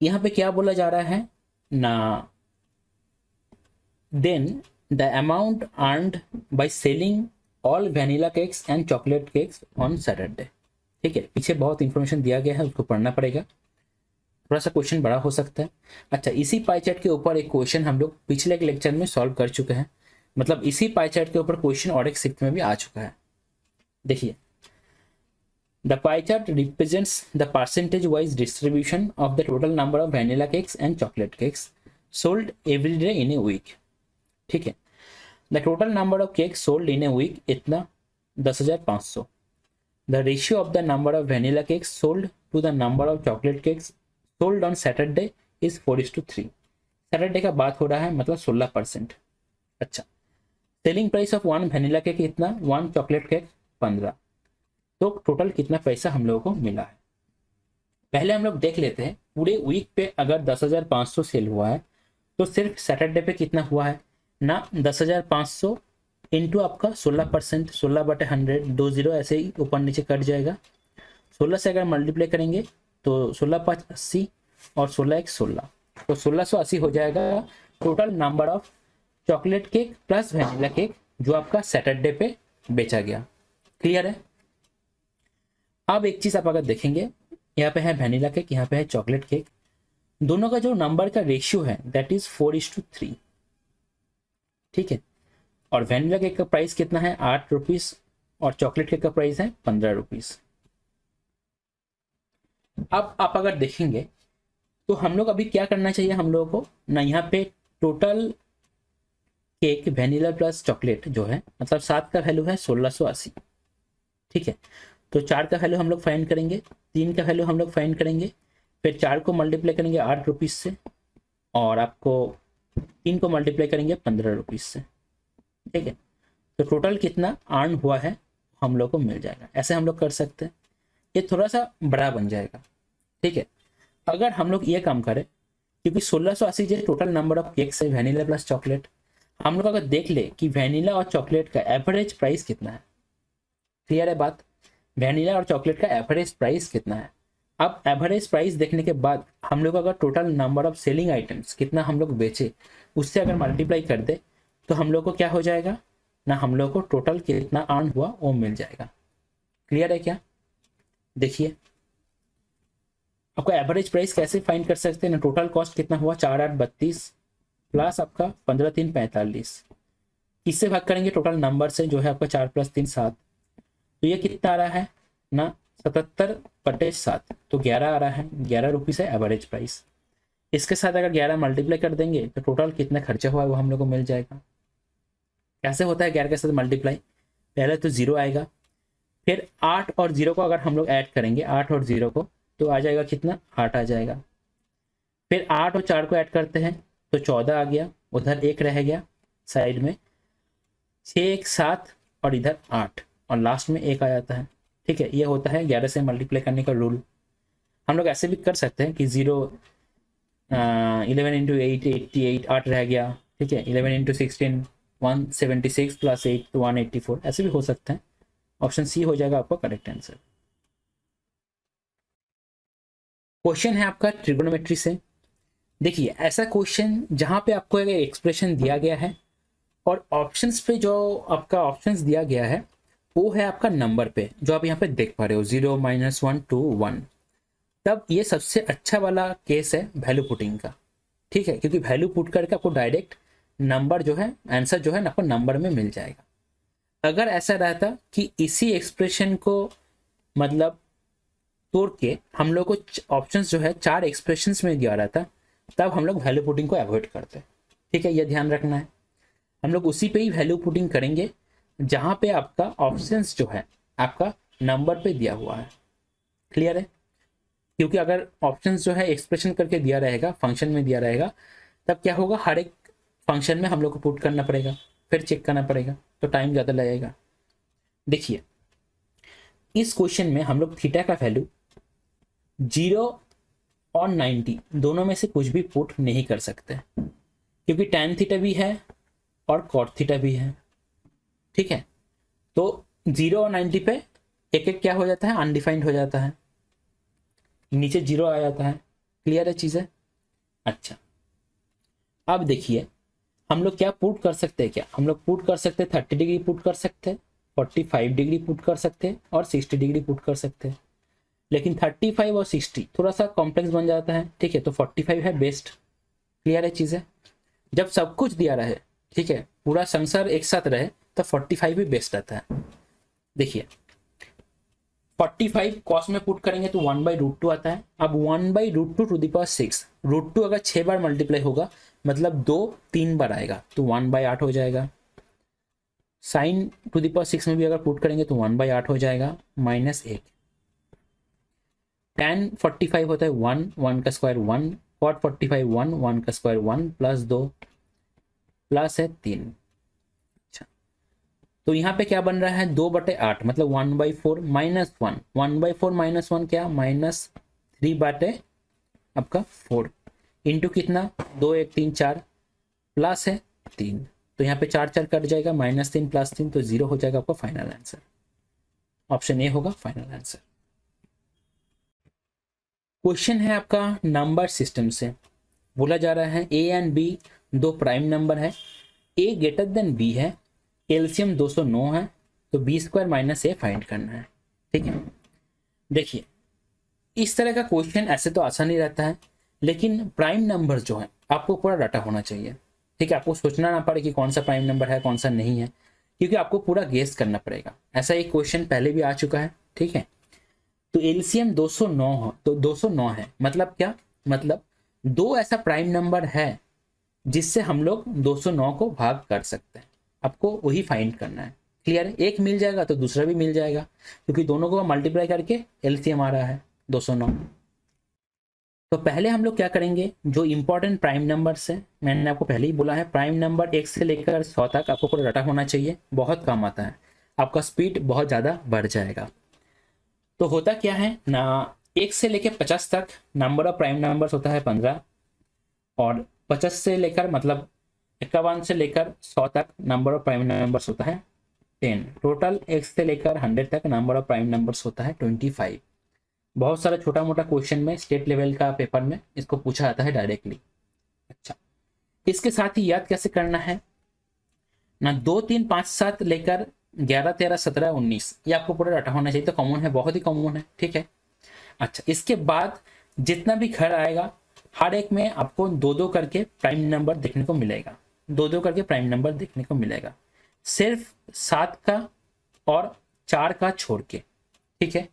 यहाँ पे क्या बोला जा रहा है ना, then the amount earned by selling all vanilla cakes and chocolate cakes on Saturday. ठीक है, पीछे बहुत इंफॉर्मेशन दिया गया है, उसको पढ़ना पड़ेगा, थोड़ा सा क्वेश्चन बड़ा हो सकता है। अच्छा, इसी पाई चार्ट के ऊपर एक क्वेश्चन हम लोग पिछले एक लेक्चर में सॉल्व कर चुके हैं, मतलब इसी पाई चार्ट के ऊपर क्वेश्चन और एक शिफ्ट में भी आ चुका है। देखिए, the pie chart represents the percentage wise distribution of the total number of vanilla cakes and chocolate cakes sold every day in a week. ठीक है, the total number of cakes sold in a week इतना 10,500। The ratio of the number of vanilla cakes sold to the number of chocolate cakes sold on Saturday is 4:3। Saturday का बात हो रहा है, मतलब 16%। अच्छा, selling price of 1 vanilla cake इतना, 1 chocolate cake 15। तो टोटल कितना पैसा हम लोगों को मिला है, पहले हम लोग देख लेते हैं। पूरे वीक पे अगर 10,500 सेल हुआ है तो सिर्फ सैटरडे पे कितना हुआ है ना, 10,500 इंटू आपका 16%, 16/100, 2 जीरो ऐसे ही ऊपर नीचे कट जाएगा। 16 से अगर मल्टीप्लाई करेंगे तो 16×5 80 और 16×1 16, तो 1680 हो जाएगा total number of chocolate cake plus vanilla cake जो आपका सैटरडे पे बेचा गया। क्लियर है। अब एक चीज आप अगर देखेंगे, यहाँ पे है वैनिला केक, यहाँ पे है चॉकलेट केक, दोनों का जो नंबर का रेशियो है दैट इज 4:3। ठीक है, और वैनिला केक का प्राइस कितना है, 8 रुपीज, और चॉकलेट केक का प्राइस है 15 रुपीज। अब आप अगर देखेंगे तो हम लोग अभी क्या करना चाहिए हम लोगों को ना, यहाँ पे total cake vanilla plus chocolate जो है, मतलब 7 का वैल्यू है 1680। ठीक है, तो 4 का वैल्यू हम लोग फाइंड करेंगे, 3 का वैल्यू हम लोग फाइंड करेंगे, फिर 4 को मल्टीप्लाई करेंगे 8 रुपीज से, और आपको 3 को मल्टीप्लाई करेंगे 15 रुपीज से। ठीक है, तो टोटल कितना अर्न हुआ है हम लोग को मिल जाएगा। ऐसे हम लोग कर सकते हैं, ये थोड़ा सा बड़ा बन जाएगा। ठीक है, अगर हम लोग ये काम करें, क्योंकि 1680 जो टोटल नंबर ऑफ केक्स है वैनिला प्लस चॉकलेट, हम लोग अगर देख ले कि वैनिला और चॉकलेट का एवरेज प्राइस कितना है। क्लियर है बात, वैनिला और चॉकलेट का एवरेज प्राइस कितना है। अब एवरेज प्राइस देखने के बाद हम लोग अगर total number of selling items कितना हम लोग बेचे उससे अगर मल्टीप्लाई कर दे तो हम लोग को क्या हो जाएगा ना, हम लोग को टोटल कितना अर्न हुआ वो मिल जाएगा। क्लियर है क्या। देखिए, आपको एवरेज प्राइस कैसे फाइंड कर सकते हैं ना, टोटल कॉस्ट कितना हुआ 4,832 प्लस आपका 15,345, किससे भाग करेंगे टोटल नंबर से जो है आपका 4 + 3 7, तो ये कितना आ रहा है ना 77/7, तो 11 आ रहा है, 11 रुपीज़ है एवरेज प्राइस। इसके साथ अगर 11 मल्टीप्लाई कर देंगे तो टोटल कितना खर्चा हुआ है वो हम लोग को मिल जाएगा। कैसे होता है 11 के साथ मल्टीप्लाई, पहले तो 0 आएगा, फिर 8 और 0 को अगर हम लोग ऐड करेंगे, 8 और 0 को, तो आ जाएगा कितना 8 आ जाएगा। फिर 8 और 4 को ऐड करते हैं तो 14 आ गया, उधर 1 रह गया साइड में, 6 1 7 और इधर 8 और लास्ट में 1 आ जाता है। ठीक है, ये होता है 11 से मल्टीप्लाई करने का रूल। हम लोग ऐसे भी कर सकते हैं कि 11 × 8 88, 8 रह गया। ठीक है, 11 × 16 176 + 8 तो 184, ऐसे भी हो सकते हैं। ऑप्शन सी हो जाएगा आपका करेक्ट आंसर। क्वेश्चन है आपका ट्रिगोनोमेट्री से। देखिए, ऐसा क्वेश्चन जहां पे आपको एक एक्सप्रेशन दिया गया है और ऑप्शंस पे जो आपका ऑप्शंस दिया गया है वो है आपका नंबर पे, जो आप यहाँ पे देख पा रहे हो 0 -1 2 1, तब ये सबसे अच्छा वाला केस है वैल्यू पुटिंग का। ठीक है, क्योंकि वैल्यू पुट करके आपको डायरेक्ट नंबर जो है, आंसर जो है आपको नंबर में मिल जाएगा। अगर ऐसा रहता कि इसी एक्सप्रेशन को मतलब तोड़ के हम लोग को ऑप्शंस जो है 4 एक्सप्रेशंस में दिया रहता, तब हम लोग वैल्यू पुटिंग को अवॉइड करते। ठीक है, ये ध्यान रखना है, हम लोग उसी पे ही वैल्यू पुटिंग करेंगे जहां पे आपका ऑप्शंस जो है आपका नंबर पे दिया हुआ है। क्लियर है, क्योंकि अगर ऑप्शंस जो है एक्सप्रेशन करके दिया रहेगा, फंक्शन में दिया रहेगा, तब क्या होगा हर एक फंक्शन में हम लोग को पुट करना पड़ेगा, फिर चेक करना पड़ेगा, तो टाइम ज़्यादा लगेगा। देखिए, इस क्वेश्चन में हम लोग थीटा का वैल्यू 0 और 90 दोनों में से कुछ भी पुट नहीं कर सकते, क्योंकि tan थीटा भी है और cot थीटा भी है। ठीक है, तो 0 और 90 पे एक एक क्या हो जाता है, अनडिफाइंड हो जाता है, नीचे जीरो आ जाता है। क्लियर है चीज़ें? अच्छा, अब देखिए हम लोग क्या पुट कर सकते हैं, क्या हम लोग पुट कर सकते हैं 30 डिग्री पुट कर सकते हैं, 45 डिग्री पुट कर सकते हैं और 60 डिग्री पुट कर सकते हैं। लेकिन 35 और 60 थोड़ा सा कॉम्प्लेक्स बन जाता है, ठीक है, तो 45 है बेस्ट। क्लियर है चीज़ें? जब सब कुछ दिया रहे, ठीक है, पूरा संसार एक साथ रहे, तो 45 भी बेस्ट रहता है। देखिए 45 कॉस में पुट करेंगे तो 1/√2 आता है। अब 1/√2⁶, √2 अगर 6 बार मल्टीप्लाई होगा मतलब 2 3 बार आएगा तो 1/8 हो जाएगा। sin⁻⁶ में भी अगर पुट करेंगे तो 1/8 हो जाएगा, -1। tan 45 होता है 1, 1 का स्क्वायर 1, cot 45 1, 1 का स्क्वायर 1 प्लस 2 प्लस है 3। अच्छा, तो यहाँ पे क्या बन रहा है 2/8 मतलब 1/4 -1, 1/4 -1 क्या -3/, आपका 4 इंटू कितना 2 1 3 4 प्लस है 3, तो यहाँ पे 4 4 कट जाएगा, -3 + 3 तो 0 हो जाएगा आपका फाइनल आंसर। ऑप्शन ए होगा फाइनल आंसर। क्वेश्चन है आपका नंबर सिस्टम से, बोला जा रहा है ए एंड बी दो प्राइम नंबर है, ए ग्रेटर देन बी है, एलसीएम 209 है, तो b² - a फाइंड करना है। ठीक है, देखिए इस तरह का क्वेश्चन ऐसे तो आसान ही रहता है, लेकिन प्राइम नंबर जो है आपको पूरा डाटा होना चाहिए। ठीक है, आपको सोचना ना पड़े कि कौन सा प्राइम नंबर है कौन सा नहीं है, क्योंकि आपको पूरा गेस करना पड़ेगा। ऐसा एक क्वेश्चन पहले भी आ चुका है। ठीक है, तो एलसीएम 209 हो तो 209 है, मतलब क्या, मतलब दो ऐसा प्राइम नंबर है जिससे हम लोग 209 को भाग कर सकते हैं, आपको वही फाइंड करना है। क्लियर है? एक मिल जाएगा तो दूसरा भी मिल जाएगा, क्योंकि दोनों को मल्टीप्लाई करके एलसीएम आ रहा है 209। तो पहले हम लोग क्या करेंगे, जो इंपॉर्टेंट प्राइम नंबर्स है, मैंने आपको पहले ही बोला है प्राइम नंबर 1 से लेकर 100 तक आपको पूरा डाटा होना चाहिए, बहुत काम आता है, आपका स्पीड बहुत ज़्यादा बढ़ जाएगा। तो होता क्या है ना, 1 से लेकर 50 तक नंबर ऑफ प्राइम नंबर्स होता है 15, और 50 से लेकर मतलब 51 से लेकर 100 तक नंबर ऑफ प्राइम नंबर्स होता है 10। टोटल 1 से लेकर 100 तक नंबर ऑफ प्राइम नंबर्स होता है 25। बहुत सारा छोटा मोटा क्वेश्चन में स्टेट लेवल का पेपर में इसको पूछा जाता है डायरेक्टली। अच्छा, इसके साथ ही याद कैसे करना है ना, 2 3 5 7 लेकर 11 13 17 19 ये आपको पूरा डाटा होना चाहिए, तो कॉमन है, बहुत ही कॉमन है। ठीक है, अच्छा इसके बाद जितना भी घर आएगा हर एक में आपको 2 2 करके प्राइम नंबर देखने को मिलेगा, 2 2 करके प्राइम नंबर देखने को मिलेगा, सिर्फ 7 का और 4 का छोड़ के। ठीक है,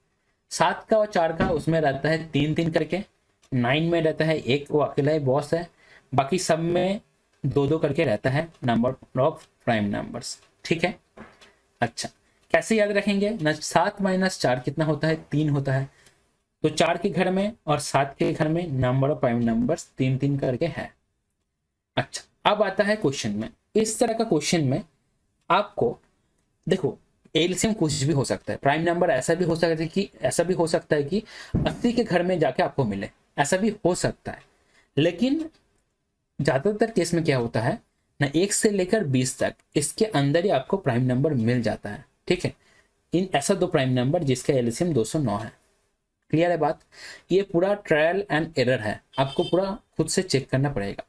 7 का और 4 का उसमें रहता है 3 3 करके, 9 में रहता है एक, वो अकेला ही बॉस है, बाकी सब में 2 2 करके रहता है नंबर ऑफ प्राइम नंबर्स। ठीक है, अच्छा कैसे याद रखेंगे ना, 7 - 4 कितना होता है 3 होता है, तो 4 के घर में और 7 के घर में नंबर ऑफ प्राइम नंबर्स 3 3 करके है। अच्छा, अब आता है क्वेश्चन में, इस तरह का क्वेश्चन में आपको देखो एलसीएम कुछ भी हो सकता है, प्राइम नंबर ऐसा भी हो सकता है कि 80 के घर में जाके आपको मिले, ऐसा भी हो सकता है। लेकिन ज्यादातर केस में क्या होता है ना, 1 से लेकर 20 तक इसके अंदर ही आपको प्राइम नंबर मिल जाता है। ठीक है, इन ऐसा दो प्राइम नंबर जिसका एलसीएम 209 है। क्लियर है बात? ये पूरा ट्रायल एंड एरर है, आपको पूरा खुद से चेक करना पड़ेगा।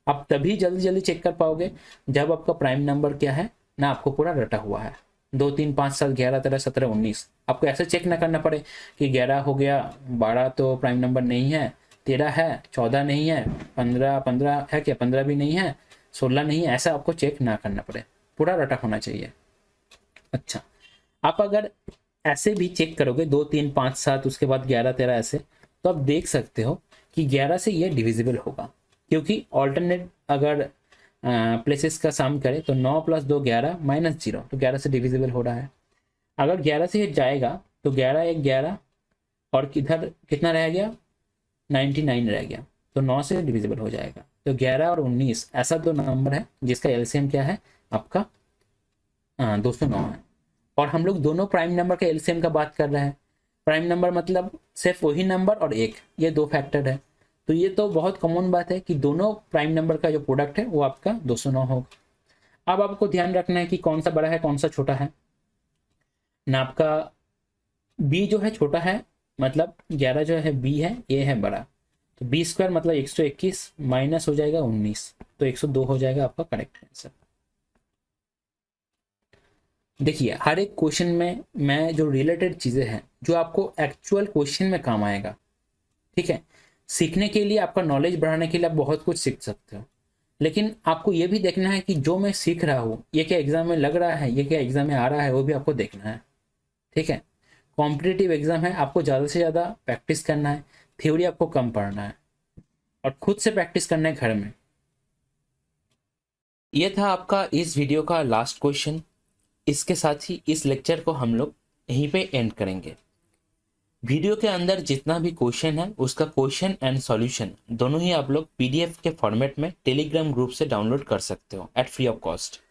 आप तभी जल्दी जल्दी चेक कर पाओगे जब आपका प्राइम नंबर क्या है ना, आपको पूरा रटा हुआ है। 2 3 5 7 11 13 17 19 आपको ऐसे चेक ना करना पड़े कि 11 हो गया, 12 तो प्राइम नंबर नहीं है, 13 है, 14 नहीं है, 15 है क्या, 15 भी नहीं है, 16 नहीं है, ऐसा आपको चेक ना करना पड़े, पूरा रटा होना चाहिए। अच्छा, आप अगर ऐसे भी चेक करोगे 2 3 5 7 उसके बाद 11 13 ऐसे, तो आप देख सकते हो कि 11 से ये डिविजिबल होगा, क्योंकि ऑल्टरनेट अगर प्लेसेस का सम करें तो 9 + 2 11 -0, तो 11 से डिविजिबल हो रहा है। अगर 11 से ये जाएगा तो 11 1 11 और किधर कितना रह गया 99 रह गया, तो 9 से डिविजिबल हो जाएगा। तो 11 और 19 ऐसा दो नंबर है जिसका एलसीएम क्या है आपका 209 है। और हम लोग दोनों प्राइम नंबर का एलसीएम का बात कर रहे हैं, प्राइम नंबर मतलब सिर्फ वही नंबर और एक, ये दो फैक्टर है, तो ये तो बहुत कॉमन बात है कि दोनों प्राइम नंबर का जो प्रोडक्ट है वो आपका 209 होगा। अब आपको ध्यान रखना है कि कौन सा बड़ा है कौन सा छोटा है ना, आपका बी जो है छोटा है, मतलब 11 जो है बी है, ए है बड़ा, तो बी स्क्वायर मतलब 121 माइनस हो जाएगा 19, तो 102 हो जाएगा आपका करेक्ट आंसर। देखिए हर एक क्वेश्चन में मैं जो रिलेटेड चीज़ें हैं जो आपको एक्चुअल क्वेश्चन में काम आएगा, ठीक है। सीखने के लिए, आपका नॉलेज बढ़ाने के लिए आप बहुत कुछ सीख सकते हो, लेकिन आपको ये भी देखना है कि जो मैं सीख रहा हूँ ये क्या एग्जाम में लग रहा है, ये क्या एग्जाम में आ रहा है, वो भी आपको देखना है, ठीक है। कॉम्पिटिटिव एग्जाम है, आपको ज़्यादा से ज़्यादा प्रैक्टिस करना है, थ्योरी आपको कम पढ़ना है और खुद से प्रैक्टिस करना है घर में। ये था आपका इस वीडियो का लास्ट क्वेश्चन। इसके साथ ही इस लेक्चर को हम लोग यहीं पे एंड करेंगे। वीडियो के अंदर जितना भी क्वेश्चन है उसका क्वेश्चन एंड सॉल्यूशन दोनों ही आप लोग पीडीएफ के फॉर्मेट में टेलीग्राम ग्रुप से डाउनलोड कर सकते हो at free of cost.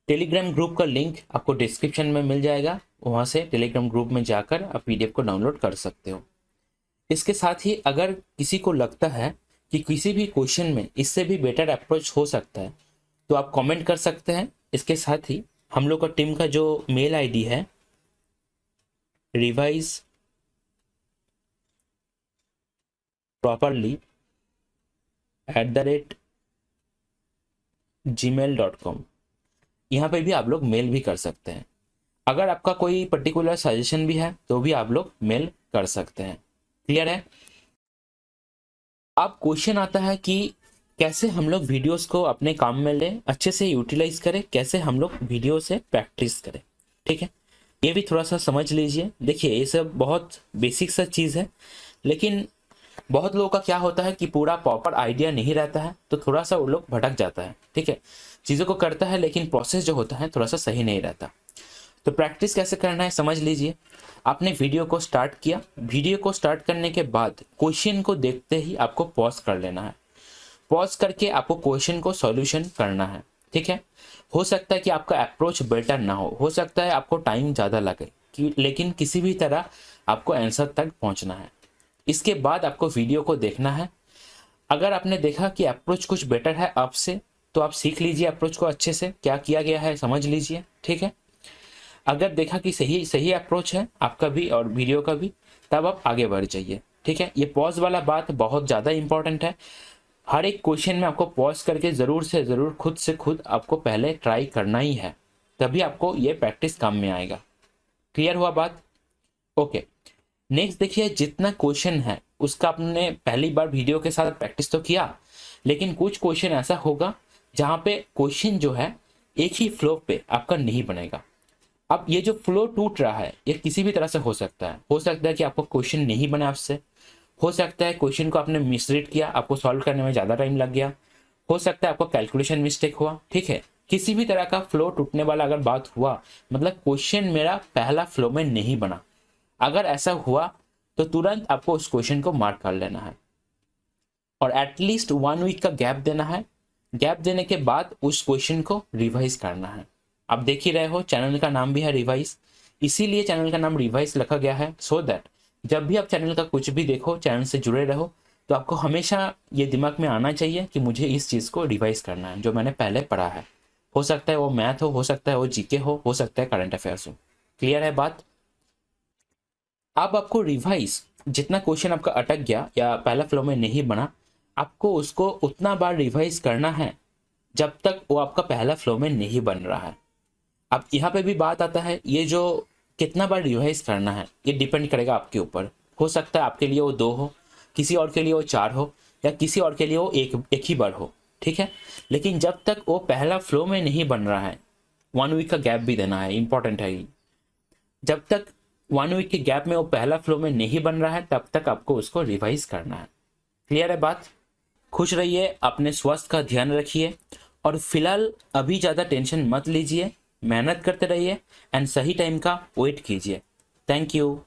Telegram group का लिंक आपको डिस्क्रिप्शन में मिल जाएगा, वहाँ से टेलीग्राम ग्रुप में जाकर आप पीडीएफ को डाउनलोड कर सकते हो। इसके साथ ही अगर किसी को लगता है कि किसी भी क्वेश्चन में इससे भी बेटर अप्रोच हो सकता है तो आप कमेंट कर सकते हैं। इसके साथ ही हम लोग का टीम का जो मेल आईडी है रिवाइज properly@gmail.com, यहाँ पे भी आप लोग मेल भी कर सकते हैं। अगर आपका कोई पर्टिकुलर सजेशन भी है तो भी आप लोग मेल कर सकते हैं। क्लियर है? अब क्वेश्चन आता है कि कैसे हम लोग वीडियोस को अपने काम में लें, अच्छे से यूटिलाइज करें, कैसे हम लोग वीडियो से प्रैक्टिस करें, ठीक है। ये भी थोड़ा सा समझ लीजिए। देखिए ये सब बहुत बेसिक सा चीज़ है, लेकिन बहुत लोगों का क्या होता है कि पूरा प्रॉपर आइडिया नहीं रहता है, तो थोड़ा सा वो लोग भटक जाता है, ठीक है। चीज़ों को करता है लेकिन प्रोसेस जो होता है थोड़ा सा सही नहीं रहता। तो प्रैक्टिस कैसे करना है समझ लीजिए। आपने वीडियो को स्टार्ट किया, वीडियो को स्टार्ट करने के बाद क्वेश्चन को देखते ही आपको पॉज कर लेना है। पॉज करके आपको क्वेश्चन को सॉल्यूशन करना है, ठीक है। हो सकता है कि आपका अप्रोच बेटर ना हो सकता है आपको टाइम ज़्यादा लगे लेकिन किसी भी तरह आपको आंसर तक पहुंचना है। इसके बाद आपको वीडियो को देखना है। अगर आपने देखा कि अप्रोच कुछ बेटर है आपसे, तो आप सीख लीजिए अप्रोच को अच्छे से, क्या किया गया है समझ लीजिए, ठीक है। अगर देखा कि सही अप्रोच है आपका भी और वीडियो का भी, तब आप आगे बढ़ जाइए, ठीक है। ये पॉज वाला बात बहुत ज़्यादा इंपॉर्टेंट है। हर एक क्वेश्चन में आपको पॉज करके ज़रूर से ज़रूर खुद से खुद आपको पहले ट्राई करना ही है, तभी आपको ये प्रैक्टिस काम में आएगा। क्लियर हुआ बात? ओके। नेक्स्ट देखिए, जितना क्वेश्चन है उसका आपने पहली बार वीडियो के साथ प्रैक्टिस तो किया, लेकिन कुछ क्वेश्चन ऐसा होगा जहाँ पे क्वेश्चन जो है एक ही फ्लो पे आपका नहीं बनेगा। अब ये जो फ्लो टूट रहा है ये किसी भी तरह से हो सकता है कि आपको क्वेश्चन नहीं बने आपसे, हो सकता है क्वेश्चन को आपने मिसरीड किया, आपको सॉल्व करने में ज़्यादा टाइम लग गया, हो सकता है आपको कैलकुलेशन मिस्टेक हुआ, ठीक है। किसी भी तरह का फ्लो टूटने वाला अगर बात हुआ, मतलब क्वेश्चन मेरा पहला फ्लो में नहीं बना, अगर ऐसा हुआ तो तुरंत आपको उस क्वेश्चन को मार्क कर लेना है और एटलीस्ट 1 वीक का गैप देना है। गैप देने के बाद उस क्वेश्चन को रिवाइज करना है। आप देख ही रहे हो चैनल का नाम भी है रिवाइज, इसीलिए चैनल का नाम रिवाइज रखा गया है, सो दैट जब भी आप चैनल का कुछ भी देखो, चैनल से जुड़े रहो, तो आपको हमेशा ये दिमाग में आना चाहिए कि मुझे इस चीज़ को रिवाइज करना है जो मैंने पहले पढ़ा है। हो सकता है वो मैथ हो सकता है वो जीके हो सकता है करंट अफेयर्स हो। क्लियर है बात? अब आपको रिवाइज, जितना क्वेश्चन आपका अटक गया या पहला फ्लो में नहीं बना, आपको उसको उतना बार रिवाइज करना है जब तक वो आपका पहला फ्लो में नहीं बन रहा है। अब यहाँ पे भी बात आता है, ये जो कितना बार रिवाइज करना है ये डिपेंड करेगा आपके ऊपर। हो सकता है आपके लिए वो 2 हो, किसी और के लिए वो 4 हो, या किसी और के लिए वो एक ही बार हो, ठीक है। लेकिन जब तक वो पहला फ्लो में नहीं बन रहा है, 1 वीक का गैप भी देना है, इंपॉर्टेंट है ये। जब तक 1 वीक के गैप में वो पहला फ्लो में नहीं बन रहा है तब तक आपको उसको रिवाइज करना है। क्लियर है बात? खुश रहिए, अपने स्वास्थ्य का ध्यान रखिए और फिलहाल अभी ज़्यादा टेंशन मत लीजिए, मेहनत करते रहिए एंड सही टाइम का वेट कीजिए। Thank you.